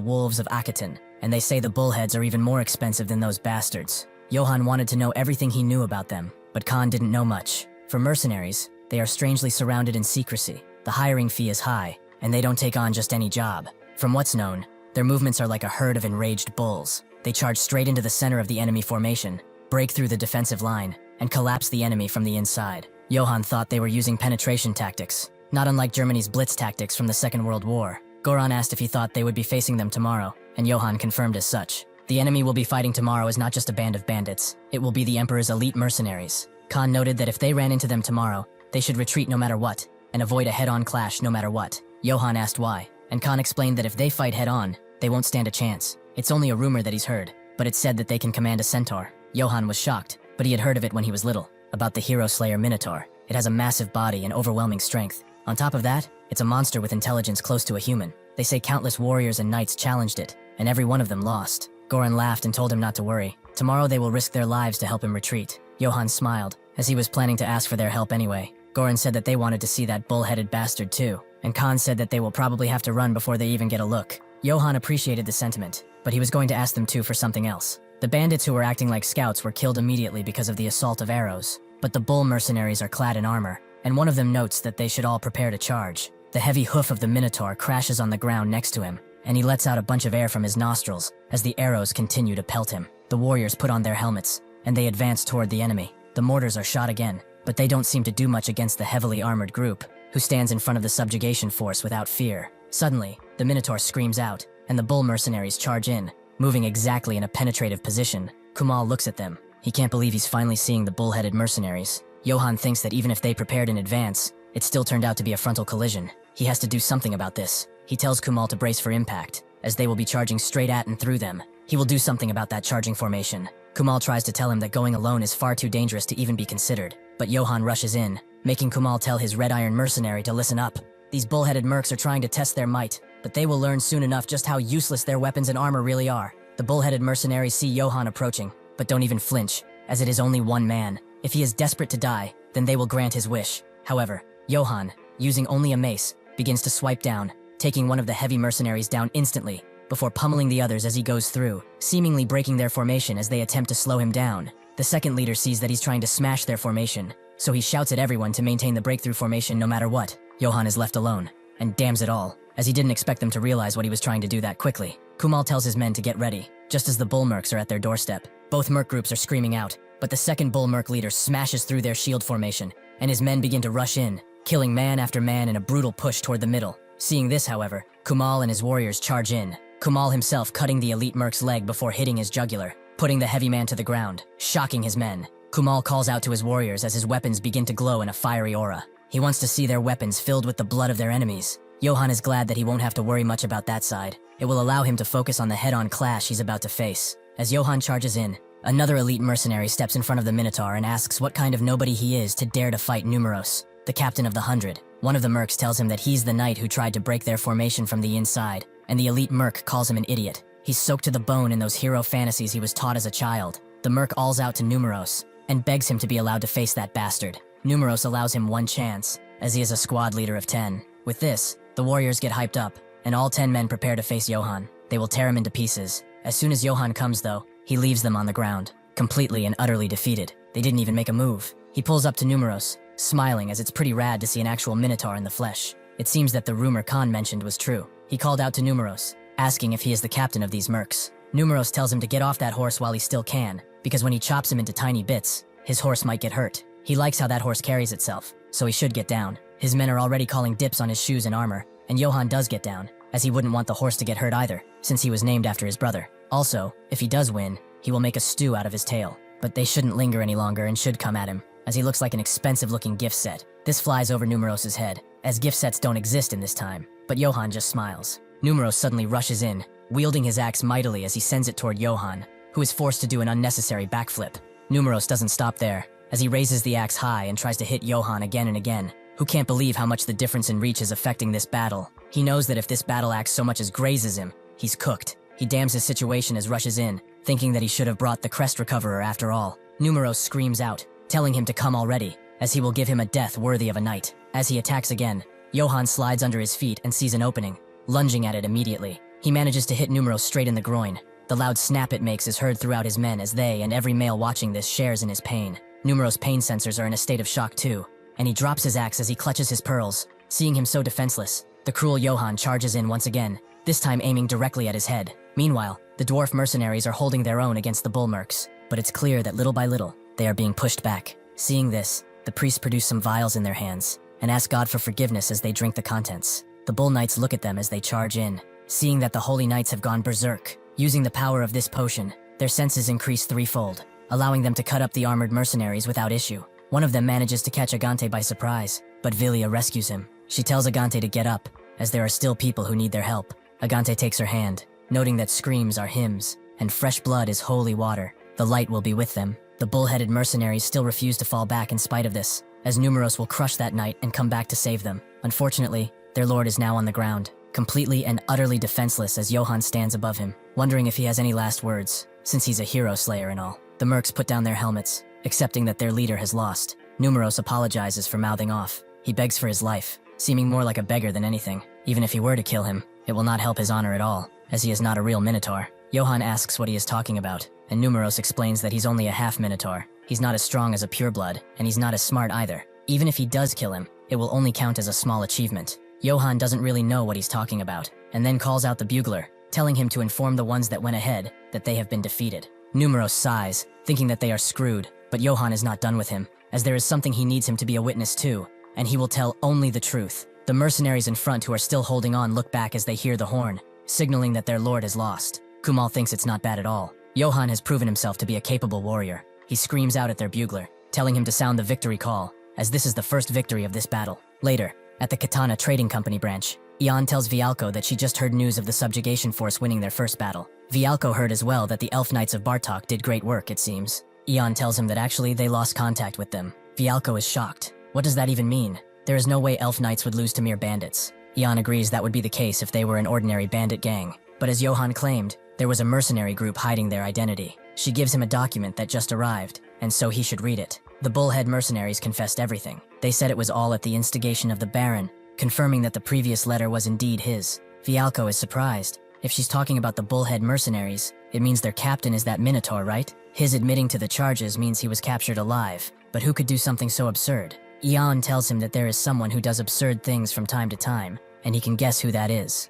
Wolves of Akiton, and they say the Bullheads are even more expensive than those bastards. Johan wanted to know everything he knew about them, but Khan didn't know much. For mercenaries, they are strangely surrounded in secrecy. The hiring fee is high, and they don't take on just any job. From what's known, their movements are like a herd of enraged bulls. They charge straight into the center of the enemy formation, break through the defensive line, and collapse the enemy from the inside. Johan thought they were using penetration tactics, not unlike Germany's Blitz tactics from the Second World War. Goran asked if he thought they would be facing them tomorrow, and Johan confirmed as such. The enemy we'll be fighting tomorrow is not just a band of bandits, it will be the Emperor's elite mercenaries. Khan noted that if they ran into them tomorrow, they should retreat no matter what, and avoid a head-on clash no matter what. Johan asked why, and Khan explained that if they fight head-on, they won't stand a chance. It's only a rumor that he's heard, but it's said that they can command a centaur. Johan was shocked, but he had heard of it when he was little, about the hero slayer Minotaur. It has a massive body and overwhelming strength. On top of that, it's a monster with intelligence close to a human. They say countless warriors and knights challenged it, and every one of them lost. Goran laughed and told him not to worry. Tomorrow they will risk their lives to help him retreat. Johan smiled, as he was planning to ask for their help anyway. Goran said that they wanted to see that bull-headed bastard too, and Khan said that they will probably have to run before they even get a look. Johan appreciated the sentiment, but he was going to ask them too for something else. The bandits who were acting like scouts were killed immediately because of the assault of arrows, but the bull mercenaries are clad in armor, and one of them notes that they should all prepare to charge. The heavy hoof of the Minotaur crashes on the ground next to him, and he lets out a bunch of air from his nostrils as the arrows continue to pelt him. The warriors put on their helmets, and they advance toward the enemy. The mortars are shot again, but they don't seem to do much against the heavily armored group, who stands in front of the subjugation force without fear. Suddenly, the Minotaur screams out, and the bull mercenaries charge in, moving exactly in a penetrative position. Kumal looks at them. He can't believe he's finally seeing the bull-headed mercenaries. Johan thinks that even if they prepared in advance, it still turned out to be a frontal collision. He has to do something about this. He tells Kumal to brace for impact, as they will be charging straight at and through them. He will do something about that charging formation. Kumal tries to tell him that going alone is far too dangerous to even be considered, but Johan rushes in, making Kumal tell his red iron mercenary to listen up. These bull-headed mercs are trying to test their might, but they will learn soon enough just how useless their weapons and armor really are. The bull-headed mercenaries see Johan approaching, but don't even flinch, as it is only one man. If he is desperate to die, then they will grant his wish. However, Johan, using only a mace, begins to swipe down, taking one of the heavy mercenaries down instantly, before pummeling the others as he goes through, seemingly breaking their formation as they attempt to slow him down. The second leader sees that he's trying to smash their formation, so he shouts at everyone to maintain the breakthrough formation no matter what. Johan is left alone, and damns it all, as he didn't expect them to realize what he was trying to do that quickly. Kumal tells his men to get ready, just as the bull mercs are at their doorstep. Both merc groups are screaming out, but the second bull merc leader smashes through their shield formation, and his men begin to rush in, killing man after man in a brutal push toward the middle. Seeing this, however, Kumal and his warriors charge in, Kumal himself cutting the elite merc's leg before hitting his jugular, putting the heavy man to the ground, shocking his men. Kumal calls out to his warriors as his weapons begin to glow in a fiery aura. He wants to see their weapons filled with the blood of their enemies. Johan is glad that he won't have to worry much about that side, It will allow him to focus on the head-on clash he's about to face. As Johan charges in, another elite mercenary steps in front of the Minotaur and asks what kind of nobody he is to dare to fight Numeros, the captain of the 100. One of the mercs tells him that he's the knight who tried to break their formation from the inside, and the elite merc calls him an idiot. He's soaked to the bone in those hero fantasies he was taught as a child. The merc alls out to Numeros and begs him to be allowed to face that bastard. Numeros allows him one chance, as he is a squad leader of 10. With this, the warriors get hyped up, and all 10 men prepare to face Johan. They will tear him into pieces. As soon as Johan comes though, he leaves them on the ground, completely and utterly defeated. They didn't even make a move. He pulls up to Numeros, smiling as it's pretty rad to see an actual Minotaur in the flesh. It seems that the rumor Khan mentioned was true. He called out to Numeros, asking if he is the captain of these mercs. Numeros tells him to get off that horse while he still can, because when he chops him into tiny bits, his horse might get hurt. He likes how that horse carries itself, so he should get down. His men are already calling dips on his shoes and armor, and Johan does get down, as he wouldn't want the horse to get hurt either, since he was named after his brother. Also, if he does win, he will make a stew out of his tail. But they shouldn't linger any longer and should come at him, as he looks like an expensive-looking gift set. This flies over Numeros's head, as gift sets don't exist in this time, but Johan just smiles. Numeros suddenly rushes in, wielding his axe mightily as he sends it toward Johan, who is forced to do an unnecessary backflip. Numeros doesn't stop there, as he raises the axe high and tries to hit Johan again and again, who can't believe how much the difference in reach is affecting this battle. He knows that if this battle axe so much as grazes him, he's cooked. He damns his situation as rushes in, thinking that he should have brought the crest recoverer after all. Numeros screams out, telling him to come already, as he will give him a death worthy of a knight. As he attacks again, Johan slides under his feet and sees an opening, lunging at it immediately. He manages to hit Numeros straight in the groin. The loud snap it makes is heard throughout his men as they and every male watching this shares in his pain. Numeros' pain sensors are in a state of shock too, and he drops his axe as he clutches his pearls. Seeing him so defenseless, the cruel Johan charges in once again, this time aiming directly at his head. Meanwhile, the dwarf mercenaries are holding their own against the bull mercs, but it's clear that little by little, they are being pushed back. Seeing this, the priests produce some vials in their hands, and ask God for forgiveness as they drink the contents. The bull knights look at them as they charge in. Seeing that the holy knights have gone berserk, using the power of this potion, their senses increase threefold, allowing them to cut up the armored mercenaries without issue. One of them manages to catch Agante by surprise, but Vilia rescues him. She tells Agante to get up, as there are still people who need their help. Agante takes her hand, noting that screams are hymns, and fresh blood is holy water. The light will be with them. The bull-headed mercenaries still refuse to fall back in spite of this, as Numeros will crush that knight and come back to save them. Unfortunately, their lord is now on the ground, completely and utterly defenseless as Johan stands above him, wondering if he has any last words, since he's a hero slayer and all. The mercs put down their helmets, accepting that their leader has lost. Numeros apologizes for mouthing off. He begs for his life, seeming more like a beggar than anything. Even if he were to kill him, it will not help his honor at all, as he is not a real Minotaur. Johan asks what he is talking about, and Numeros explains that he's only a half-Minotaur. He's not as strong as a pureblood, and he's not as smart either. Even if he does kill him, it will only count as a small achievement. Johan doesn't really know what he's talking about, and then calls out the bugler, telling him to inform the ones that went ahead that they have been defeated. Numeros sighs, thinking that they are screwed, but Johan is not done with him, as there is something he needs him to be a witness to, and he will tell only the truth. The mercenaries in front who are still holding on look back as they hear the horn, signaling that their lord is lost. Kumal thinks it's not bad at all. Johan has proven himself to be a capable warrior. He screams out at their bugler, telling him to sound the victory call, as this is the first victory of this battle. Later, at the Katana Trading Company branch, Ian tells Vialko that she just heard news of the subjugation force winning their first battle. Vialko heard as well that the Elf Knights of Bartok did great work, it seems. Ian tells him that actually they lost contact with them. Vialko is shocked. What does that even mean? There is no way Elf Knights would lose to mere bandits. Ian agrees that would be the case if they were an ordinary bandit gang. But as Johan claimed, there was a mercenary group hiding their identity. She gives him a document that just arrived, and so he should read it. The bullhead mercenaries confessed everything. They said it was all at the instigation of the Baron, confirming that the previous letter was indeed his. Vialko is surprised. If she's talking about the bullhead mercenaries, it means their captain is that Minotaur, right? His admitting to the charges means he was captured alive, but who could do something so absurd? Ian tells him that there is someone who does absurd things from time to time, and he can guess who that is.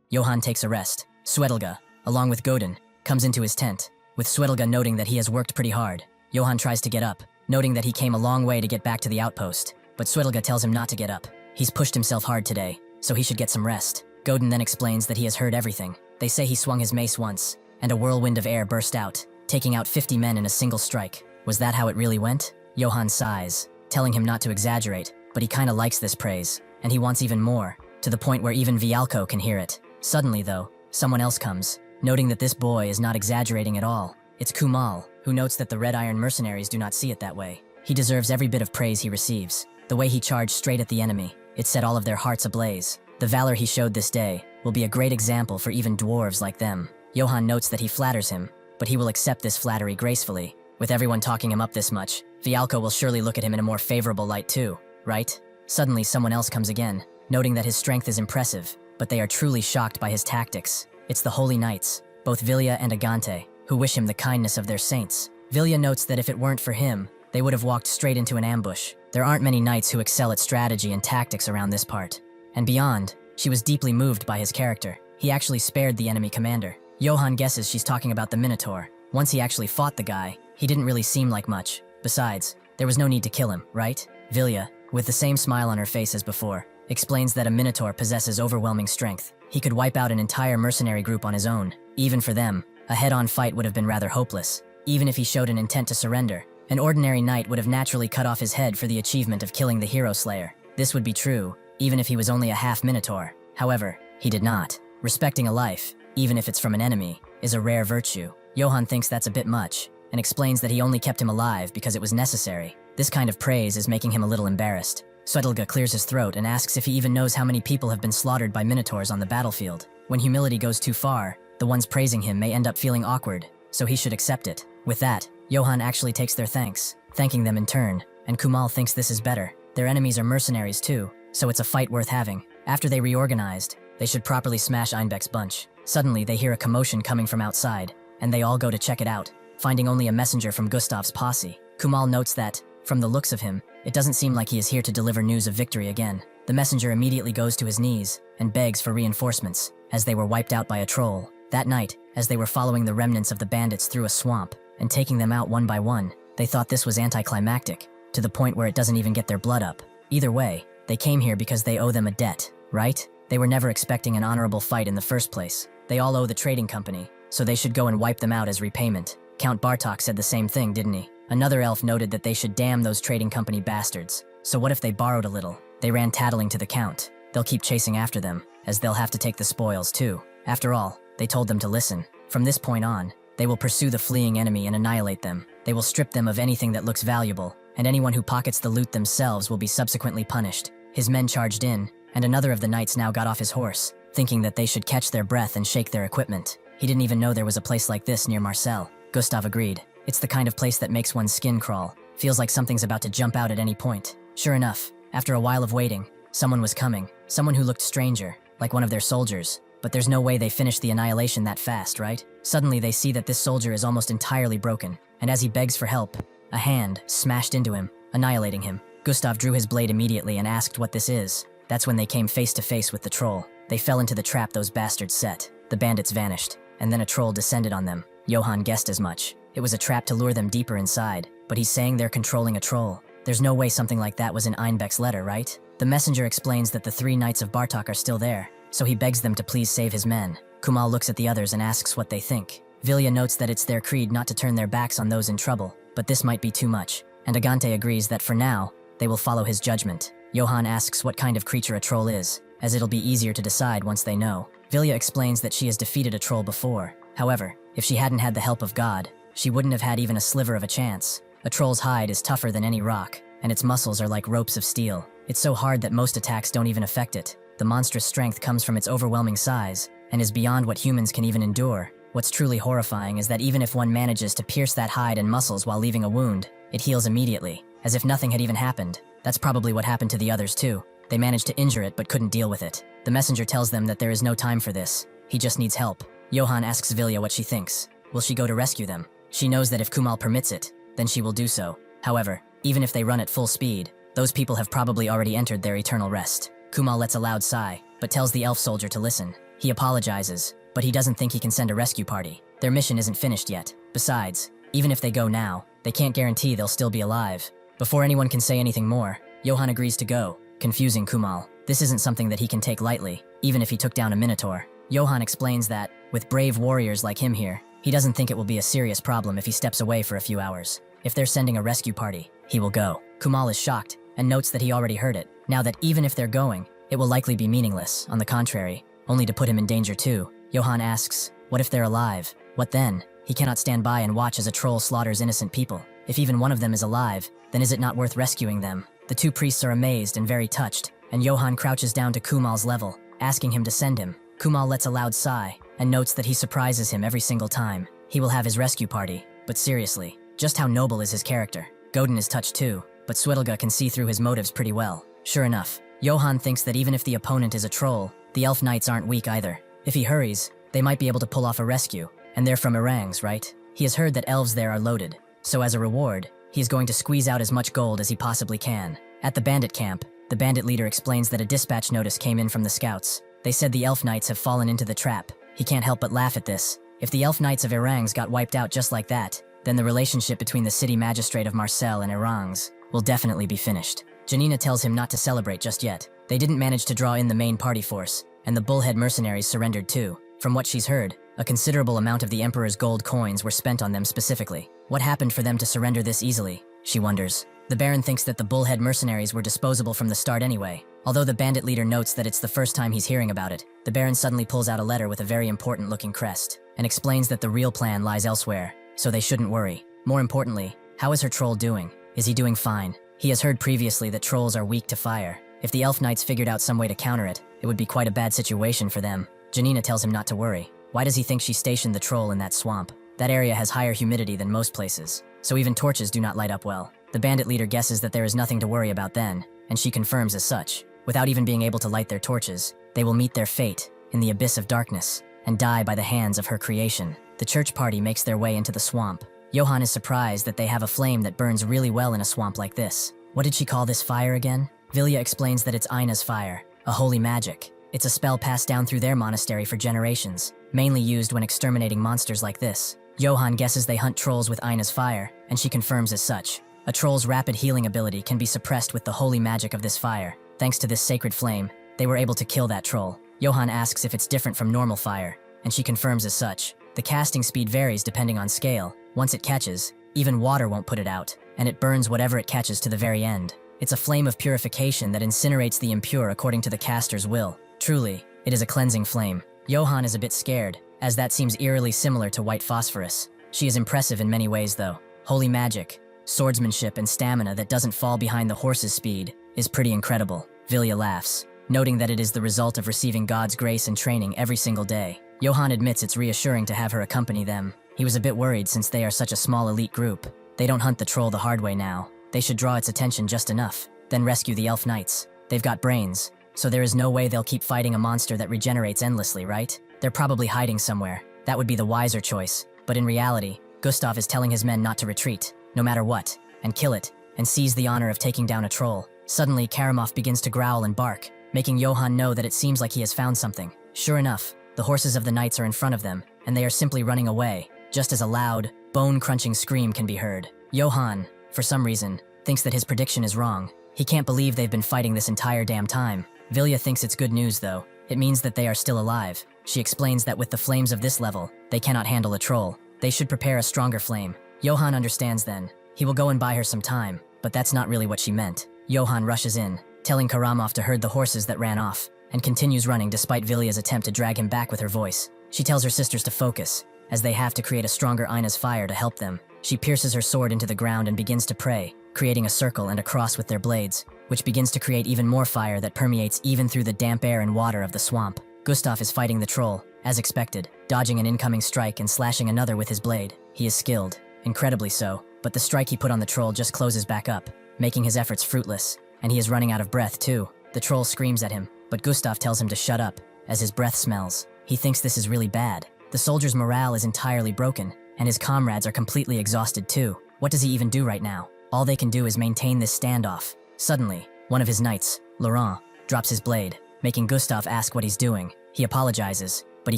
Johan takes a rest. Swedelga, along with Godin, comes into his tent, with Swedelga noting that he has worked pretty hard. Johan tries to get up, noting that he came a long way to get back to the outpost, but Swedelga tells him not to get up. He's pushed himself hard today, so he should get some rest. Godin then explains that he has heard everything. They say he swung his mace once, and a whirlwind of air burst out, taking out 50 men in a single strike. Was that how it really went? Johan sighs, telling him not to exaggerate, but he kinda likes this praise, and he wants even more, to the point where even Vialko can hear it. Suddenly, though, someone else comes, noting that this boy is not exaggerating at all. It's Kumal, who notes that the Red Iron mercenaries do not see it that way. He deserves every bit of praise he receives. The way he charged straight at the enemy, it set all of their hearts ablaze. The valor he showed this day will be a great example for even dwarves like them. Johan notes that he flatters him, but he will accept this flattery gracefully. With everyone talking him up this much, Vialko will surely look at him in a more favorable light too, right? Suddenly someone else comes again, noting that his strength is impressive, but they are truly shocked by his tactics. It's the Holy Knights, both Vilya and Agante, who wish him the kindness of their saints. Vilya notes that if it weren't for him, they would have walked straight into an ambush. There aren't many knights who excel at strategy and tactics around this part. And beyond, she was deeply moved by his character. He actually spared the enemy commander. Johan guesses she's talking about the Minotaur. Once he actually fought the guy, he didn't really seem like much. Besides, there was no need to kill him, right? Vilya, with the same smile on her face as before, explains that a Minotaur possesses overwhelming strength. He could wipe out an entire mercenary group on his own. Even for them, a head-on fight would have been rather hopeless. Even if he showed an intent to surrender, an ordinary knight would have naturally cut off his head for the achievement of killing the hero slayer. This would be true, even if he was only a half Minotaur. However, he did not. Respecting a life, even if it's from an enemy, is a rare virtue. Johan thinks that's a bit much, and explains that he only kept him alive because it was necessary. This kind of praise is making him a little embarrassed. Swedelga clears his throat and asks if he even knows how many people have been slaughtered by Minotaurs on the battlefield. When humility goes too far, the ones praising him may end up feeling awkward, so he should accept it. With that, Johan actually takes their thanks, thanking them in turn, and Kumal thinks this is better. Their enemies are mercenaries too, so it's a fight worth having. After they reorganized, they should properly smash Einbeck's bunch. Suddenly, they hear a commotion coming from outside, and they all go to check it out, finding only a messenger from Gustav's posse. Kumal notes that, from the looks of him, it doesn't seem like he is here to deliver news of victory again. The messenger immediately goes to his knees and begs for reinforcements, as they were wiped out by a troll. That night, as they were following the remnants of the bandits through a swamp and taking them out one by one, they thought this was anticlimactic, to the point where it doesn't even get their blood up. Either way, they came here because they owe them a debt, right? They were never expecting an honorable fight in the first place. They all owe the trading company, so they should go and wipe them out as repayment. Count Bartok said the same thing, didn't he? Another elf noted that they should damn those trading company bastards. So what if they borrowed a little? They ran tattling to the Count. They'll keep chasing after them, as they'll have to take the spoils too. After all, they told them to listen. From this point on, they will pursue the fleeing enemy and annihilate them. They will strip them of anything that looks valuable, and anyone who pockets the loot themselves will be subsequently punished. His men charged in, and another of the knights now got off his horse, thinking that they should catch their breath and shake their equipment. He didn't even know there was a place like this near Marcel. Gustav agreed. It's the kind of place that makes one's skin crawl. Feels like something's about to jump out at any point. Sure enough, after a while of waiting, someone was coming. Someone who looked stranger, like one of their soldiers. But there's no way they finished the annihilation that fast, right? Suddenly they see that this soldier is almost entirely broken, and as he begs for help, a hand smashed into him, annihilating him. Gustav drew his blade immediately and asked what this is. That's when they came face to face with the troll. They fell into the trap those bastards set. The bandits vanished, and then a troll descended on them. Johan guessed as much. It was a trap to lure them deeper inside, but he's saying they're controlling a troll. There's no way something like that was in Einbeck's letter, right? The messenger explains that the 3 knights of Bartok are still there, so he begs them to please save his men. Kumal looks at the others and asks what they think. Vilya notes that it's their creed not to turn their backs on those in trouble, but this might be too much, and Agante agrees that for now, they will follow his judgment. Johan asks what kind of creature a troll is, as it'll be easier to decide once they know. Vilya explains that she has defeated a troll before. However, if she hadn't had the help of God, she wouldn't have had even a sliver of a chance. A troll's hide is tougher than any rock, and its muscles are like ropes of steel. It's so hard that most attacks don't even affect it. The monstrous strength comes from its overwhelming size, and is beyond what humans can even endure. What's truly horrifying is that even if one manages to pierce that hide and muscles while leaving a wound, it heals immediately, as if nothing had even happened. That's probably what happened to the others too. They managed to injure it but couldn't deal with it. The messenger tells them that there is no time for this. He just needs help. Johan asks Vilya what she thinks. Will she go to rescue them? She knows that if Kumal permits it, then she will do so. However, even if they run at full speed, those people have probably already entered their eternal rest. Kumal lets a loud sigh, but tells the elf soldier to listen. He apologizes, but he doesn't think he can send a rescue party. Their mission isn't finished yet. Besides, even if they go now, they can't guarantee they'll still be alive. Before anyone can say anything more, Johan agrees to go, confusing Kumal. This isn't something that he can take lightly, even if he took down a Minotaur. Johan explains that, with brave warriors like him here, he doesn't think it will be a serious problem if he steps away for a few hours. If they're sending a rescue party, he will go. Kumal is shocked, and notes that he already heard it. Now that even if they're going, it will likely be meaningless. On the contrary, only to put him in danger too. Johann asks, what if they're alive? What then? He cannot stand by and watch as a troll slaughters innocent people. If even one of them is alive, then is it not worth rescuing them? The two priests are amazed and very touched, and Johann crouches down to Kumal's level, asking him to send him. Kumal lets a loud sigh, and notes that he surprises him every single time. He will have his rescue party, but seriously, just how noble is his character? Godin is touched too, but Swedelga can see through his motives pretty well. Sure enough, Johann thinks that even if the opponent is a troll, the elf knights aren't weak either. If he hurries, they might be able to pull off a rescue, and they're from Erangs, right? He has heard that elves there are loaded, so as a reward, he is going to squeeze out as much gold as he possibly can. At the bandit camp, the bandit leader explains that a dispatch notice came in from the scouts. They said the elf knights have fallen into the trap. He can't help but laugh at this. If the elf knights of Erangs got wiped out just like that, then the relationship between the city magistrate of Marseille and Erangs will definitely be finished. Janina tells him not to celebrate just yet. They didn't manage to draw in the main party force, and the bullhead mercenaries surrendered too. From what she's heard, a considerable amount of the Emperor's gold coins were spent on them specifically. What happened for them to surrender this easily? She wonders. The Baron thinks that the bullhead mercenaries were disposable from the start anyway. Although the bandit leader notes that it's the first time he's hearing about it, the Baron suddenly pulls out a letter with a very important-looking crest, and explains that the real plan lies elsewhere, so they shouldn't worry. More importantly, how is her troll doing? Is he doing fine? He has heard previously that trolls are weak to fire. If the elf knights figured out some way to counter it, it would be quite a bad situation for them. Janina tells him not to worry. Why does he think she stationed the troll in that swamp? That area has higher humidity than most places, so even torches do not light up well. The bandit leader guesses that there is nothing to worry about then, and she confirms as such. Without even being able to light their torches, they will meet their fate in the abyss of darkness and die by the hands of her creation. The church party makes their way into the swamp. Johann is surprised that they have a flame that burns really well in a swamp like this. What did she call this fire again? Vilya explains that it's Ina's fire, a holy magic. It's a spell passed down through their monastery for generations, mainly used when exterminating monsters like this. Johann guesses they hunt trolls with Ina's fire, and she confirms as such. A troll's rapid healing ability can be suppressed with the holy magic of this fire. Thanks to this sacred flame, they were able to kill that troll. Johann asks if it's different from normal fire, and she confirms as such. The casting speed varies depending on scale. Once it catches, even water won't put it out, and it burns whatever it catches to the very end. It's a flame of purification that incinerates the impure according to the caster's will. Truly, it is a cleansing flame. Johann is a bit scared, as that seems eerily similar to white phosphorus. She is impressive in many ways though. Holy magic, swordsmanship and stamina that doesn't fall behind the horse's speed is pretty incredible. Vilya laughs, noting that it is the result of receiving God's grace and training every single day. Johann admits it's reassuring to have her accompany them. He was a bit worried since they are such a small elite group. They don't hunt the troll the hard way now. They should draw its attention just enough, then rescue the elf knights. They've got brains, so there is no way they'll keep fighting a monster that regenerates endlessly, right? They're probably hiding somewhere. That would be the wiser choice. But in reality, Gustav is telling his men not to retreat, no matter what, and kill it, and seize the honor of taking down a troll. Suddenly, Karamov begins to growl and bark, making Johann know that it seems like he has found something. Sure enough, the horses of the knights are in front of them, and they are simply running away, just as a loud, bone-crunching scream can be heard. Johann, for some reason, thinks that his prediction is wrong. He can't believe they've been fighting this entire damn time. Vilya thinks it's good news though. It means that they are still alive. She explains that with the flames of this level, they cannot handle a troll. They should prepare a stronger flame. Johann understands then. He will go and buy her some time, but that's not really what she meant. Johann rushes in, telling Karamov to herd the horses that ran off, and continues running despite Vilya's attempt to drag him back with her voice. She tells her sisters to focus, as they have to create a stronger Ina's fire to help them. She pierces her sword into the ground and begins to pray, creating a circle and a cross with their blades, which begins to create even more fire that permeates even through the damp air and water of the swamp. Gustav is fighting the troll, as expected, dodging an incoming strike and slashing another with his blade. He is skilled, incredibly so, but the strike he put on the troll just closes back up, making his efforts fruitless, and he is running out of breath too. The troll screams at him, but Gustav tells him to shut up, as his breath smells. He thinks this is really bad. The soldier's morale is entirely broken, and his comrades are completely exhausted too. What does he even do right now? All they can do is maintain this standoff. Suddenly, one of his knights, Laurent, drops his blade, making Gustav ask what he's doing. He apologizes, but he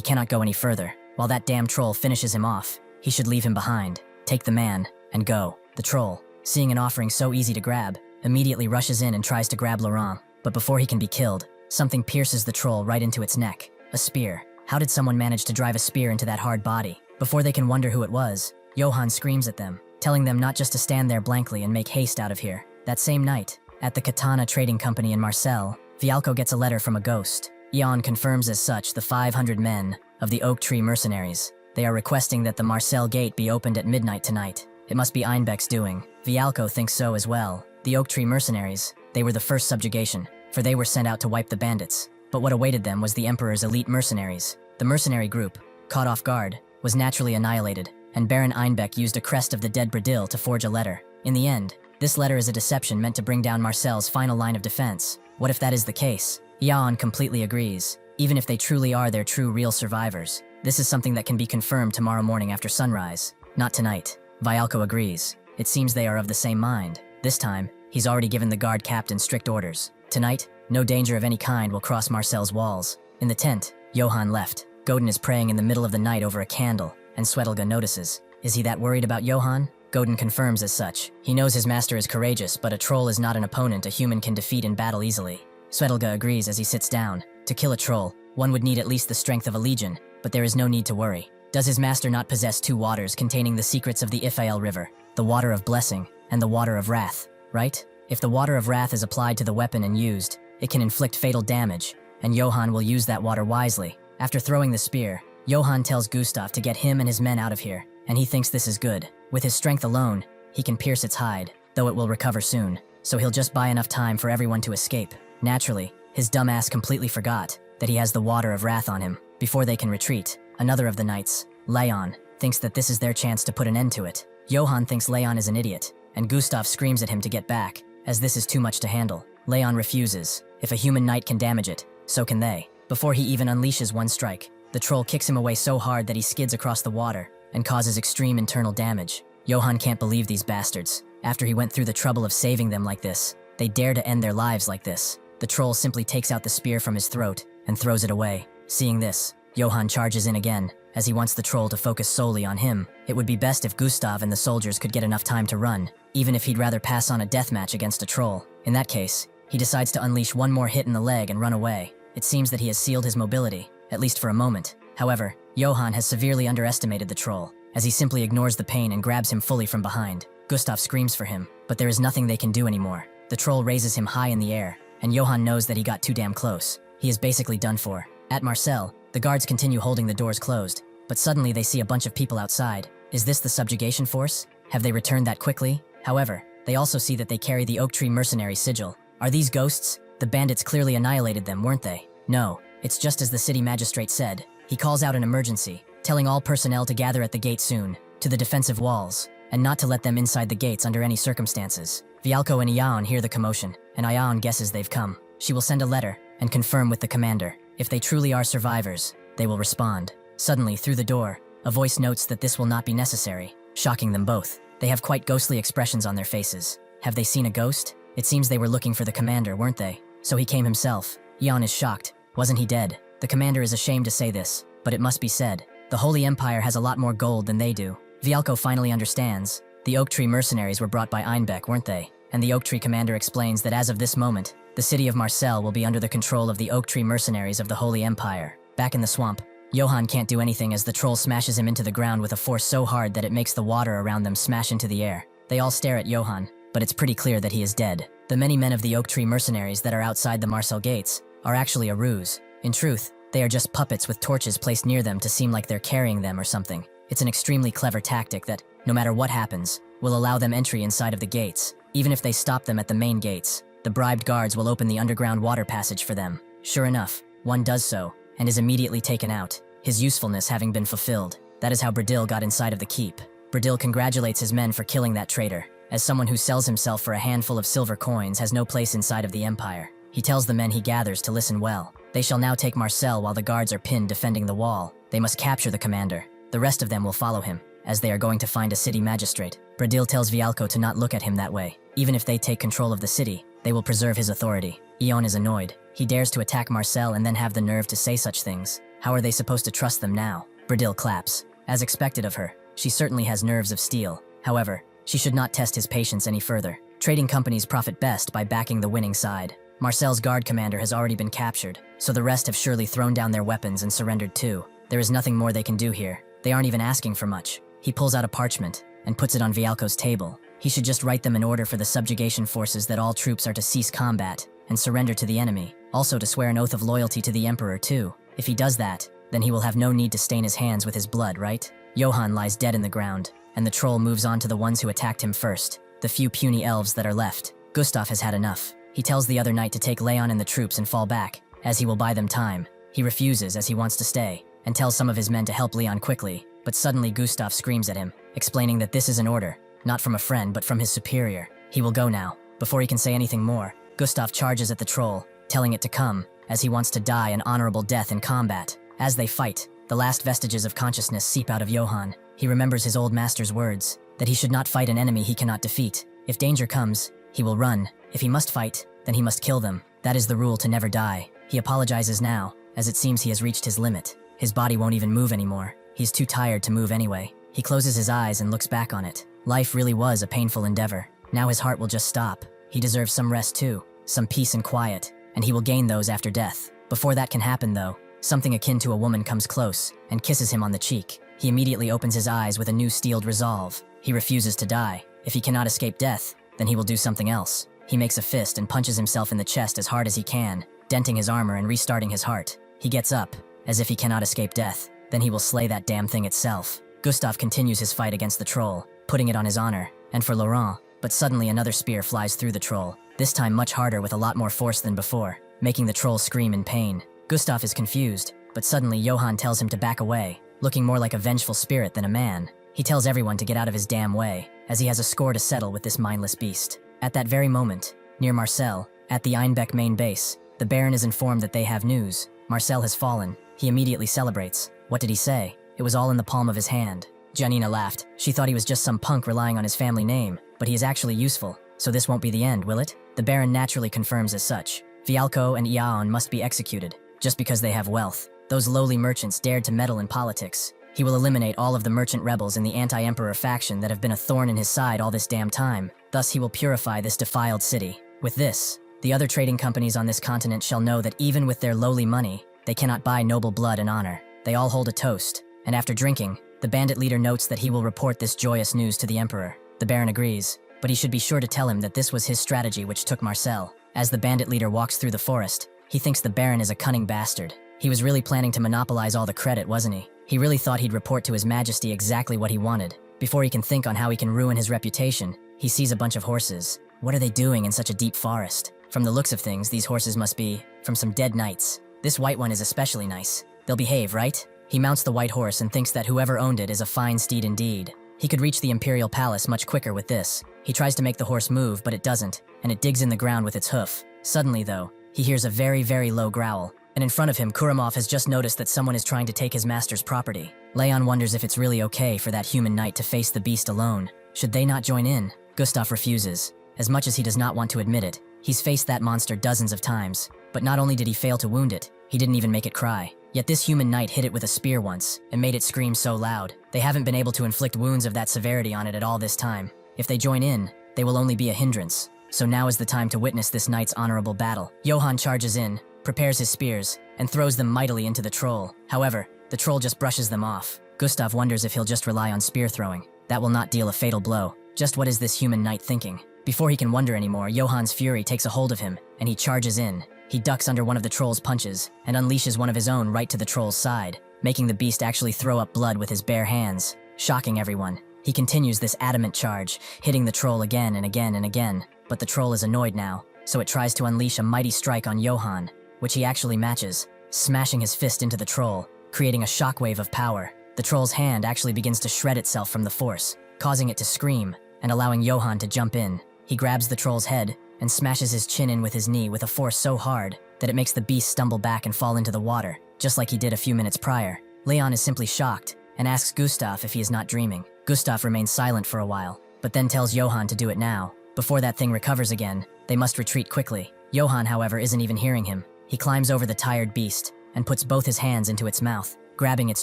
cannot go any further. While that damn troll finishes him off, he should leave him behind, take the man, and go. The troll, seeing an offering so easy to grab, immediately rushes in and tries to grab Laurent. But before he can be killed, something pierces the troll right into its neck. A spear. How did someone manage to drive a spear into that hard body? Before they can wonder who it was, Johann screams at them, telling them not just to stand there blankly and make haste out of here. That same night, at the Katana Trading Company in Marseille, Vialco gets a letter from a ghost. Eon confirms as such the 500 men of the Oak Tree mercenaries. They are requesting that the Marcel Gate be opened at midnight tonight. It must be Einbeck's doing. Vialco thinks so as well. The Oak Tree mercenaries, they were the first subjugation, for they were sent out to wipe the bandits. But what awaited them was the Emperor's elite mercenaries. The mercenary group, caught off guard, was naturally annihilated, and Baron Einbeck used a crest of the dead Bradil to forge a letter. In the end, this letter is a deception meant to bring down Marcel's final line of defense. What if that is the case? Yaon completely agrees. Even if they truly are their true real survivors, this is something that can be confirmed tomorrow morning after sunrise. Not tonight. Vialco agrees. It seems they are of the same mind. This time, he's already given the guard captain strict orders. Tonight, no danger of any kind will cross Marcel's walls. In the tent, Johann left. Godin is praying in the middle of the night over a candle, and Swetelga notices. Is he that worried about Johann? Godin confirms as such. He knows his master is courageous, but a troll is not an opponent a human can defeat in battle easily. Swetelga agrees as he sits down. To kill a troll, one would need at least the strength of a legion, but there is no need to worry. Does his master not possess two waters containing the secrets of the Iphael River, the water of blessing and the water of wrath, right? If the water of wrath is applied to the weapon and used, it can inflict fatal damage, and Johann will use that water wisely. After throwing the spear, Johann tells Gustav to get him and his men out of here, and he thinks this is good. With his strength alone, he can pierce its hide, though it will recover soon, so he'll just buy enough time for everyone to escape. Naturally, his dumbass completely forgot that he has the water of wrath on him. Before they can retreat, another of the knights, Leon, thinks that this is their chance to put an end to it. Johann thinks Leon is an idiot, and Gustav screams at him to get back, as this is too much to handle. Leon refuses. If a human knight can damage it, so can they. Before he even unleashes one strike, the troll kicks him away so hard that he skids across the water and causes extreme internal damage. Johann can't believe these bastards. After he went through the trouble of saving them like this, they dare to end their lives like this. The troll simply takes out the spear from his throat and throws it away. Seeing this, Johann charges in again, as he wants the troll to focus solely on him. It would be best if Gustav and the soldiers could get enough time to run, even if he'd rather pass on a deathmatch against a troll. In that case, he decides to unleash one more hit in the leg and run away. It seems that he has sealed his mobility, at least for a moment. However, Johann has severely underestimated the troll, as he simply ignores the pain and grabs him fully from behind. Gustav screams for him, but there is nothing they can do anymore. The troll raises him high in the air, and Johann knows that he got too damn close. He is basically done for. At Marcel, the guards continue holding the doors closed, but suddenly they see a bunch of people outside. Is this the subjugation force? Have they returned that quickly? However, they also see that they carry the Oak Tree mercenary sigil. Are these ghosts? The bandits clearly annihilated them, weren't they? No, it's just as the city magistrate said. He calls out an emergency, telling all personnel to gather at the gate soon, to the defensive walls, and not to let them inside the gates under any circumstances. Vialco and Iaon hear the commotion, and Iaon guesses they've come. She will send a letter and confirm with the commander. If they truly are survivors, they will respond. Suddenly, through the door, a voice notes that this will not be necessary, shocking them both. They have quite ghostly expressions on their faces. Have they seen a ghost? It seems they were looking for the commander, weren't they? So he came himself. Iaon is shocked. Wasn't he dead? The commander is ashamed to say this, but it must be said. The Holy Empire has a lot more gold than they do. Vialco finally understands. The Oak Tree mercenaries were brought by Einbeck, weren't they? And the Oak Tree commander explains that as of this moment, the city of Marcel will be under the control of the Oak Tree mercenaries of the Holy Empire. Back in the swamp, Johann can't do anything as the troll smashes him into the ground with a force so hard that it makes the water around them smash into the air. They all stare at Johann, but it's pretty clear that he is dead. The many men of the Oak Tree mercenaries that are outside the Marcel gates are actually a ruse. In truth, they are just puppets with torches placed near them to seem like they're carrying them or something. It's an extremely clever tactic that, no matter what happens, will allow them entry inside of the gates. Even if they stop them at the main gates, the bribed guards will open the underground water passage for them. Sure enough, one does so, and is immediately taken out, his usefulness having been fulfilled. That is how Bradil got inside of the keep. Bradil congratulates his men for killing that traitor, as someone who sells himself for a handful of silver coins has no place inside of the Empire. He tells the men he gathers to listen well. They shall now take Marcel while the guards are pinned defending the wall. They must capture the commander. The rest of them will follow him, as they are going to find a city magistrate. Bradil tells Vialco to not look at him that way. Even if they take control of the city, they will preserve his authority. Ion is annoyed. He dares to attack Marcel and then have the nerve to say such things. How are they supposed to trust them now? Bradil claps. As expected of her, she certainly has nerves of steel. However, she should not test his patience any further. Trading companies profit best by backing the winning side. Marcel's guard commander has already been captured, so the rest have surely thrown down their weapons and surrendered too. There is nothing more they can do here. They aren't even asking for much. He pulls out a parchment and puts it on Vialco's table. He should just write them an order for the subjugation forces that all troops are to cease combat and surrender to the enemy. Also to swear an oath of loyalty to the Emperor too. If he does that, then he will have no need to stain his hands with his blood, right? Johann lies dead in the ground, and the troll moves on to the ones who attacked him first, the few puny elves that are left. Gustav has had enough. He tells the other knight to take Leon and the troops and fall back, as he will buy them time. He refuses as he wants to stay, and tells some of his men to help Leon quickly, but suddenly Gustav screams at him, explaining that this is an order, not from a friend but from his superior. He will go now. Before he can say anything more, Gustav charges at the troll, telling it to come, as he wants to die an honorable death in combat. As they fight, the last vestiges of consciousness seep out of Johann. He remembers his old master's words, that he should not fight an enemy he cannot defeat. If danger comes, he will run. If he must fight, then he must kill them. That is the rule to never die. He apologizes now, as it seems he has reached his limit. His body won't even move anymore. He's too tired to move anyway. He closes his eyes and looks back on it. Life really was a painful endeavor. Now his heart will just stop. He deserves some rest too, some peace and quiet, and he will gain those after death. Before that can happen though, something akin to a woman comes close and kisses him on the cheek. He immediately opens his eyes with a new steeled resolve. He refuses to die. If he cannot escape death, then he will do something else. He makes a fist and punches himself in the chest as hard as he can, denting his armor and restarting his heart. He gets up, as if he cannot escape death. Then he will slay that damn thing itself. Gustav continues his fight against the troll, putting it on his honor, and for Laurent, but suddenly another spear flies through the troll, this time much harder with a lot more force than before, making the troll scream in pain. Gustav is confused, but suddenly Johann tells him to back away, looking more like a vengeful spirit than a man. He tells everyone to get out of his damn way, as he has a score to settle with this mindless beast. At that very moment, near Marcel, at the Einbeck main base, the Baron is informed that they have news. Marcel has fallen. He immediately celebrates. What did he say? It was all in the palm of his hand. Janina laughed. She thought he was just some punk relying on his family name, but he is actually useful, so this won't be the end, will it? The Baron naturally confirms as such. Fialco and Iaon must be executed, just because they have wealth. Those lowly merchants dared to meddle in politics. He will eliminate all of the merchant rebels in the anti-emperor faction that have been a thorn in his side all this damn time. Thus he will purify this defiled city. With this, the other trading companies on this continent shall know that even with their lowly money, they cannot buy noble blood and honor. They all hold a toast, and after drinking, the bandit leader notes that he will report this joyous news to the emperor. The Baron agrees, but he should be sure to tell him that this was his strategy which took Marcel. As the bandit leader walks through the forest, he thinks the Baron is a cunning bastard. He was really planning to monopolize all the credit, wasn't he? He really thought he'd report to His Majesty exactly what he wanted. Before he can think on how he can ruin his reputation, he sees a bunch of horses. What are they doing in such a deep forest? From the looks of things, these horses must be from some dead knights. This white one is especially nice. They'll behave, right? He mounts the white horse and thinks that whoever owned it is a fine steed indeed. He could reach the Imperial Palace much quicker with this. He tries to make the horse move, but it doesn't, and it digs in the ground with its hoof. Suddenly, though, he hears a very, very low growl, and in front of him, Kuramov has just noticed that someone is trying to take his master's property. Leon wonders if it's really okay for that human knight to face the beast alone. Should they not join in? Gustav refuses. As much as he does not want to admit it, he's faced that monster dozens of times. But not only did he fail to wound it, he didn't even make it cry. Yet this human knight hit it with a spear once, and made it scream so loud. They haven't been able to inflict wounds of that severity on it at all this time. If they join in, they will only be a hindrance. So now is the time to witness this knight's honorable battle. Johann charges in, prepares his spears, and throws them mightily into the troll. However, the troll just brushes them off. Gustav wonders if he'll just rely on spear throwing. That will not deal a fatal blow. Just what is this human knight thinking? Before he can wonder anymore, Johann's fury takes a hold of him, and he charges in. He ducks under one of the troll's punches, and unleashes one of his own right to the troll's side, making the beast actually throw up blood with his bare hands, shocking everyone. He continues this adamant charge, hitting the troll again and again and again, but the troll is annoyed now, so it tries to unleash a mighty strike on Johann, which he actually matches, smashing his fist into the troll, creating a shockwave of power. The troll's hand actually begins to shred itself from the force, causing it to scream, and allowing Johann to jump in. He grabs the troll's head, and smashes his chin in with his knee with a force so hard that it makes the beast stumble back and fall into the water, just like he did a few minutes prior. Leon is simply shocked, and asks Gustav if he is not dreaming. Gustav remains silent for a while, but then tells Johann to do it now. Before that thing recovers again, they must retreat quickly. Johann, however, isn't even hearing him. He climbs over the tired beast, and puts both his hands into its mouth, grabbing its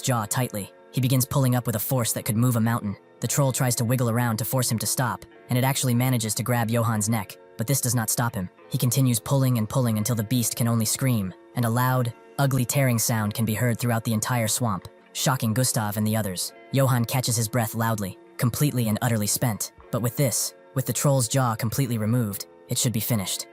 jaw tightly. He begins pulling up with a force that could move a mountain. The troll tries to wiggle around to force him to stop, and it actually manages to grab Johann's neck, but this does not stop him. He continues pulling and pulling until the beast can only scream, and a loud, ugly tearing sound can be heard throughout the entire swamp, shocking Gustav and the others. Johann catches his breath loudly, completely and utterly spent. But with the troll's jaw completely removed, it should be finished.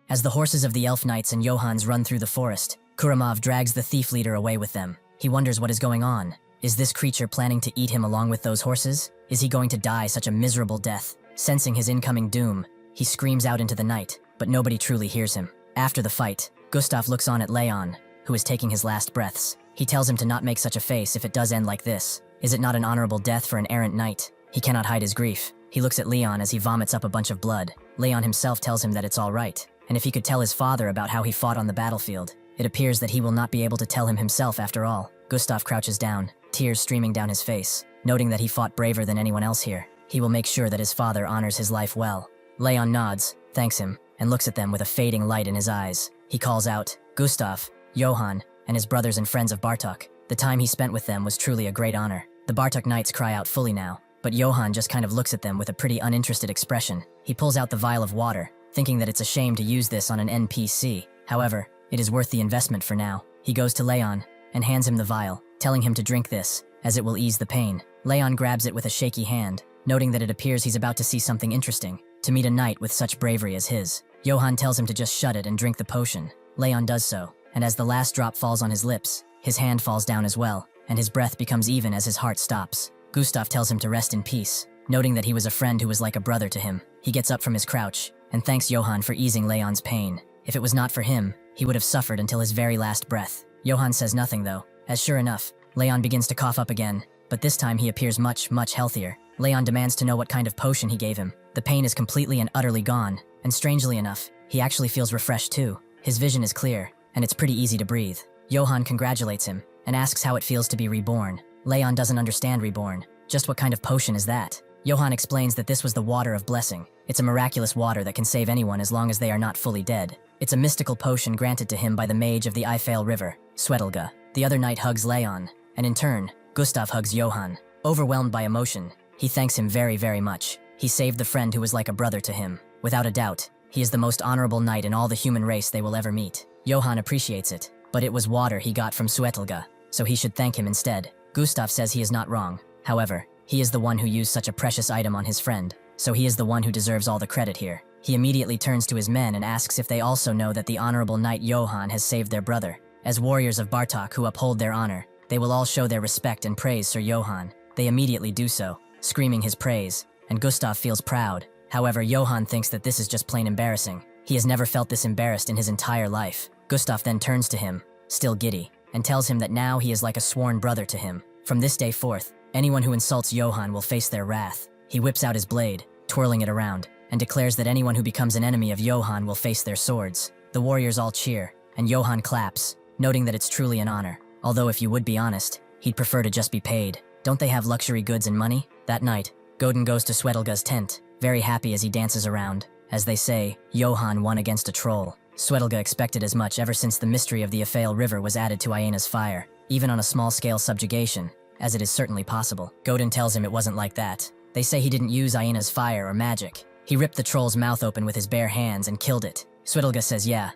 As the horses of the elf knights and Johans run through the forest, Kuramov drags the thief leader away with them. He wonders what is going on. Is this creature planning to eat him along with those horses? Is he going to die such a miserable death? Sensing his incoming doom, he screams out into the night, but nobody truly hears him. After the fight, Gustav looks on at Leon, who is taking his last breaths. He tells him to not make such a face if it does end like this. Is it not an honorable death for an errant knight? He cannot hide his grief. He looks at Leon as he vomits up a bunch of blood. Leon himself tells him that it's all right, and if he could tell his father about how he fought on the battlefield, it appears that he will not be able to tell him himself after all. Gustav crouches down, tears streaming down his face, noting that he fought braver than anyone else here. He will make sure that his father honors his life well. Leon nods, thanks him, and looks at them with a fading light in his eyes. He calls out, Gustav, Johann, and his brothers and friends of Bartok. The time he spent with them was truly a great honor. The Bartok knights cry out fully now, but Johann just kind of looks at them with a pretty uninterested expression. He pulls out the vial of water, thinking that it's a shame to use this on an NPC. However, it is worth the investment for now. He goes to Leon and hands him the vial, telling him to drink this, as it will ease the pain. Leon grabs it with a shaky hand, noting that it appears he's about to see something interesting, to meet a knight with such bravery as his. Johann tells him to just shut it and drink the potion. Leon does so, and as the last drop falls on his lips, his hand falls down as well, and his breath becomes even as his heart stops. Gustav tells him to rest in peace, noting that he was a friend who was like a brother to him. He gets up from his crouch, and thanks Johann for easing Leon's pain. If it was not for him, he would have suffered until his very last breath. Johann says nothing though, as sure enough, Leon begins to cough up again, but this time he appears much, much healthier. Leon demands to know what kind of potion he gave him. The pain is completely and utterly gone, and strangely enough, he actually feels refreshed too. His vision is clear, and it's pretty easy to breathe. Johann congratulates him, and asks how it feels to be reborn. Leon doesn't understand reborn. Just what kind of potion is that? Johann explains that this was the water of blessing. It's a miraculous water that can save anyone as long as they are not fully dead. It's a mystical potion granted to him by the mage of the Eifel River, Swetelga. The other knight hugs Leon, and in turn, Gustav hugs Johann. Overwhelmed by emotion, he thanks him very, very much. He saved the friend who was like a brother to him. Without a doubt, he is the most honorable knight in all the human race they will ever meet. Johann appreciates it, but it was water he got from Swetelga, so he should thank him instead. Gustav says he is not wrong. However, he is the one who used such a precious item on his friend, so he is the one who deserves all the credit here. He immediately turns to his men and asks if they also know that the honorable knight Johann has saved their brother. As warriors of Bartok who uphold their honor, they will all show their respect and praise Sir Johann. They immediately do so, screaming his praise, and Gustav feels proud. However, Johann thinks that this is just plain embarrassing. He has never felt this embarrassed in his entire life. Gustav then turns to him, still giddy, and tells him that now he is like a sworn brother to him. From this day forth, anyone who insults Johann will face their wrath. He whips out his blade, twirling it around, and declares that anyone who becomes an enemy of Johann will face their swords. The warriors all cheer, and Johann claps, noting that it's truly an honor. Although if you would be honest, he'd prefer to just be paid. Don't they have luxury goods and money? That night, Godin goes to Swetelga's tent, very happy as he dances around. As they say, Johann won against a troll. Swetelga expected as much ever since the mystery of the Eifel River was added to Iena's fire, even on a small-scale subjugation, as it is certainly possible. Godin tells him it wasn't like that. They say he didn't use Iena's fire or magic. He ripped the troll's mouth open with his bare hands and killed it. Swetelga says yeah,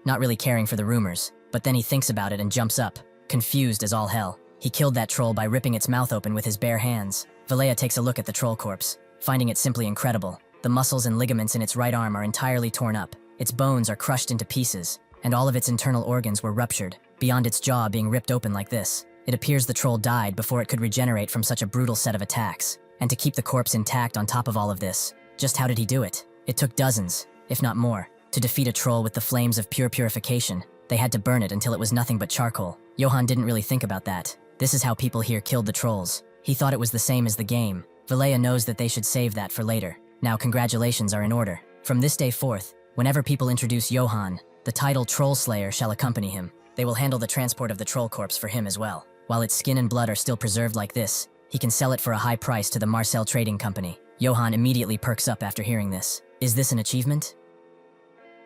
not really caring for the rumors, but then he thinks about it and jumps up, confused as all hell. He killed that troll by ripping its mouth open with his bare hands. Valea takes a look at the troll corpse, finding it simply incredible. The muscles and ligaments in its right arm are entirely torn up, its bones are crushed into pieces, and all of its internal organs were ruptured, beyond its jaw being ripped open like this. It appears the troll died before it could regenerate from such a brutal set of attacks. And to keep the corpse intact on top of all of this, just how did he do it? It took dozens, if not more, to defeat a troll with the flames of pure purification. They had to burn it until it was nothing but charcoal. Johann didn't really think about that. This is how people here killed the trolls. He thought it was the same as the game. Valea knows that they should save that for later. Now congratulations are in order. From this day forth, whenever people introduce Johann, the title Troll Slayer shall accompany him. They will handle the transport of the troll corpse for him as well. While its skin and blood are still preserved like this, he can sell it for a high price to the Marcel Trading Company. Johann immediately perks up after hearing this. Is this an achievement?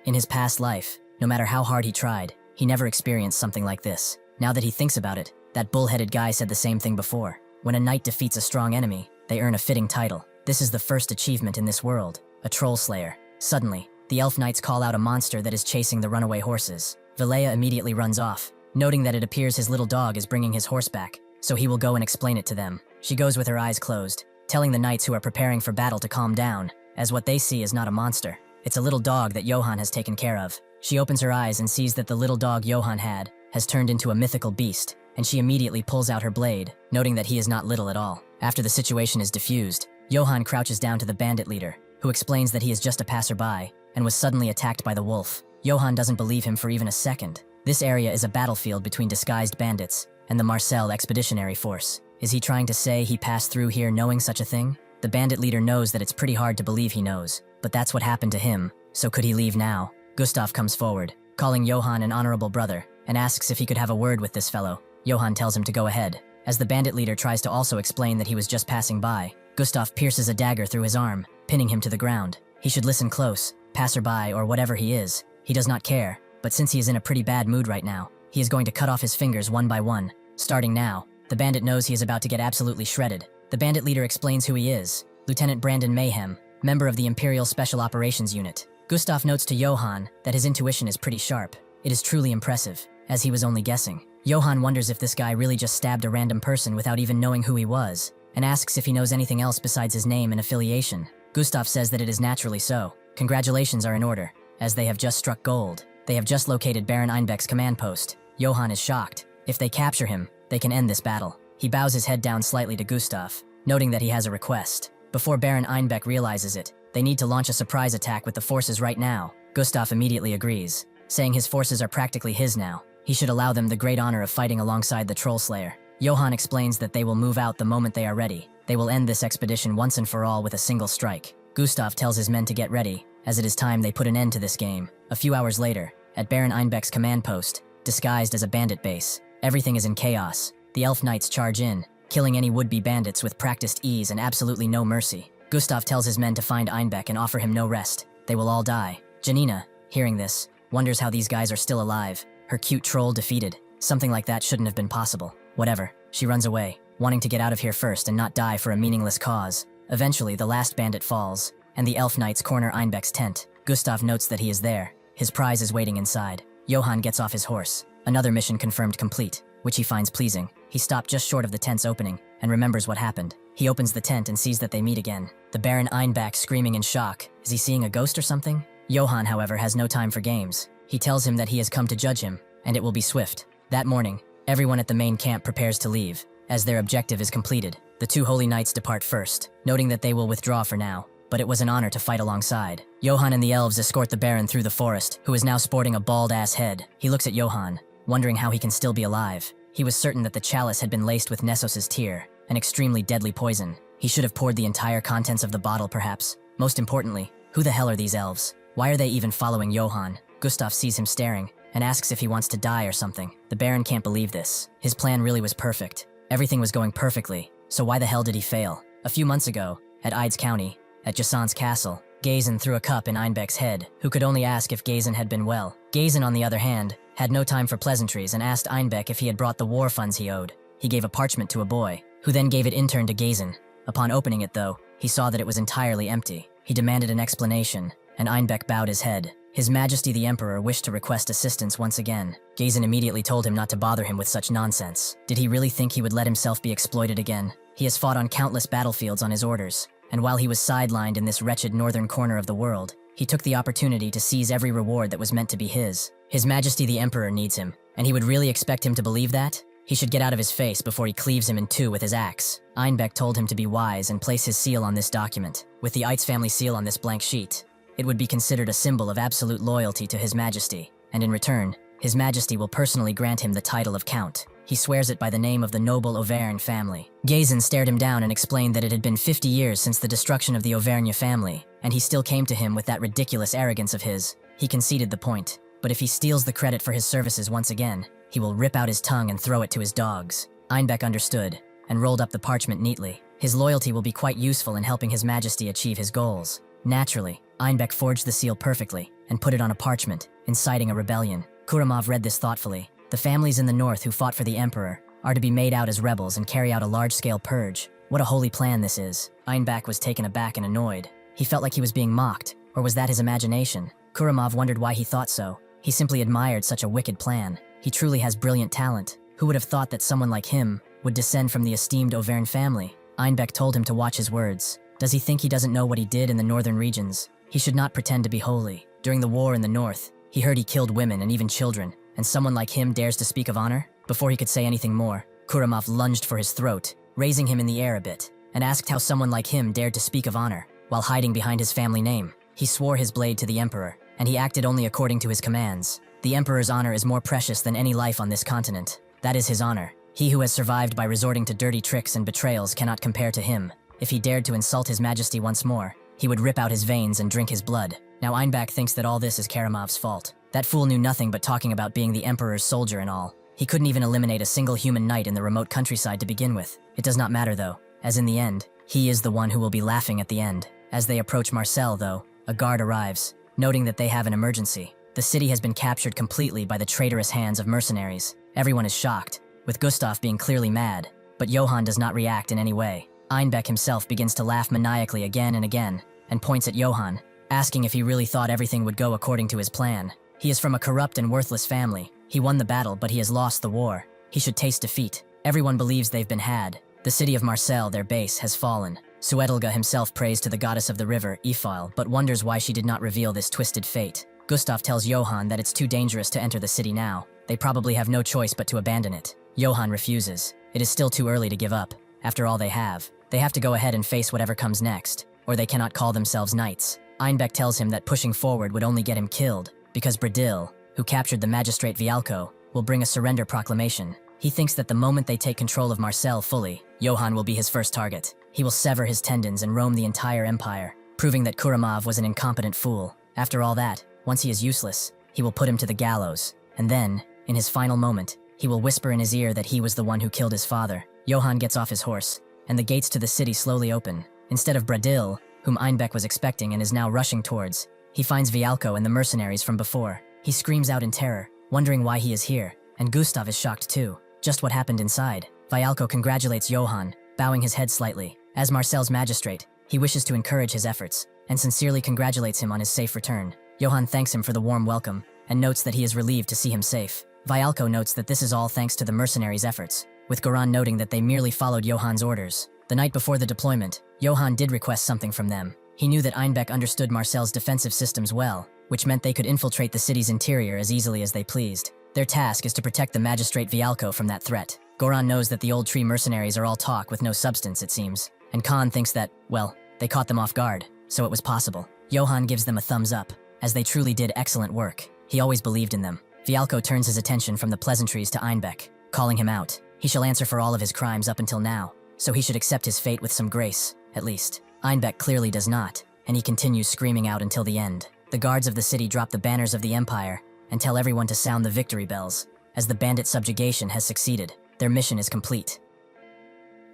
In his past life, no matter how hard he tried, he never experienced something like this. Now that he thinks about it, that bull-headed guy said the same thing before. When a knight defeats a strong enemy, they earn a fitting title. This is the first achievement in this world, a troll slayer. Suddenly, the elf knights call out a monster that is chasing the runaway horses. Valea immediately runs off, noting that it appears his little dog is bringing his horse back, so he will go and explain it to them. She goes with her eyes closed, telling the knights who are preparing for battle to calm down, as what they see is not a monster. It's a little dog that Johann has taken care of. She opens her eyes and sees that the little dog Johann had has turned into a mythical beast, and she immediately pulls out her blade, noting that he is not little at all. After the situation is diffused, Johann crouches down to the bandit leader, who explains that he is just a passerby and was suddenly attacked by the wolf. Johann doesn't believe him for even a second. This area is a battlefield between disguised bandits and the Marcel Expeditionary Force. Is he trying to say he passed through here knowing such a thing? The bandit leader knows that it's pretty hard to believe he knows, but that's what happened to him, so could he leave now? Gustav comes forward, calling Johann an honorable brother, and asks if he could have a word with this fellow. Johann tells him to go ahead. As the bandit leader tries to also explain that he was just passing by, Gustav pierces a dagger through his arm, pinning him to the ground. He should listen close, passerby or whatever he is. He does not care, but since he is in a pretty bad mood right now, he is going to cut off his fingers one by one. Starting now, the bandit knows he is about to get absolutely shredded. The bandit leader explains who he is, Lieutenant Brandon Mayhem, member of the Imperial Special Operations Unit. Gustav notes to Johann that his intuition is pretty sharp. It is truly impressive, as he was only guessing. Johann wonders if this guy really just stabbed a random person without even knowing who he was, and asks if he knows anything else besides his name and affiliation. Gustav says that it is naturally so. Congratulations are in order, as they have just struck gold. They have just located Baron Einbeck's command post. Johann is shocked. If they capture him, they can end this battle. He bows his head down slightly to Gustav, noting that he has a request. Before Baron Einbeck realizes it, they need to launch a surprise attack with the forces right now. Gustav immediately agrees, saying his forces are practically his now. He should allow them the great honor of fighting alongside the Troll Slayer. Johann explains that they will move out the moment they are ready. They will end this expedition once and for all with a single strike. Gustav tells his men to get ready, as it is time they put an end to this game. A few hours later, at Baron Einbeck's command post, disguised as a bandit base, everything is in chaos. The elf knights charge in, killing any would-be bandits with practiced ease and absolutely no mercy. Gustav tells his men to find Einbeck and offer him no rest. They will all die. Janina, hearing this, wonders how these guys are still alive. Her cute troll defeated. Something like that shouldn't have been possible. Whatever. She runs away, wanting to get out of here first and not die for a meaningless cause. Eventually, the last bandit falls, and the elf knights corner Einbeck's tent. Gustav notes that he is there. His prize is waiting inside. Johann gets off his horse. Another mission confirmed complete, which he finds pleasing. He stopped just short of the tent's opening, and remembers what happened. He opens the tent and sees that they meet again. The Baron Einbeck screaming in shock. Is he seeing a ghost or something? Johann, however, has no time for games. He tells him that he has come to judge him, and it will be swift. That morning, everyone at the main camp prepares to leave. As their objective is completed, the two holy knights depart first, noting that they will withdraw for now, but it was an honor to fight alongside. Johann and the elves escort the Baron through the forest, who is now sporting a bald-ass head. He looks at Johann, wondering how he can still be alive. He was certain that the chalice had been laced with Nessos' tear, an extremely deadly poison. He should have poured the entire contents of the bottle, perhaps. Most importantly, who the hell are these elves? Why are they even following Johann? Gustav sees him staring, and asks if he wants to die or something. The Baron can't believe this. His plan really was perfect. Everything was going perfectly, so why the hell did he fail? A few months ago, at Ides County, at Jason's castle, Gazin threw a cup in Einbeck's head, who could only ask if Gazin had been well. Gazin, on the other hand, had no time for pleasantries and asked Einbeck if he had brought the war funds he owed. He gave a parchment to a boy, who then gave it in turn to Gazin. Upon opening it, though, he saw that it was entirely empty. He demanded an explanation, and Einbeck bowed his head. His Majesty the Emperor wished to request assistance once again. Gazin immediately told him not to bother him with such nonsense. Did he really think he would let himself be exploited again? He has fought on countless battlefields on his orders, and while he was sidelined in this wretched northern corner of the world, he took the opportunity to seize every reward that was meant to be his. His Majesty the Emperor needs him, and he would really expect him to believe that? He should get out of his face before he cleaves him in two with his axe. Einbeck told him to be wise and place his seal on this document. With the Eitz family seal on this blank sheet, it would be considered a symbol of absolute loyalty to His Majesty, and in return, His Majesty will personally grant him the title of Count. He swears it by the name of the noble Auvergne family. Gazin stared him down and explained that it had been 50 years since the destruction of the Auvergne family, and he still came to him with that ridiculous arrogance of his. He conceded the point, but if he steals the credit for his services once again, he will rip out his tongue and throw it to his dogs. Einbeck understood, and rolled up the parchment neatly. His loyalty will be quite useful in helping His Majesty achieve his goals. Naturally, Einbeck forged the seal perfectly, and put it on a parchment, inciting a rebellion. Kuramov read this thoughtfully. The families in the north who fought for the Emperor are to be made out as rebels and carry out a large-scale purge. What a holy plan this is. Einbeck was taken aback and annoyed. He felt like he was being mocked, or was that his imagination? Kuramov wondered why he thought so. He simply admired such a wicked plan. He truly has brilliant talent. Who would have thought that someone like him would descend from the esteemed Auvergne family? Einbeck told him to watch his words. Does he think he doesn't know what he did in the northern regions? He should not pretend to be holy. During the war in the north, he heard he killed women and even children, and someone like him dares to speak of honor? Before he could say anything more, Kuramov lunged for his throat, raising him in the air a bit, and asked how someone like him dared to speak of honor, while hiding behind his family name. He swore his blade to the emperor, and he acted only according to his commands. The emperor's honor is more precious than any life on this continent. That is his honor. He who has survived by resorting to dirty tricks and betrayals cannot compare to him. If he dared to insult his majesty once more, he would rip out his veins and drink his blood. Now Einbach thinks that all this is Karamov's fault. That fool knew nothing but talking about being the emperor's soldier and all. He couldn't even eliminate a single human knight in the remote countryside to begin with. It does not matter though, as in the end, he is the one who will be laughing at the end. As they approach Marseille though, a guard arrives, noting that they have an emergency. The city has been captured completely by the traitorous hands of mercenaries. Everyone is shocked, with Gustav being clearly mad, but Johann does not react in any way. Einbach himself begins to laugh maniacally again and again, and points at Johann, asking if he really thought everything would go according to his plan. He is from a corrupt and worthless family. He won the battle, but he has lost the war. He should taste defeat. Everyone believes they've been had. The city of Marseille, their base, has fallen. Suetelga himself prays to the goddess of the river, Ifal, but wonders why she did not reveal this twisted fate. Gustav tells Johann that it's too dangerous to enter the city now. They probably have no choice but to abandon it. Johann refuses. It is still too early to give up. After all they have to go ahead and face whatever comes next, or they cannot call themselves knights. Einbach tells him that pushing forward would only get him killed, because Bradil, who captured the magistrate Vialco, will bring a surrender proclamation. He thinks that the moment they take control of Marseille fully, Johann will be his first target. He will sever his tendons and roam the entire empire, proving that Kuramov was an incompetent fool. After all that, once he is useless, he will put him to the gallows, and then, in his final moment, he will whisper in his ear that he was the one who killed his father. Johann gets off his horse, and the gates to the city slowly open. Instead of Bradil, whom Einbach was expecting and is now rushing towards, he finds Vialco and the mercenaries from before. He screams out in terror, wondering why he is here, and Gustav is shocked too. Just what happened inside. Vialco congratulates Johann, bowing his head slightly. As Marcel's magistrate, he wishes to encourage his efforts, and sincerely congratulates him on his safe return. Johann thanks him for the warm welcome, and notes that he is relieved to see him safe. Vialco notes that this is all thanks to the mercenaries' efforts, with Goran noting that they merely followed Johann's orders. The night before the deployment, Johann did request something from them. He knew that Einbach understood Marcel's defensive systems well, which meant they could infiltrate the city's interior as easily as they pleased. Their task is to protect the magistrate Vialco from that threat. Goran knows that the old tree mercenaries are all talk with no substance, it seems, and Khan thinks that, well, they caught them off guard, so it was possible. Johann gives them a thumbs up, as they truly did excellent work. He always believed in them. Vialco turns his attention from the pleasantries to Einbach, calling him out. He shall answer for all of his crimes up until now, so he should accept his fate with some grace, at least. Einbach clearly does not, and he continues screaming out until the end. The guards of the city drop the banners of the Empire and tell everyone to sound the victory bells, as the bandit subjugation has succeeded. Their mission is complete.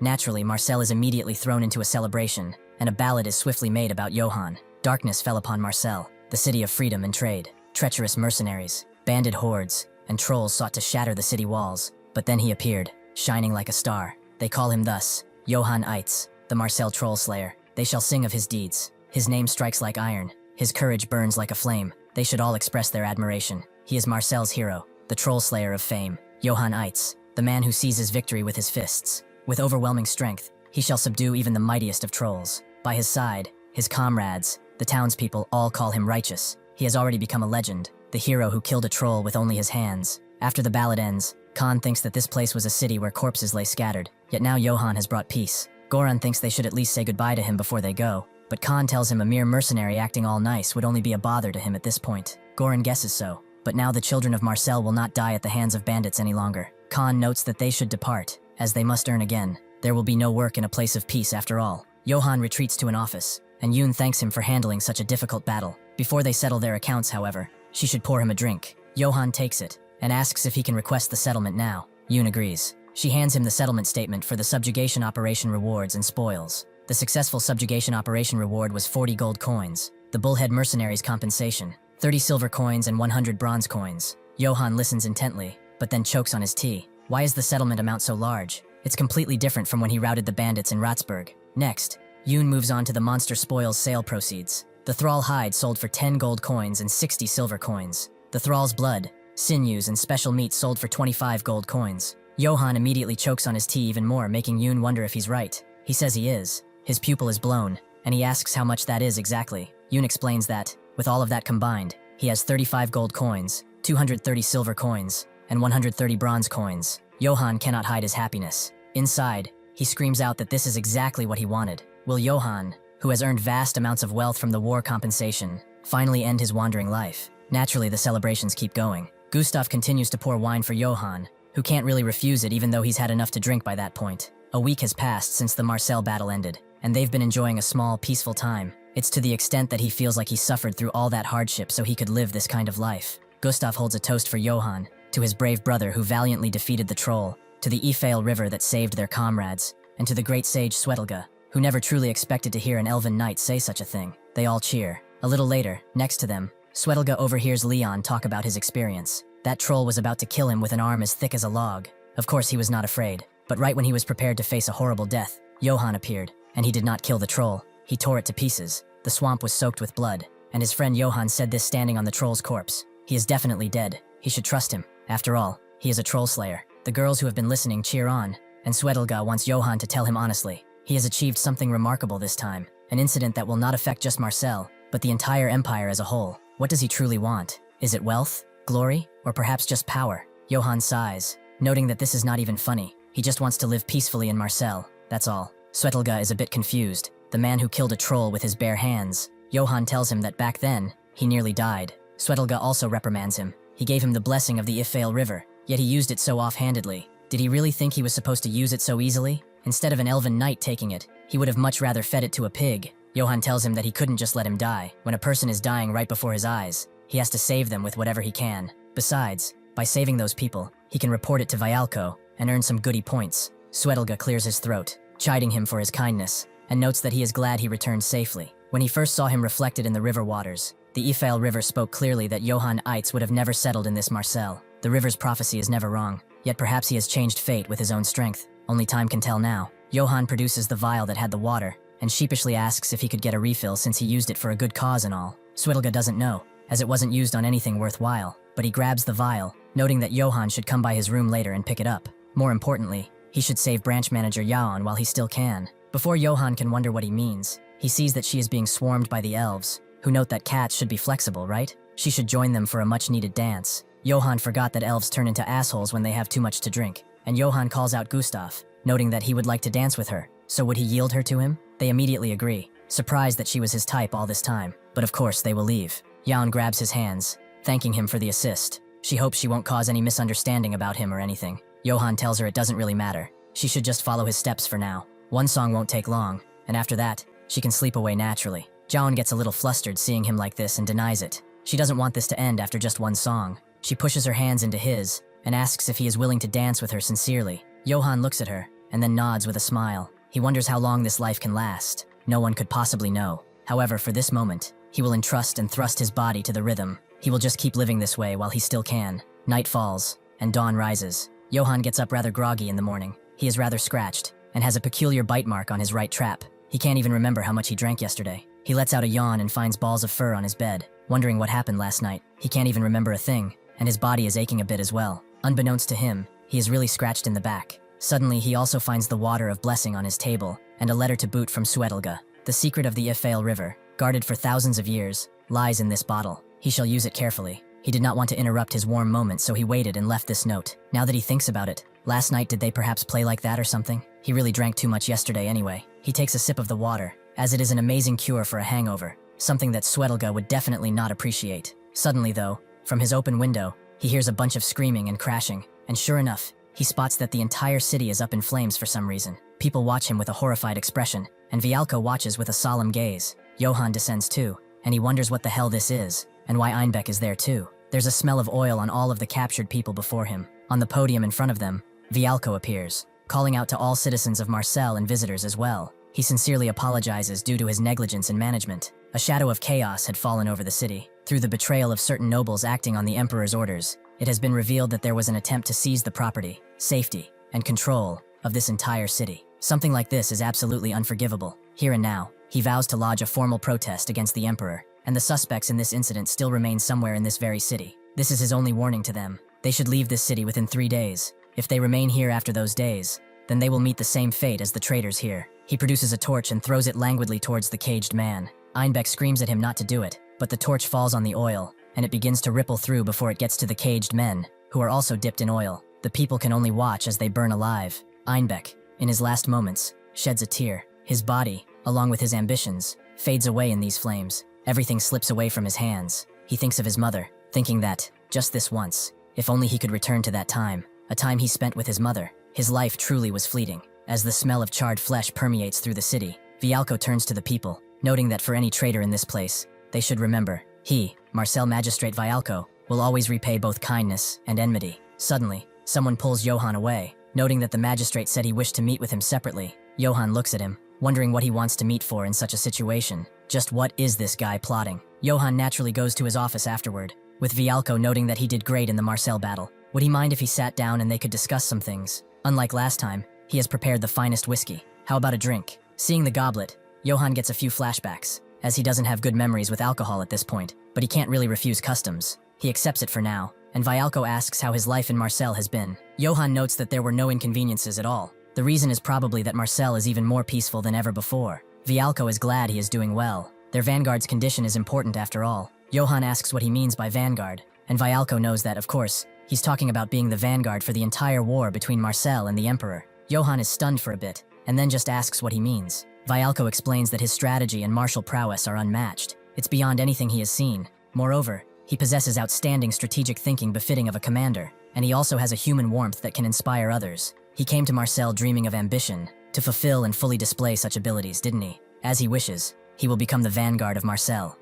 Naturally, Marcel is immediately thrown into a celebration, and a ballad is swiftly made about Johann. Darkness fell upon Marseille, the city of freedom and trade. Treacherous mercenaries, bandit hordes, and trolls sought to shatter the city walls, but then he appeared, shining like a star. They call him thus, Johann Eitz, the Marseille troll slayer. They shall sing of his deeds. His name strikes like iron. His courage burns like a flame. They should all express their admiration. He is Marcel's hero, the troll slayer of fame, Johann Eitz, the man who seizes victory with his fists. With overwhelming strength, he shall subdue even the mightiest of trolls. By his side, his comrades, the townspeople, all call him righteous. He has already become a legend, the hero who killed a troll with only his hands. After the ballad ends, Khan thinks that this place was a city where corpses lay scattered, yet now Johann has brought peace. Goran thinks they should at least say goodbye to him before they go, but Khan tells him a mere mercenary acting all nice would only be a bother to him at this point. Goran guesses so, but now the children of Marseille will not die at the hands of bandits any longer. Khan notes that they should depart, as they must earn again. There will be no work in a place of peace after all. Johann retreats to an office, and Yoon thanks him for handling such a difficult battle. Before they settle their accounts, however, she should pour him a drink. Johann takes it, and asks if he can request the settlement now. Yoon agrees. She hands him the settlement statement for the subjugation operation rewards and spoils. The successful subjugation operation reward was 40 gold coins, the bullhead mercenaries' compensation, 30 silver coins and 100 bronze coins. Johann listens intently, but then chokes on his tea. Why is the settlement amount so large? It's completely different from when he routed the bandits in Ratsburg. Next, Yoon moves on to the monster spoils sale proceeds. The thrall hide sold for 10 gold coins and 60 silver coins. The thrall's blood, sinews, and special meat sold for 25 gold coins. Johann immediately chokes on his tea even more, making Yoon wonder if he's right. He says he is. His pupil is blown, and he asks how much that is exactly. Yoon explains that, with all of that combined, he has 35 gold coins, 230 silver coins, and 130 bronze coins. Johan cannot hide his happiness. Inside, he screams out that this is exactly what he wanted. Will Johan, who has earned vast amounts of wealth from the war compensation, finally end his wandering life? Naturally, the celebrations keep going. Gustav continues to pour wine for Johan, who can't really refuse it even though he's had enough to drink by that point. A week has passed since the Marcel battle ended, and they've been enjoying a small, peaceful time. It's to the extent that he feels like he suffered through all that hardship so he could live this kind of life. Gustav holds a toast for Johan, to his brave brother who valiantly defeated the troll, to the Ifale River that saved their comrades, and to the great sage Swetelga, who never truly expected to hear an elven knight say such a thing. They all cheer. A little later, next to them, Swetelga overhears Leon talk about his experience. That troll was about to kill him with an arm as thick as a log. Of course he was not afraid, but right when he was prepared to face a horrible death, Johan appeared, and he did not kill the troll. He tore it to pieces. The swamp was soaked with blood, and his friend Johan said this standing on the troll's corpse. He is definitely dead. He should trust him. After all, he is a troll slayer. The girls who have been listening cheer on, and Swetelga wants Johan to tell him honestly. He has achieved something remarkable this time, an incident that will not affect just Marcel, but the entire empire as a whole. What does he truly want? Is it wealth, glory, or perhaps just power? Johan sighs, noting that this is not even funny. He just wants to live peacefully in Marcel, that's all. Swetelga is a bit confused. The man who killed a troll with his bare hands. Johan tells him that back then, he nearly died. Swetelga also reprimands him. He gave him the blessing of the Ifale River, yet he used it so offhandedly. Did he really think he was supposed to use it so easily? Instead of an elven knight taking it, he would have much rather fed it to a pig. Johan tells him that he couldn't just let him die. When a person is dying right before his eyes, he has to save them with whatever he can. Besides, by saving those people, he can report it to Vialco and earn some goody points. Swetelga clears his throat, chiding him for his kindness, and notes that he is glad he returned safely. When he first saw him reflected in the river waters, the Ifale River spoke clearly that Johan Eitz would have never settled in this Marcel. The river's prophecy is never wrong, yet perhaps he has changed fate with his own strength. Only time can tell now. Johan produces the vial that had the water, and sheepishly asks if he could get a refill since he used it for a good cause and all. Swetelga doesn't know, as it wasn't used on anything worthwhile, but he grabs the vial, noting that Johan should come by his room later and pick it up. More importantly, he should save branch manager Yaon while he still can. Before Johan can wonder what he means, he sees that she is being swarmed by the elves, who note that cats should be flexible, right? She should join them for a much-needed dance. Johan forgot that elves turn into assholes when they have too much to drink, and Johan calls out Gustav, noting that he would like to dance with her. So would he yield her to him? They immediately agree, surprised that she was his type all this time. But of course, they will leave. Yaon grabs his hands, thanking him for the assist. She hopes she won't cause any misunderstanding about him or anything. Johan tells her it doesn't really matter. She should just follow his steps for now. One song won't take long, and after that, she can sleep away naturally. Jaon gets a little flustered seeing him like this and denies it. She doesn't want this to end after just one song. She pushes her hands into his and asks if he is willing to dance with her sincerely. Johan looks at her and then nods with a smile. He wonders how long this life can last. No one could possibly know. However, for this moment, he will entrust and thrust his body to the rhythm. He will just keep living this way while he still can. Night falls, and dawn rises. Johan gets up rather groggy in the morning. He is rather scratched, and has a peculiar bite mark on his right trap. He can't even remember how much he drank yesterday. He lets out a yawn and finds balls of fur on his bed, wondering what happened last night. He can't even remember a thing, and his body is aching a bit as well. Unbeknownst to him, he is really scratched in the back. Suddenly, he also finds the water of blessing on his table, and a letter to boot from Swetelga. The secret of the Ifale River, guarded for thousands of years, lies in this bottle. He shall use it carefully. He did not want to interrupt his warm moment, so he waited and left this note. Now that he thinks about it, last night did they perhaps play like that or something? He really drank too much yesterday anyway. He takes a sip of the water, as it is an amazing cure for a hangover, something that Swetelga would definitely not appreciate. Suddenly though, from his open window, he hears a bunch of screaming and crashing, and sure enough, he spots that the entire city is up in flames for some reason. People watch him with a horrified expression, and Vialco watches with a solemn gaze. Johan descends too, and he wonders what the hell this is, and why Einbeck is there too. There's a smell of oil on all of the captured people before him. On the podium in front of them, Vialco appears, calling out to all citizens of Marcel and visitors as well. He sincerely apologizes due to his negligence in management. A shadow of chaos had fallen over the city. Through the betrayal of certain nobles acting on the emperor's orders, it has been revealed that there was an attempt to seize the property, safety, and control of this entire city. Something like this is absolutely unforgivable. Here and now, he vows to lodge a formal protest against the emperor, and the suspects in this incident still remain somewhere in this very city. This is his only warning to them. They should leave this city within 3 days. If they remain here after those days, then they will meet the same fate as the traitors here. He produces a torch and throws it languidly towards the caged man. Einbeck screams at him not to do it, but the torch falls on the oil, and it begins to ripple through before it gets to the caged men, who are also dipped in oil. The people can only watch as they burn alive. Einbeck, in his last moments, sheds a tear. His body, along with his ambitions, fades away in these flames. Everything slips away from his hands. He thinks of his mother, thinking that, just this once, if only he could return to that time, a time he spent with his mother. His life truly was fleeting. As the smell of charred flesh permeates through the city, Vialco turns to the people, noting that for any traitor in this place, they should remember, he, Marcel Magistrate Vialco, will always repay both kindness and enmity. Suddenly, someone pulls Johann away, noting that the magistrate said he wished to meet with him separately. Johann looks at him, wondering what he wants to meet for in such a situation. Just what is this guy plotting? Johann naturally goes to his office afterward, with Vialco noting that he did great in the Marcel battle. Would he mind if he sat down and they could discuss some things? Unlike last time, he has prepared the finest whiskey. How about a drink? Seeing the goblet, Johann gets a few flashbacks, as he doesn't have good memories with alcohol at this point, but he can't really refuse customs. He accepts it for now, and Vialco asks how his life in Marcel has been. Johann notes that there were no inconveniences at all. The reason is probably that Marcel is even more peaceful than ever before. Vialco is glad he is doing well. Their vanguard's condition is important after all. Johann asks what he means by vanguard, and Vialco knows that, of course, he's talking about being the vanguard for the entire war between Marcel and the Emperor. Johann is stunned for a bit, and then just asks what he means. Vialco explains that his strategy and martial prowess are unmatched. It's beyond anything he has seen. Moreover, he possesses outstanding strategic thinking befitting of a commander, and he also has a human warmth that can inspire others. He came to Marcel dreaming of ambition, to fulfill and fully display such abilities, didn't he? As he wishes, he will become the vanguard of Marcel.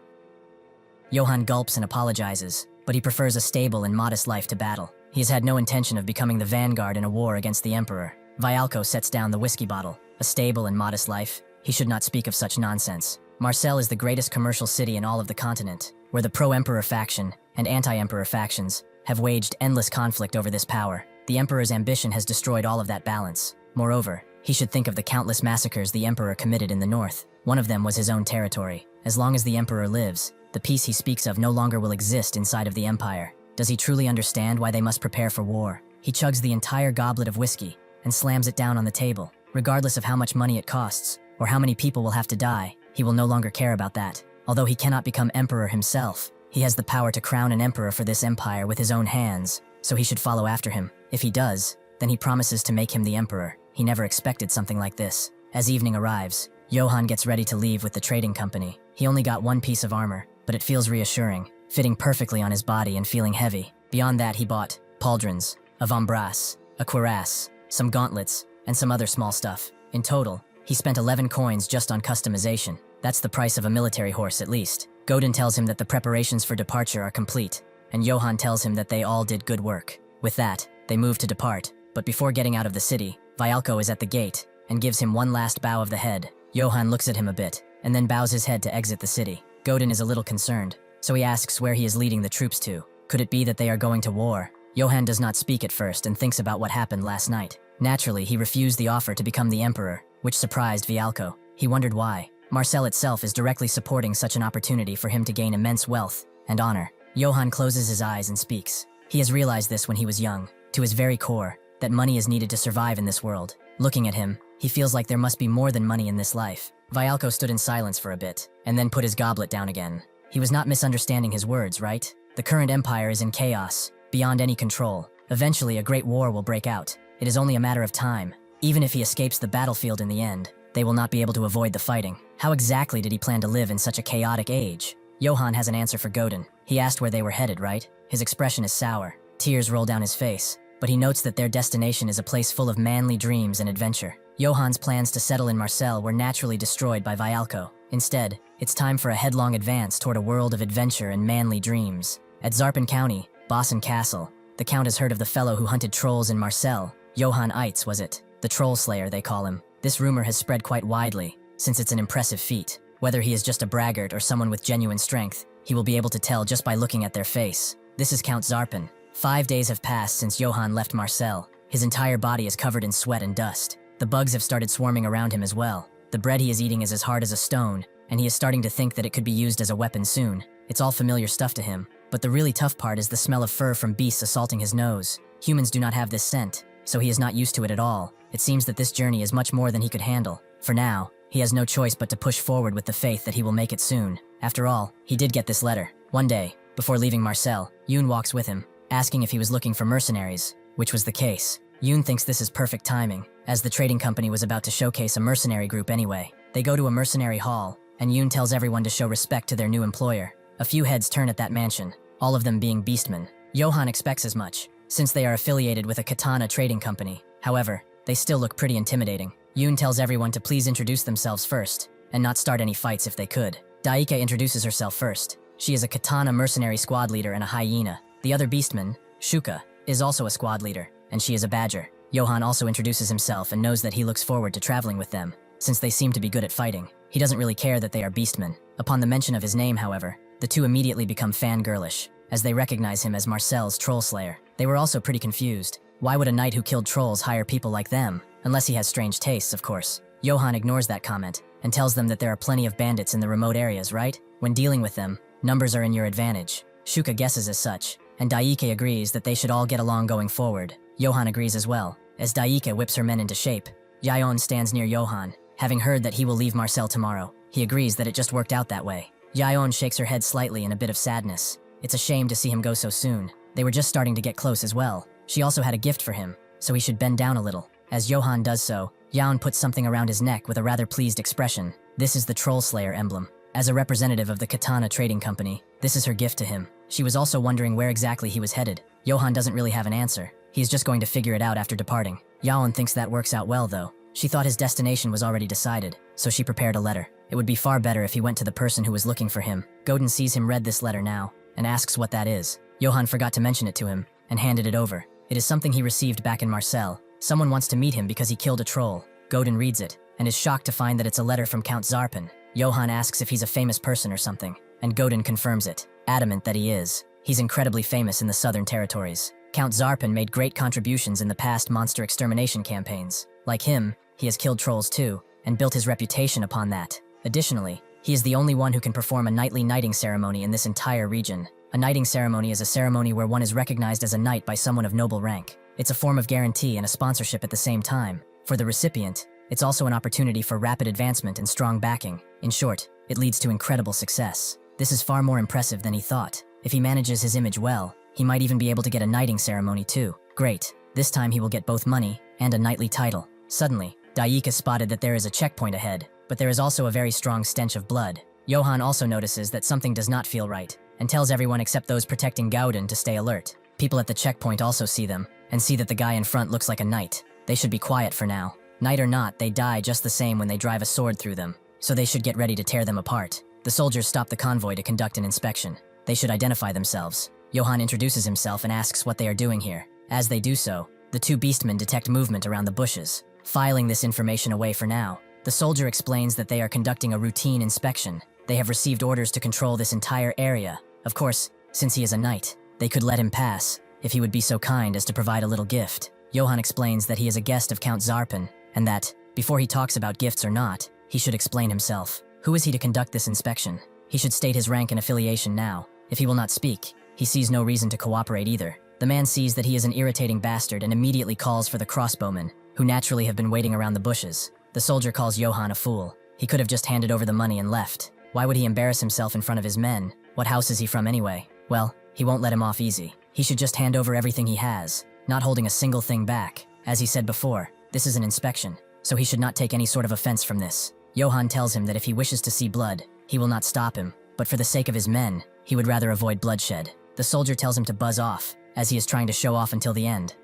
Johann gulps and apologizes, but he prefers a stable and modest life to battle. He has had no intention of becoming the vanguard in a war against the Emperor. Vialco sets down the whiskey bottle. A stable and modest life? He should not speak of such nonsense. Marcel is the greatest commercial city in all of the continent, where the pro-Emperor faction and anti-Emperor factions have waged endless conflict over this power. The Emperor's ambition has destroyed all of that balance. Moreover, he should think of the countless massacres the Emperor committed in the north. One of them was his own territory. As long as the Emperor lives, the peace he speaks of no longer will exist inside of the Empire. Does he truly understand why they must prepare for war? He chugs the entire goblet of whiskey and slams it down on the table. Regardless of how much money it costs, or how many people will have to die, he will no longer care about that. Although he cannot become emperor himself, he has the power to crown an emperor for this empire with his own hands, so he should follow after him. If he does, then he promises to make him the emperor. He never expected something like this. As evening arrives, Johann gets ready to leave with the trading company. He only got one piece of armor, but it feels reassuring, fitting perfectly on his body and feeling heavy. Beyond that, he bought pauldrons, a vambrace, a cuirass, some gauntlets, and some other small stuff. In total, he spent 11 coins just on customization. That's the price of a military horse at least. Godin tells him that the preparations for departure are complete, and Johann tells him that they all did good work. With that, they move to depart, but before getting out of the city, Vialco is at the gate and gives him one last bow of the head. Johann looks at him a bit, and then bows his head to exit the city. Godin is a little concerned, so he asks where he is leading the troops to. Could it be that they are going to war? Johann does not speak at first and thinks about what happened last night. Naturally, he refused the offer to become the emperor, which surprised Vialco. He wondered why. Marcel itself is directly supporting such an opportunity for him to gain immense wealth and honor. Johann closes his eyes and speaks. He has realized this when he was young, to his very core, that money is needed to survive in this world. Looking at him, he feels like there must be more than money in this life. Vialco stood in silence for a bit, and then put his goblet down again. He was not misunderstanding his words, right? The current empire is in chaos, beyond any control. Eventually, a great war will break out. It is only a matter of time. Even if he escapes the battlefield in the end, they will not be able to avoid the fighting. How exactly did he plan to live in such a chaotic age? Johann has an answer for Godin. He asked where they were headed, right? His expression is sour. Tears roll down his face, but he notes that their destination is a place full of manly dreams and adventure. Johann's plans to settle in Marcel were naturally destroyed by Vialco. Instead, it's time for a headlong advance toward a world of adventure and manly dreams. At Zarpen County, Bossen Castle, the Count has heard of the fellow who hunted trolls in Marcel. Johann Eitz, was it? The Troll Slayer, they call him. This rumor has spread quite widely, since it's an impressive feat. Whether he is just a braggart or someone with genuine strength, he will be able to tell just by looking at their face. This is Count Zarpen. 5 days have passed since Johann left Marcel. His entire body is covered in sweat and dust. The bugs have started swarming around him as well. The bread he is eating is as hard as a stone, and he is starting to think that it could be used as a weapon soon. It's all familiar stuff to him, but the really tough part is the smell of fur from beasts assaulting his nose. Humans do not have this scent, so he is not used to it at all. It seems that this journey is much more than he could handle. For now, he He has no choice but to push forward with the faith that he will make it soon. After all, he did get this letter. One day, before leaving Marcel, Yoon walks with him, asking if he was looking for mercenaries, which was the case. Yoon thinks this is perfect timing, as the trading company was about to showcase a mercenary group anyway. They go to a mercenary hall, and Yoon tells everyone to show respect to their new employer. A few heads turn at that mansion, all of them being beastmen. Johan expects as much, since they are affiliated with a katana trading company. However, they still look pretty intimidating. Yoon tells everyone to please introduce themselves first, and not start any fights if they could. Daike introduces herself first. She is a katana mercenary squad leader and a hyena. The other beastman, Shuka, is also a squad leader, and she is a badger. Johan also introduces himself and knows that he looks forward to traveling with them, since they seem to be good at fighting. He doesn't really care that they are beastmen. Upon the mention of his name, however, the two immediately become fangirlish, as they recognize him as Marcel's troll slayer. They were also pretty confused. Why would a knight who killed trolls hire people like them? Unless he has strange tastes, of course. Johan ignores that comment, and tells them that there are plenty of bandits in the remote areas, right? When dealing with them, numbers are in your advantage. Shuka guesses as such, and Daike agrees that they should all get along going forward. Johan agrees as well, as Daike whips her men into shape. Yaon stands near Johan, having heard that he will leave Marcel tomorrow. He agrees that it just worked out that way. Yaon shakes her head slightly in a bit of sadness. It's a shame to see him go so soon. They were just starting to get close as well. She also had a gift for him, so he should bend down a little. As Johan does so, Yaon puts something around his neck with a rather pleased expression. This is the Troll Slayer emblem. As a representative of the Katana Trading Company, this is her gift to him. She was also wondering where exactly he was headed. Johan doesn't really have an answer. He's just going to figure it out after departing. Yaon thinks that works out well though. She thought his destination was already decided, so she prepared a letter. It would be far better if he went to the person who was looking for him. Godin sees him read this letter now, and asks what that is. Johan forgot to mention it to him, and handed it over. It is something he received back in Marcel. Someone wants to meet him because he killed a troll. Godin reads it, and is shocked to find that it's a letter from Count Zarpan. Johan asks if he's a famous person or something, and Godin confirms it, adamant that he is. He's incredibly famous in the southern territories. Count Zarpan made great contributions in the past monster extermination campaigns. Like him, he has killed trolls too, and built his reputation upon that. Additionally, he is the only one who can perform a nightly knighting ceremony in this entire region. A knighting ceremony is a ceremony where one is recognized as a knight by someone of noble rank. It's a form of guarantee and a sponsorship at the same time. For the recipient, it's also an opportunity for rapid advancement and strong backing. In short, it leads to incredible success. This is far more impressive than he thought. If he manages his image well, he might even be able to get a knighting ceremony too. Great. This time he will get both money and a knightly title. Suddenly, Daika spotted that there is a checkpoint ahead, but there is also a very strong stench of blood. Johan also notices that something does not feel right, and tells everyone except those protecting Gauden to stay alert. People at the checkpoint also see them, and see that the guy in front looks like a knight. They should be quiet for now. Knight or not, they die just the same when they drive a sword through them, so they should get ready to tear them apart. The soldiers stop the convoy to conduct an inspection. They should identify themselves. Johan introduces himself and asks what they are doing here. As they do so, the two beastmen detect movement around the bushes. Filing this information away for now, the soldier explains that they are conducting a routine inspection. They have received orders to control this entire area. Of course, since he is a knight, they could let him pass, if he would be so kind as to provide a little gift. Johan explains that he is a guest of Count Zarpan, and that, before he talks about gifts or not, he should explain himself. Who is he to conduct this inspection? He should state his rank and affiliation now. If he will not speak, he sees no reason to cooperate either. The man sees that he is an irritating bastard and immediately calls for the crossbowmen, who naturally have been waiting around the bushes. The soldier calls Johan a fool. He could have just handed over the money and left. Why would he embarrass himself in front of his men? What house is he from anyway? Well, he won't let him off easy. He should just hand over everything he has, not holding a single thing back. As he said before, this is an inspection, so he should not take any sort of offense from this. Johan tells him that if he wishes to see blood, he will not stop him, but for the sake of his men, he would rather avoid bloodshed. The soldier tells him to buzz off, as he is trying to show off until the end.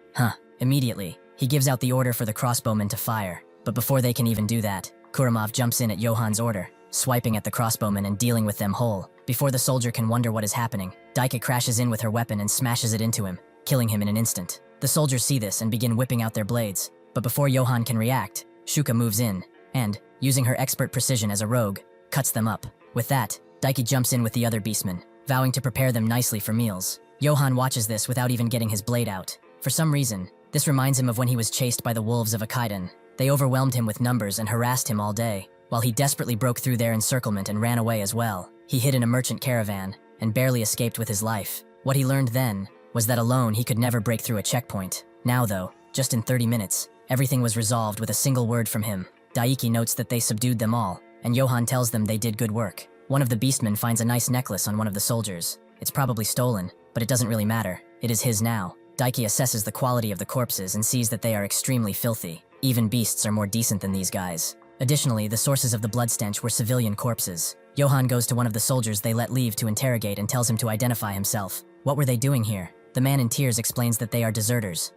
Immediately, he gives out the order for the crossbowmen to fire, but before they can even do that, Kuramov jumps in at Johan's order, swiping at the crossbowmen and dealing with them whole. Before the soldier can wonder what is happening, Daika crashes in with her weapon and smashes it into him, killing him in an instant. The soldiers see this and begin whipping out their blades, but before Johan can react, Shuka moves in, and, using her expert precision as a rogue, cuts them up. With that, Daiki jumps in with the other beastmen, vowing to prepare them nicely for meals. Johan watches this without even getting his blade out. For some reason, this reminds him of when he was chased by the wolves of Akaiden. They overwhelmed him with numbers and harassed him all day, while he desperately broke through their encirclement and ran away as well. He hid in a merchant caravan, and barely escaped with his life. What he learned then was that alone he could never break through a checkpoint. Now though, just in 30 minutes, everything was resolved with a single word from him. Daiki notes that they subdued them all, and Johan tells them they did good work. One of the beastmen finds a nice necklace on one of the soldiers. It's probably stolen, but it doesn't really matter. It is his now. Daiki assesses the quality of the corpses and sees that they are extremely filthy. Even beasts are more decent than these guys. Additionally, the sources of the blood stench were civilian corpses. Johan goes to one of the soldiers they let leave to interrogate and tells him to identify himself. What were they doing here? The man in tears explains that they are deserters.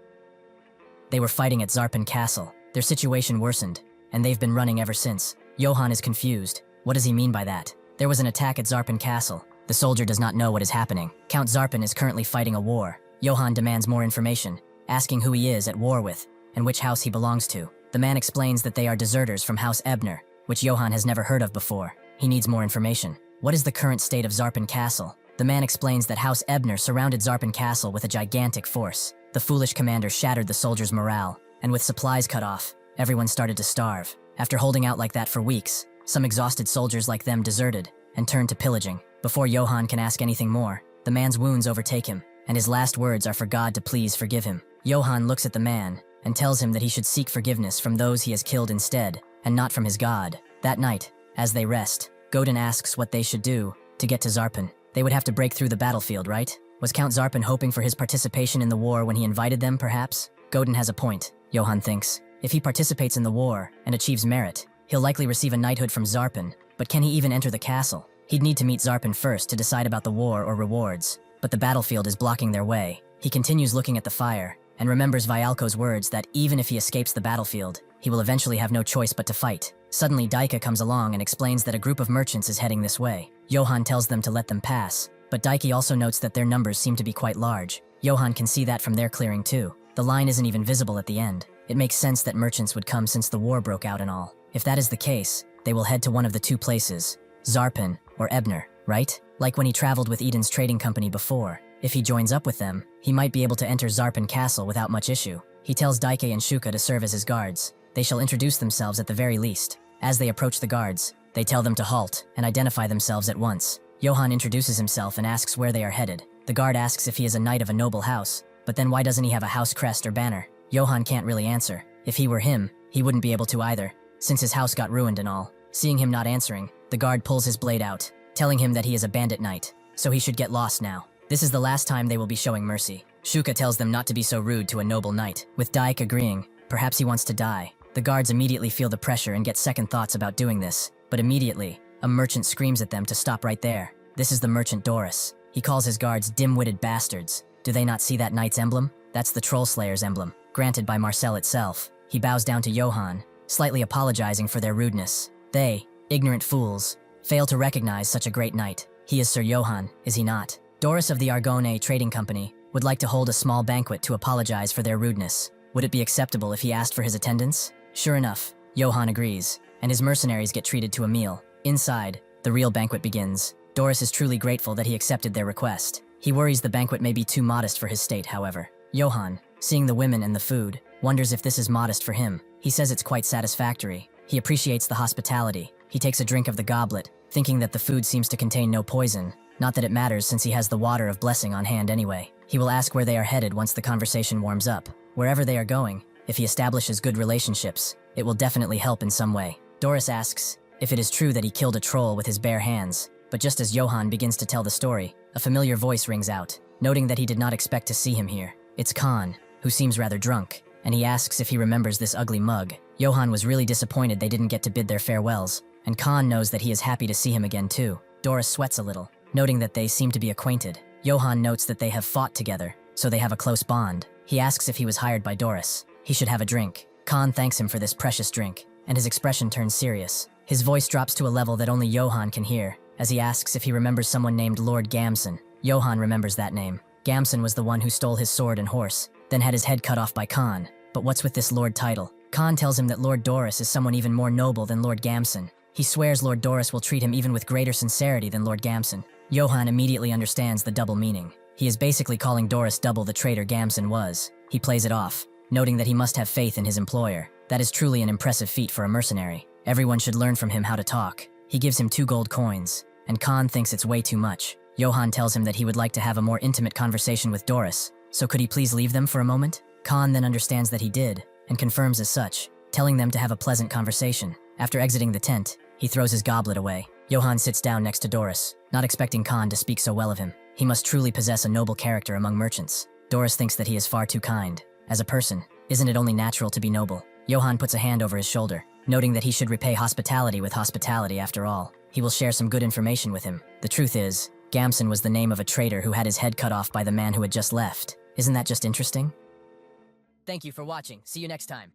They were fighting at Zarpan Castle. Their situation worsened, and they've been running ever since. Johan is confused. What does he mean by that? There was an attack at Zarpan Castle. The soldier does not know what is happening. Count Zarpan is currently fighting a war. Johan demands more information, asking who he is at war with, and which house he belongs to. The man explains that they are deserters from House Ebner, which Johan has never heard of before. He needs more information. What is the current state of Zarpan Castle? The man explains that House Ebner surrounded Zarpan Castle with a gigantic force. The foolish commander shattered the soldiers' morale, and with supplies cut off, everyone started to starve. After holding out like that for weeks, some exhausted soldiers like them deserted and turned to pillaging. Before Johan can ask anything more, the man's wounds overtake him, and his last words are for God to please forgive him. Johan looks at the man and tells him that he should seek forgiveness from those he has killed instead, and not from his God. That night, as they rest, Godin asks what they should do to get to Zarpan. They would have to break through the battlefield, right? Was Count Zarpan hoping for his participation in the war when he invited them, perhaps? Godin has a point, Johan thinks. If he participates in the war and achieves merit, he'll likely receive a knighthood from Zarpan, but can he even enter the castle? He'd need to meet Zarpan first to decide about the war or rewards, but the battlefield is blocking their way. He continues looking at the fire, and remembers Vialko's words that even if he escapes the battlefield, he will eventually have no choice but to fight. Suddenly, Daika comes along and explains that a group of merchants is heading this way. Johan tells them to let them pass, but Daiki also notes that their numbers seem to be quite large. Johan can see that from their clearing too. The line isn't even visible at the end. It makes sense that merchants would come since the war broke out and all. If that is the case, they will head to one of the two places, Zarpan or Ebner, right? Like when he traveled with Eden's trading company before. If he joins up with them, he might be able to enter Zarpan Castle without much issue. He tells Daike and Shuka to serve as his guards. They shall introduce themselves at the very least. As they approach the guards, they tell them to halt and identify themselves at once. Johan introduces himself and asks where they are headed. The guard asks if he is a knight of a noble house, but then why doesn't he have a house crest or banner? Johan can't really answer. If he were him, he wouldn't be able to either, since his house got ruined and all. Seeing him not answering, the guard pulls his blade out, telling him that he is a bandit knight, so he should get lost now. This is the last time they will be showing mercy. Shuka tells them not to be so rude to a noble knight, with Daik agreeing. Perhaps he wants to die. The guards immediately feel the pressure and get second thoughts about doing this, but immediately, a merchant screams at them to stop right there. This is the merchant Doris. He calls his guards dim-witted bastards. Do they not see that knight's emblem? That's the Troll Slayer's emblem, granted by Marcel itself. He bows down to Johan, slightly apologizing for their rudeness. They, ignorant fools, fail to recognize such a great knight. He is Sir Johan, is he not? Doris of the Argone Trading Company would like to hold a small banquet to apologize for their rudeness. Would it be acceptable if he asked for his attendance? Sure enough, Johan agrees, and his mercenaries get treated to a meal. Inside, the real banquet begins. Doris is truly grateful that he accepted their request. He worries the banquet may be too modest for his state, however. Johan, seeing the women and the food, wonders if this is modest for him. He says it's quite satisfactory. He appreciates the hospitality. He takes a drink of the goblet, thinking that the food seems to contain no poison. Not that it matters since he has the water of blessing on hand anyway. He will ask where they are headed once the conversation warms up. Wherever they are going, if he establishes good relationships, it will definitely help in some way. Doris asks if it is true that he killed a troll with his bare hands, but just as Johan begins to tell the story, a familiar voice rings out, noting that he did not expect to see him here. It's Khan, who seems rather drunk, and he asks if he remembers this ugly mug. Johan was really disappointed they didn't get to bid their farewells, and Khan knows that he is happy to see him again too. Doris sweats a little, noting that they seem to be acquainted. Johan notes that they have fought together, so they have a close bond. He asks if he was hired by Doris. He should have a drink. Khan thanks him for this precious drink, and his expression turns serious. His voice drops to a level that only Johan can hear, as he asks if he remembers someone named Lord Gamson. Johan remembers that name. Gamson was the one who stole his sword and horse, then had his head cut off by Khan. But what's with this Lord title? Khan tells him that Lord Doris is someone even more noble than Lord Gamson. He swears Lord Doris will treat him even with greater sincerity than Lord Gamson. Johan immediately understands the double meaning. He is basically calling Doris double the traitor Gamson was. He plays it off, noting that he must have faith in his employer. That is truly an impressive feat for a mercenary. Everyone should learn from him how to talk. He gives him 2 gold coins, and Khan thinks it's way too much. Johan tells him that he would like to have a more intimate conversation with Doris, so could he please leave them for a moment? Khan then understands that he did, and confirms as such. telling them to have a pleasant conversation. After exiting the tent, he throws his goblet away. Johann sits down next to Doris, not expecting Khan to speak so well of him. He must truly possess a noble character among merchants. Doris thinks that he is far too kind. As a person, isn't it only natural to be noble? Johann puts a hand over his shoulder, noting that he should repay hospitality with hospitality after all. He will share some good information with him. The truth is, Gamson was the name of a traitor who had his head cut off by the man who had just left. Isn't that just interesting? Thank you for watching. See you next time.